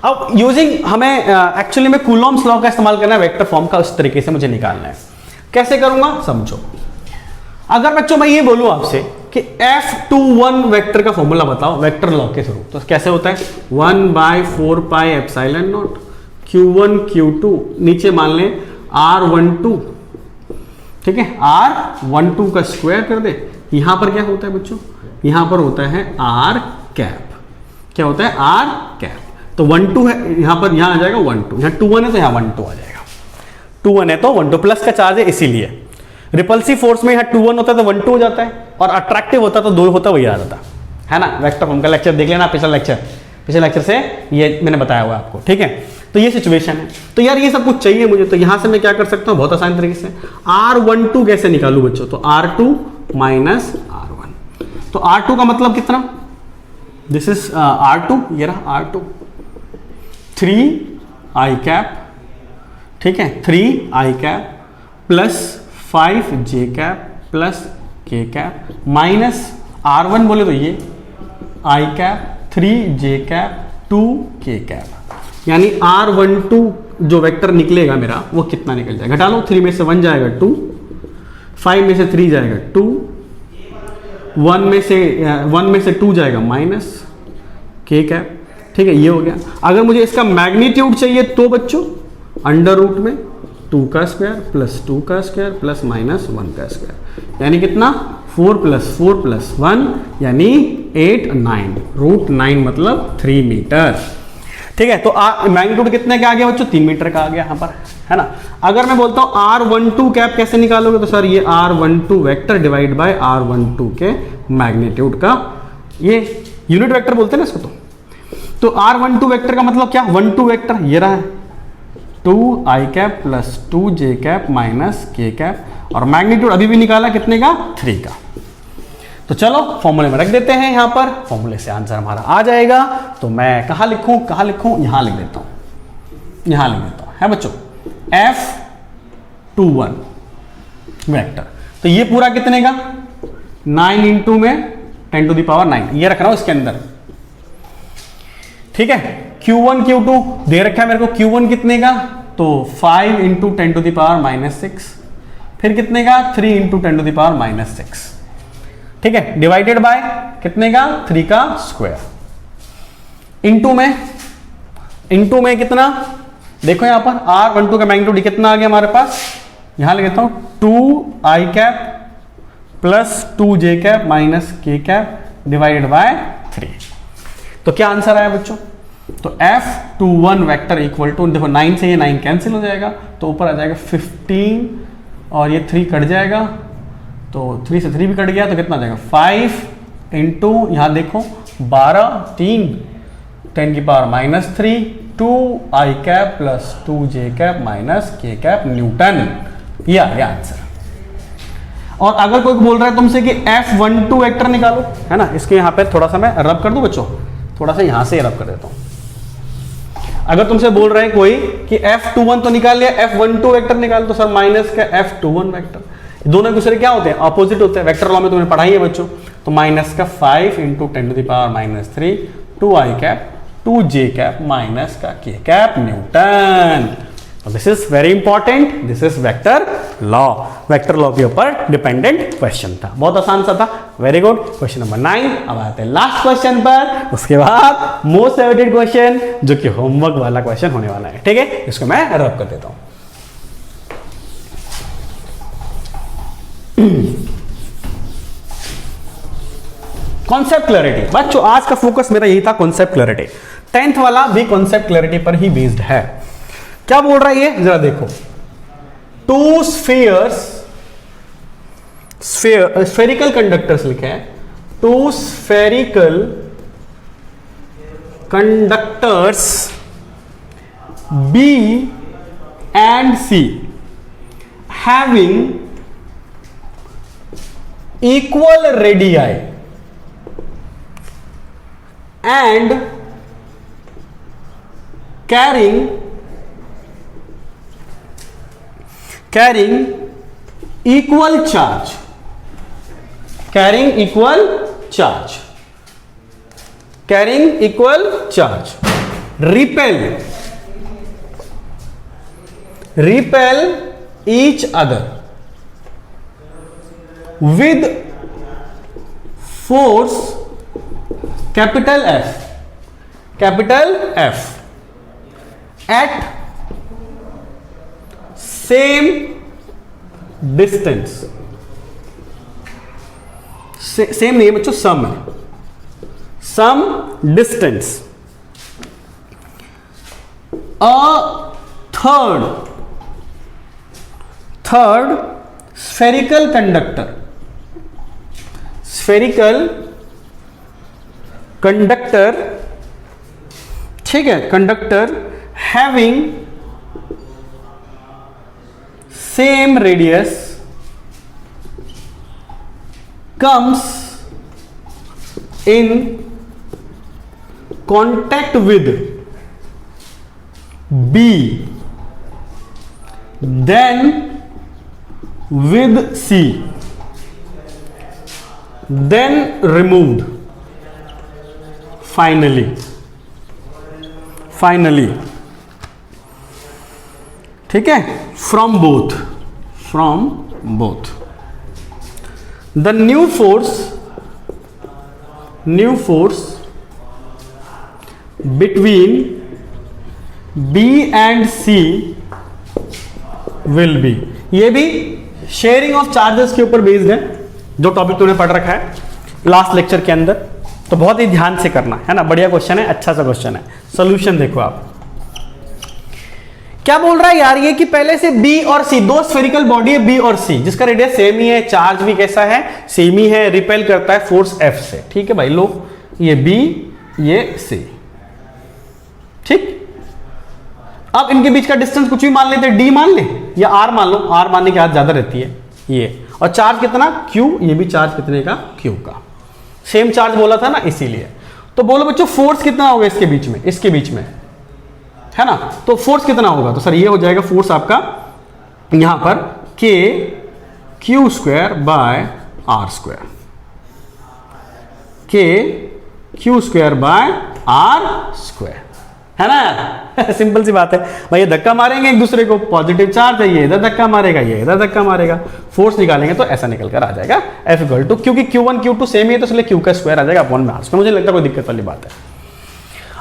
अब यूजिंग हमें एक्चुअली में कूलॉम्स लॉ का इस्तेमाल करना है वेक्टर फॉर्म का, उस तरीके से मुझे निकालना है। कैसे करूंगा समझो। अगर बच्चों मैं ये बोलूं आपसे कि F21 वेक्टर का फॉर्मूला बताओ वेक्टर लॉ के थ्रू, तो कैसे होता है? 1/4 pi epsilon not Q1 Q2, नीचे मान लें R12, ठीक है, R12 का स्क्वायर कर दे। यहां पर क्या होता है बच्चों? यहां पर होता है R कैप। क्या होता है? R cap. तो 12 है यहां पर, यहां आ जाएगा 12, यहां 21 है तो यहां 12 आ जाएगा। 21 है तो 12 प्लस का चार्ज है, इसीलिए रिपल्सिव फोर्स में यहां 21 होता है तो 12 हो जाता है, और अट्रैक्टिव होता तो 2 होता, वही आ जाता है ना। वेक्टर फॉर्म का लेक्चर देख लेना, पिछले लेक्चर से ये मैंने बताया हुआ आपको। ठीक है, तो ये सिचुएशन है। तो यार ये सब कुछ चाहिए मुझे, तो यहां से मैं क्या कर सकता हूं? बहुत आसान तरीके से R12 कैसे निकालू बच्चों? तो R2 माइनस R1। तो R2 का मतलब कितना? दिस इज R2, ये रहा R2, 3i कैप, ठीक है, 3i cap plus 5j cap plus k cap minus R1 बोले तो ये i cap 3j cap 2k cap, यानी R12 जो वेक्टर निकलेगा मेरा वो कितना निकल जाएगा? घटा लो, 3 में से 1 जाएगा 2, 5 में से 3 जाएगा 2, 1 में से 2 जाएगा माइनस k कैप। ठीक है, ये हो गया। अगर मुझे इसका मैग्नीट्यूड चाहिए तो बच्चों अंडर रूट में 2 का स्क्वायर प्लस 2 का स्क्वायर प्लस माइनस 1 का स्क्वायर, यानी कितना? 4 प्लस 1 यानी 8, 9, रूट 9 मतलब 3 मीटर। ठीक है, तो मैग्नीट्यूड कितने का आ गया बच्चों? 3 मीटर का आ गया यहाँ पर, है ना। अगर मैं बोलता हूँ R12 कैप कैसे निकालोगे? तो सर ये R12 vector divide by R12 के मैग्नीट्यूड का, ये यूनिट वेक्टर बोलते हैं ना इसको। तो R12 वेक्टर का मतलब क्या? 12 वेक्टर ये रहा है, 2i cap plus 2j cap minus k cap, और मैग्नीट्यूड अभी भी निकाला कितने का? 3 का। तो चलो फॉर्मूले में रख देते हैं, यहां पर फॉर्मूले से आंसर हमारा आ जाएगा। तो मैं कहां लिखूं? यहां लिख देता हूं, है बच्चों F21 वेक्टर। तो ये पूरा कितने का? 9 इंटू में 10 टू द पावर 9, ये रख रहा हूं इसके अंदर। ठीक है, Q1 Q2 दे रखा है मेरे को। Q1 कितने का? तो 5 into 10 to the power minus 6, फिर कितने का? 3 into 10 to the power minus 6। ठीक है, डिवाइडेड बाय कितने का? 3 का स्क्वायर। इंटू में कितना? देखो यहां पर R12 का मैग्नीट्यूड कितना आ गया हमारे पास? यहां ले लेता हूं 2i cap plus 2j cap minus k cap divided by 3। तो क्या आंसर आया बच्चों? तो F21 वेक्टर इक्वल टू, देखो 9 से ये 9 कैंसिल हो जाएगा, तो ऊपर आ जाएगा 15 और ये 3 कट जाएगा, तो 3 से 3 भी कट गया, तो कितना आ जाएगा? 5 इंटू यहाँ देखो 12, 3 10 की power minus 3, 2i cap plus 2j cap minus k cap Newton. ये आ गया आंसर। और अगर कोई बोल रहा है तुमसे कि F12 वेक्टर निकालो, है ना, इसके यहाँ पे थोड़ा सा मैं रब कर दूं बच्चों, थोड़ा सा यहां से रब कर देता हूं। अगर तुमसे बोल रहे हैं कोई कि F21 तो निकाल लिया, F12 वेक्टर निकाल, तो सर माइनस का F21 वेक्टर, दोनों एक दूसरे क्या होते हैं? ऑपोजिट होते हैं। वेक्टर लॉ में तुमने पढ़ाई है बच्चों। तो माइनस का 5 into 10⁻³ 2i cap 2j cap minus का k cap Newton. This is very important, this is vector law. Vector law के ऊपर डिपेंडेंट क्वेश्चन था, बहुत आसान सा था। Very good. Question number 9। अब आते हैं लास्ट क्वेश्चन पर, उसके बाद मोस्ट फेवरेट क्वेश्चन जो कि होमवर्क वाला क्वेश्चन होने वाला है। ठीक है, इसको मैं रब कर देता हूं। Concept clarity. बच्चों आज का फोकस मेरा यही था, कॉन्सेप्ट क्लैरिटी। 10th वाला भी कॉन्सेप्ट क्लैरिटी पर ही बेस्ड है। क्या बोल रहा है ये, जरा देखो। टू स्फेरिकल कंडक्टर्स लिखे हैं, two spherical conductors B and C having equal radii and carrying equal charge, repel each other with force capital F at same distance। Same नहीं है बच्चों, सम है, some distance. A third spherical conductor, ठीक है, conductor having same radius comes in contact with B, then with C, then removed, finally ठीक है, from both the new force between B and C will be, ये भी sharing of charges के ऊपर based है, जो टॉपिक तूने पढ़ रखा है लास्ट लेक्चर के अंदर। तो बहुत ही ध्यान से करना है ना, बढ़िया क्वेश्चन है, अच्छा सा क्वेश्चन है। सॉल्यूशन देखो आप क्या बोल रहा है यार, ये कि पहले से B और C दो स्फेरिकल बॉडी है, B और C, जिसका रेडियस सेम ही है, चार्ज भी कैसा है, सेम ही है, रिपेल करता है फोर्स F से। ठीक है भाई, लो ये B ये C, ठीक। अब इनके बीच का डिस्टेंस कुछ भी मान लेते, D मान ले या R मान लो, R मानने की आदत ज्यादा रहती है ये। और चार्ज कितना Q, ये भी चार्ज कितने का, Q का। सेम चार्ज बोला था ना इसीलिए। तो बोलो बच्चों फोर्स कितना होगा इसके बीच में है ना, तो फोर्स कितना होगा, तो सर ये हो जाएगा फोर्स आपका यहां पर KQ² bye R², KQ² bye R², है ना यार। सिंपल सी बात है भाई, ये धक्का मारेंगे एक दूसरे को, पॉजिटिव चार्ज है, ये इधर धक्का मारेगा, ये इधर धक्का मारेगा, फोर्स निकालेंगे तो ऐसा निकल कर आ जाएगा F इक्वल टू, क्योंकि Q1 Q2 सेम ही है तो इसलिए Q का स्क्वायर आ जाएगा अपॉन में R²। मुझे लगता है कोई दिक्कत वाली बात है।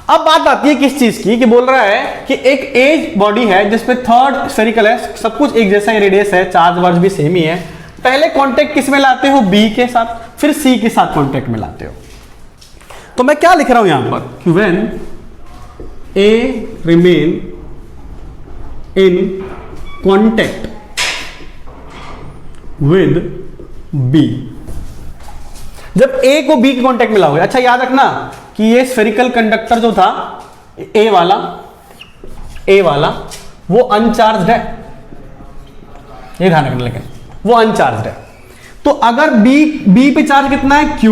अब बात आती है किस चीज की, कि बोल रहा है कि एक एज बॉडी है जिसपे थर्ड स्फेरिकल है, सब कुछ एक जैसा ही रेडियस है, चार्ज वार्ज भी सेम ही है। पहले कांटेक्ट किस में लाते हो, B के साथ, फिर C के साथ कांटेक्ट में लाते हो। तो मैं क्या लिख रहा हूं यहां पर, कि when A remain in contact with B, जब A को B के कांटेक्ट में लाओगे, अच्छा याद रखना कि ये स्फेरिकल कंडक्टर जो था A वाला वो अनचार्ज्ड है, ये ध्यान रखना, लेकिन वो अनचार्ज्ड है। तो अगर B पे चार्ज कितना है Q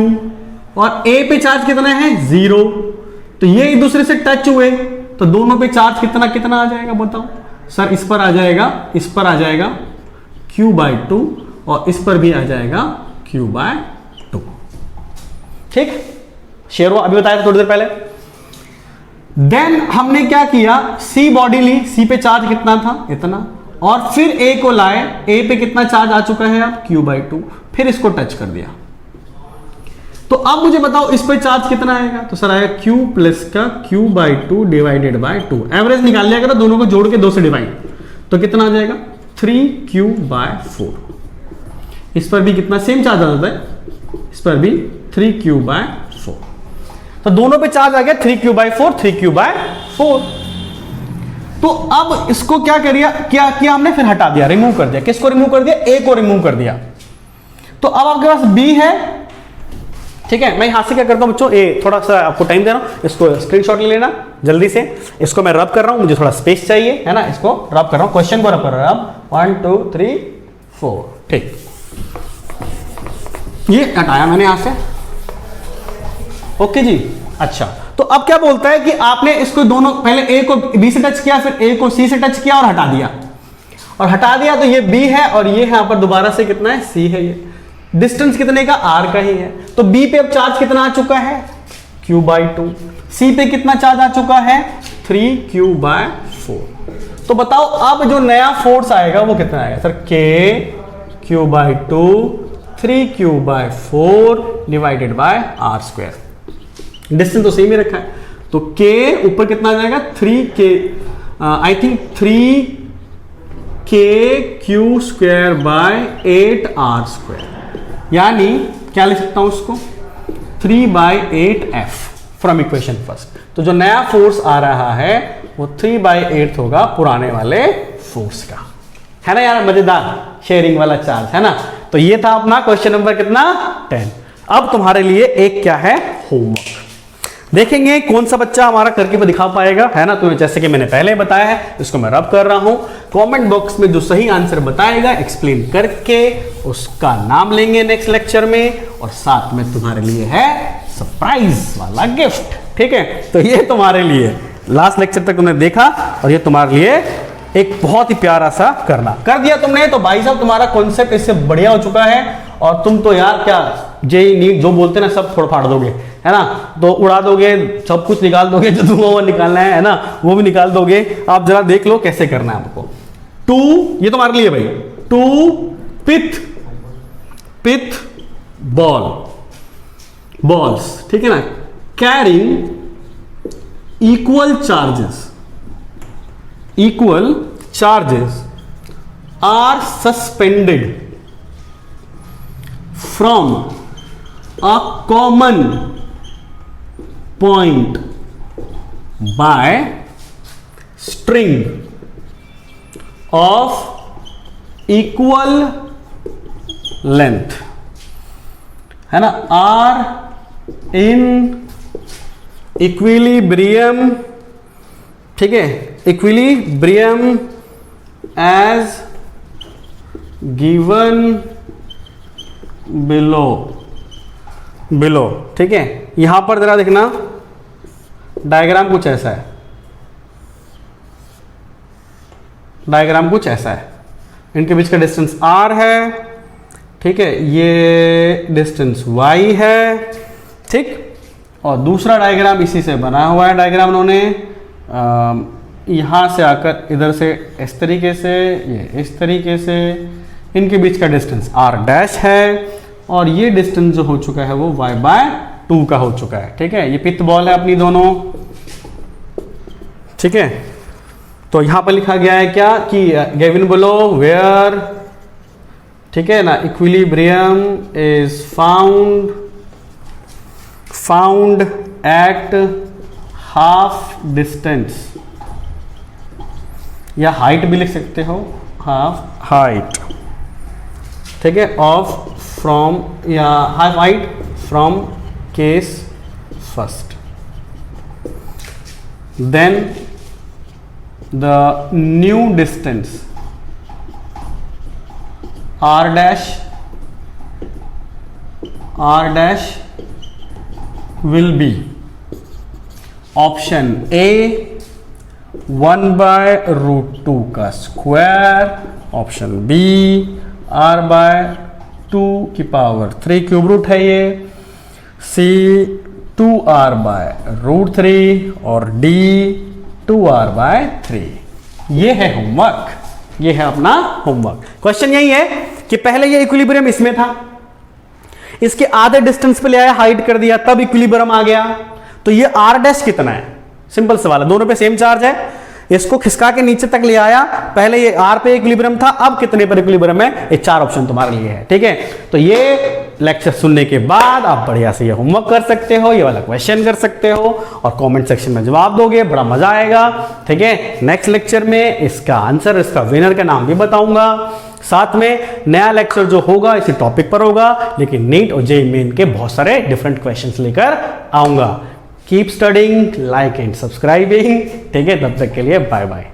और A पे चार्ज कितना है 0, तो ये एक दूसरे से टच हुए तो दोनों पे चार्ज कितना आ जाएगा बताओ सर, इस पर आ जाएगा Q/2 और इस पर भी आ जाएगा Q/2। ठीक, शेयर हुआ, अभी बताया था थोड़ी देर पहले। देन हमने क्या किया, सी बॉडी ली, सी पे चार्ज कितना था, इतना, और फिर ए को लाए, ए पे कितना चार्ज आ चुका है अब, Q/2, फिर इसको टच कर दिया। तो अब मुझे बताओ इस पे चार्ज कितना आएगा, तो सर आएगा Q प्लस का Q/2 डिवाइडेड बाय 2, एवरेज निकाल लिया करो, दोनों को जोड़ के 2 से डिवाइड, तो कितना आ जाएगा 3Q/4। इस पर भी कितना सेम चार्ज आ जाता है, इस पर भी 3Q/4, तो दोनों पे चार्ज आ गया 3Q/4, 3Q/4। तो अब इसको क्या किया हमने, फिर हटा दिया, रिमूव कर दिया। किसको रिमूव कर दिया, ए को रिमूव कर दिया। तो अब आपके पास बी है, ठीक है। मैं यहां से क्या करता हूं बच्चों, ए थोड़ा सा आपको टाइम दे रहा हूं, इसको स्क्रीनशॉट ले लेना जल्दी से। इसको मैं रब कर रहा हूं, मुझे थोड़ा स्पेस चाहिए, है ना, इसको रब कर रहा हूं, क्वेश्चन को रब कर रहा हूं। 1 2 3 4, ठीक, ये हटाया मैंने यहां से, ओके जी। अच्छा, तो अब क्या बोलता है कि आपने इसको दोनों, पहले ए को बी से टच किया, फिर ए को सी से टच किया और हटा दिया, तो ये बी है और ये यहां पर दोबारा से कितना है, सी है। ये डिस्टेंस कितने का, आर का ही है। तो बी पे अब चार्ज कितना आ चुका है, Q/2, सी पे कितना चार्ज आ चुका है, 3Q/4। तो बताओ अब जो नया फोर्स आएगा वो कितना आएगा sir, K/Q/2 3Q/4 divided by R²। Distance तो सेम ही रखा है, तो K ऊपर कितना आ जाएगा, 3K, आई थिंक 3KQ²/8R², यानी क्या लिख सकता हूं उसको, 3/8F फ्रॉम इक्वेशन फर्स्ट। तो जो नया फोर्स आ रहा है वो 3/8 होगा पुराने वाले फोर्स का, है ना यार, मजेदार शेयरिंग वाला चार्ज, है ना। तो ये था अपना क्वेश्चन नंबर कितना, 10। अब तुम्हारे लिए एक क्या है, होमवर्क। देखेंगे कौन सा बच्चा हमारा करके दिखा पाएगा, है ना। तो जैसे कि मैंने पहले बताया है, इसको मैं रब कर रहा हूं। कमेंट बॉक्स में जो सही आंसर बताएगा एक्सप्लेन करके उसका नाम लेंगे नेक्स्ट लेक्चर में, और साथ में तुम्हारे लिए है सरप्राइज वाला गिफ्ट, ठीक है। तो ये तुम्हारे लिए लास्ट लेक्चर तक तुमने देखा, और ये तुम्हारे लिए एक बहुत ही प्यारा सा करना कर दिया तुमने, तो भाई साहब तुम्हारा कॉन्सेप्ट इससे बढ़िया हो चुका है। और तुम तो यार क्या जेई नीट जो बोलते ना सब फोड़ फाड़ दोगे, है ना, तो उड़ा दोगे, सब कुछ निकाल दोगे, जो धुआं वो निकालना है ना, वो भी निकाल दोगे। आप जरा देख लो कैसे करना है आपको। 2, ये तुम्हारे लिए भाई, 2 पिथ बॉल्स, ठीक है ना, carrying equal charges are suspended from a common point by string of equal length, है ना, are in equilibrium, ठीक है, इक्विलिब्रियम एज गिवन बिलो, ठीक है। यहां पर जरा देखना, डायग्राम कुछ ऐसा है, इनके बीच का डिस्टेंस r है, ठीक है, ये डिस्टेंस y है, ठीक। और दूसरा डायग्राम इसी से बना हुआ है, डायग्राम उन्होंने यहाँ से आकर इधर से इस तरीके से, ये इस तरीके से, इनके बीच का डिस्टेंस r' है, और ये डिस्टेंस जो हो चुका है वो y/2 का हो चुका है, ठीक है। ये पिथ बॉल है अपनी दोनों, ठीक है। तो यहाँ पर लिखा गया है क्या कि गिवन बिलो वेयर, ठीक है ना, equilibrium is found at half distance, या हाइट भी लिख सकते हो, हाफ हाइट, ठीक है, ऑफ फ्रॉम, या half height from case first, then the new distance r' will be option A 1/√2 का स्क्वायर, ऑप्शन B r/2 की पावर 3 क्यूब रूट है ये, C 2r/√3 और D 2r/3। ये है होमवर्क, ये है अपना होमवर्क। क्वेश्चन यही है कि पहले ये इक्विलिब्रियम इसमें था, इसके आधे डिस्टेंस पे ले आया, हाइड कर दिया, तब इक्विलिब्रियम आ गया। तो ये r डैश कितना है, सिंपल सवाल है, दोनों पे सेम चार्ज है, इसको खिसका के नीचे तक ले आया, पहले ये r पे इक्विलिब्रियम था, अब कितने पर इक्विलिब्रियम है, ये 4 ऑप्शन तुम्हारे लिए है, ठीक है। तो ये लेक्चर सुनने के बाद आप बढ़िया से ये होमवर्क कर सकते हो, ये वाला क्वेश्चन कर सकते हो और कमेंट सेक्शन में जवाब दोगे, बड़ा मजा आएगा, ठीक है। नेक्स्ट लेक्चर में इसका आंसर, इसका विनर का नाम भी बताऊंगा, साथ में नया लेक्चर जो होगा इसी टॉपिक पर होगा, लेकिन नीट और जेईई मेन के बहुत सारे डिफरेंट क्वेश्चंस लेकर आऊंगा। Keep studying, like and subscribing, ठीक है। तब तक के लिए बाय बाय।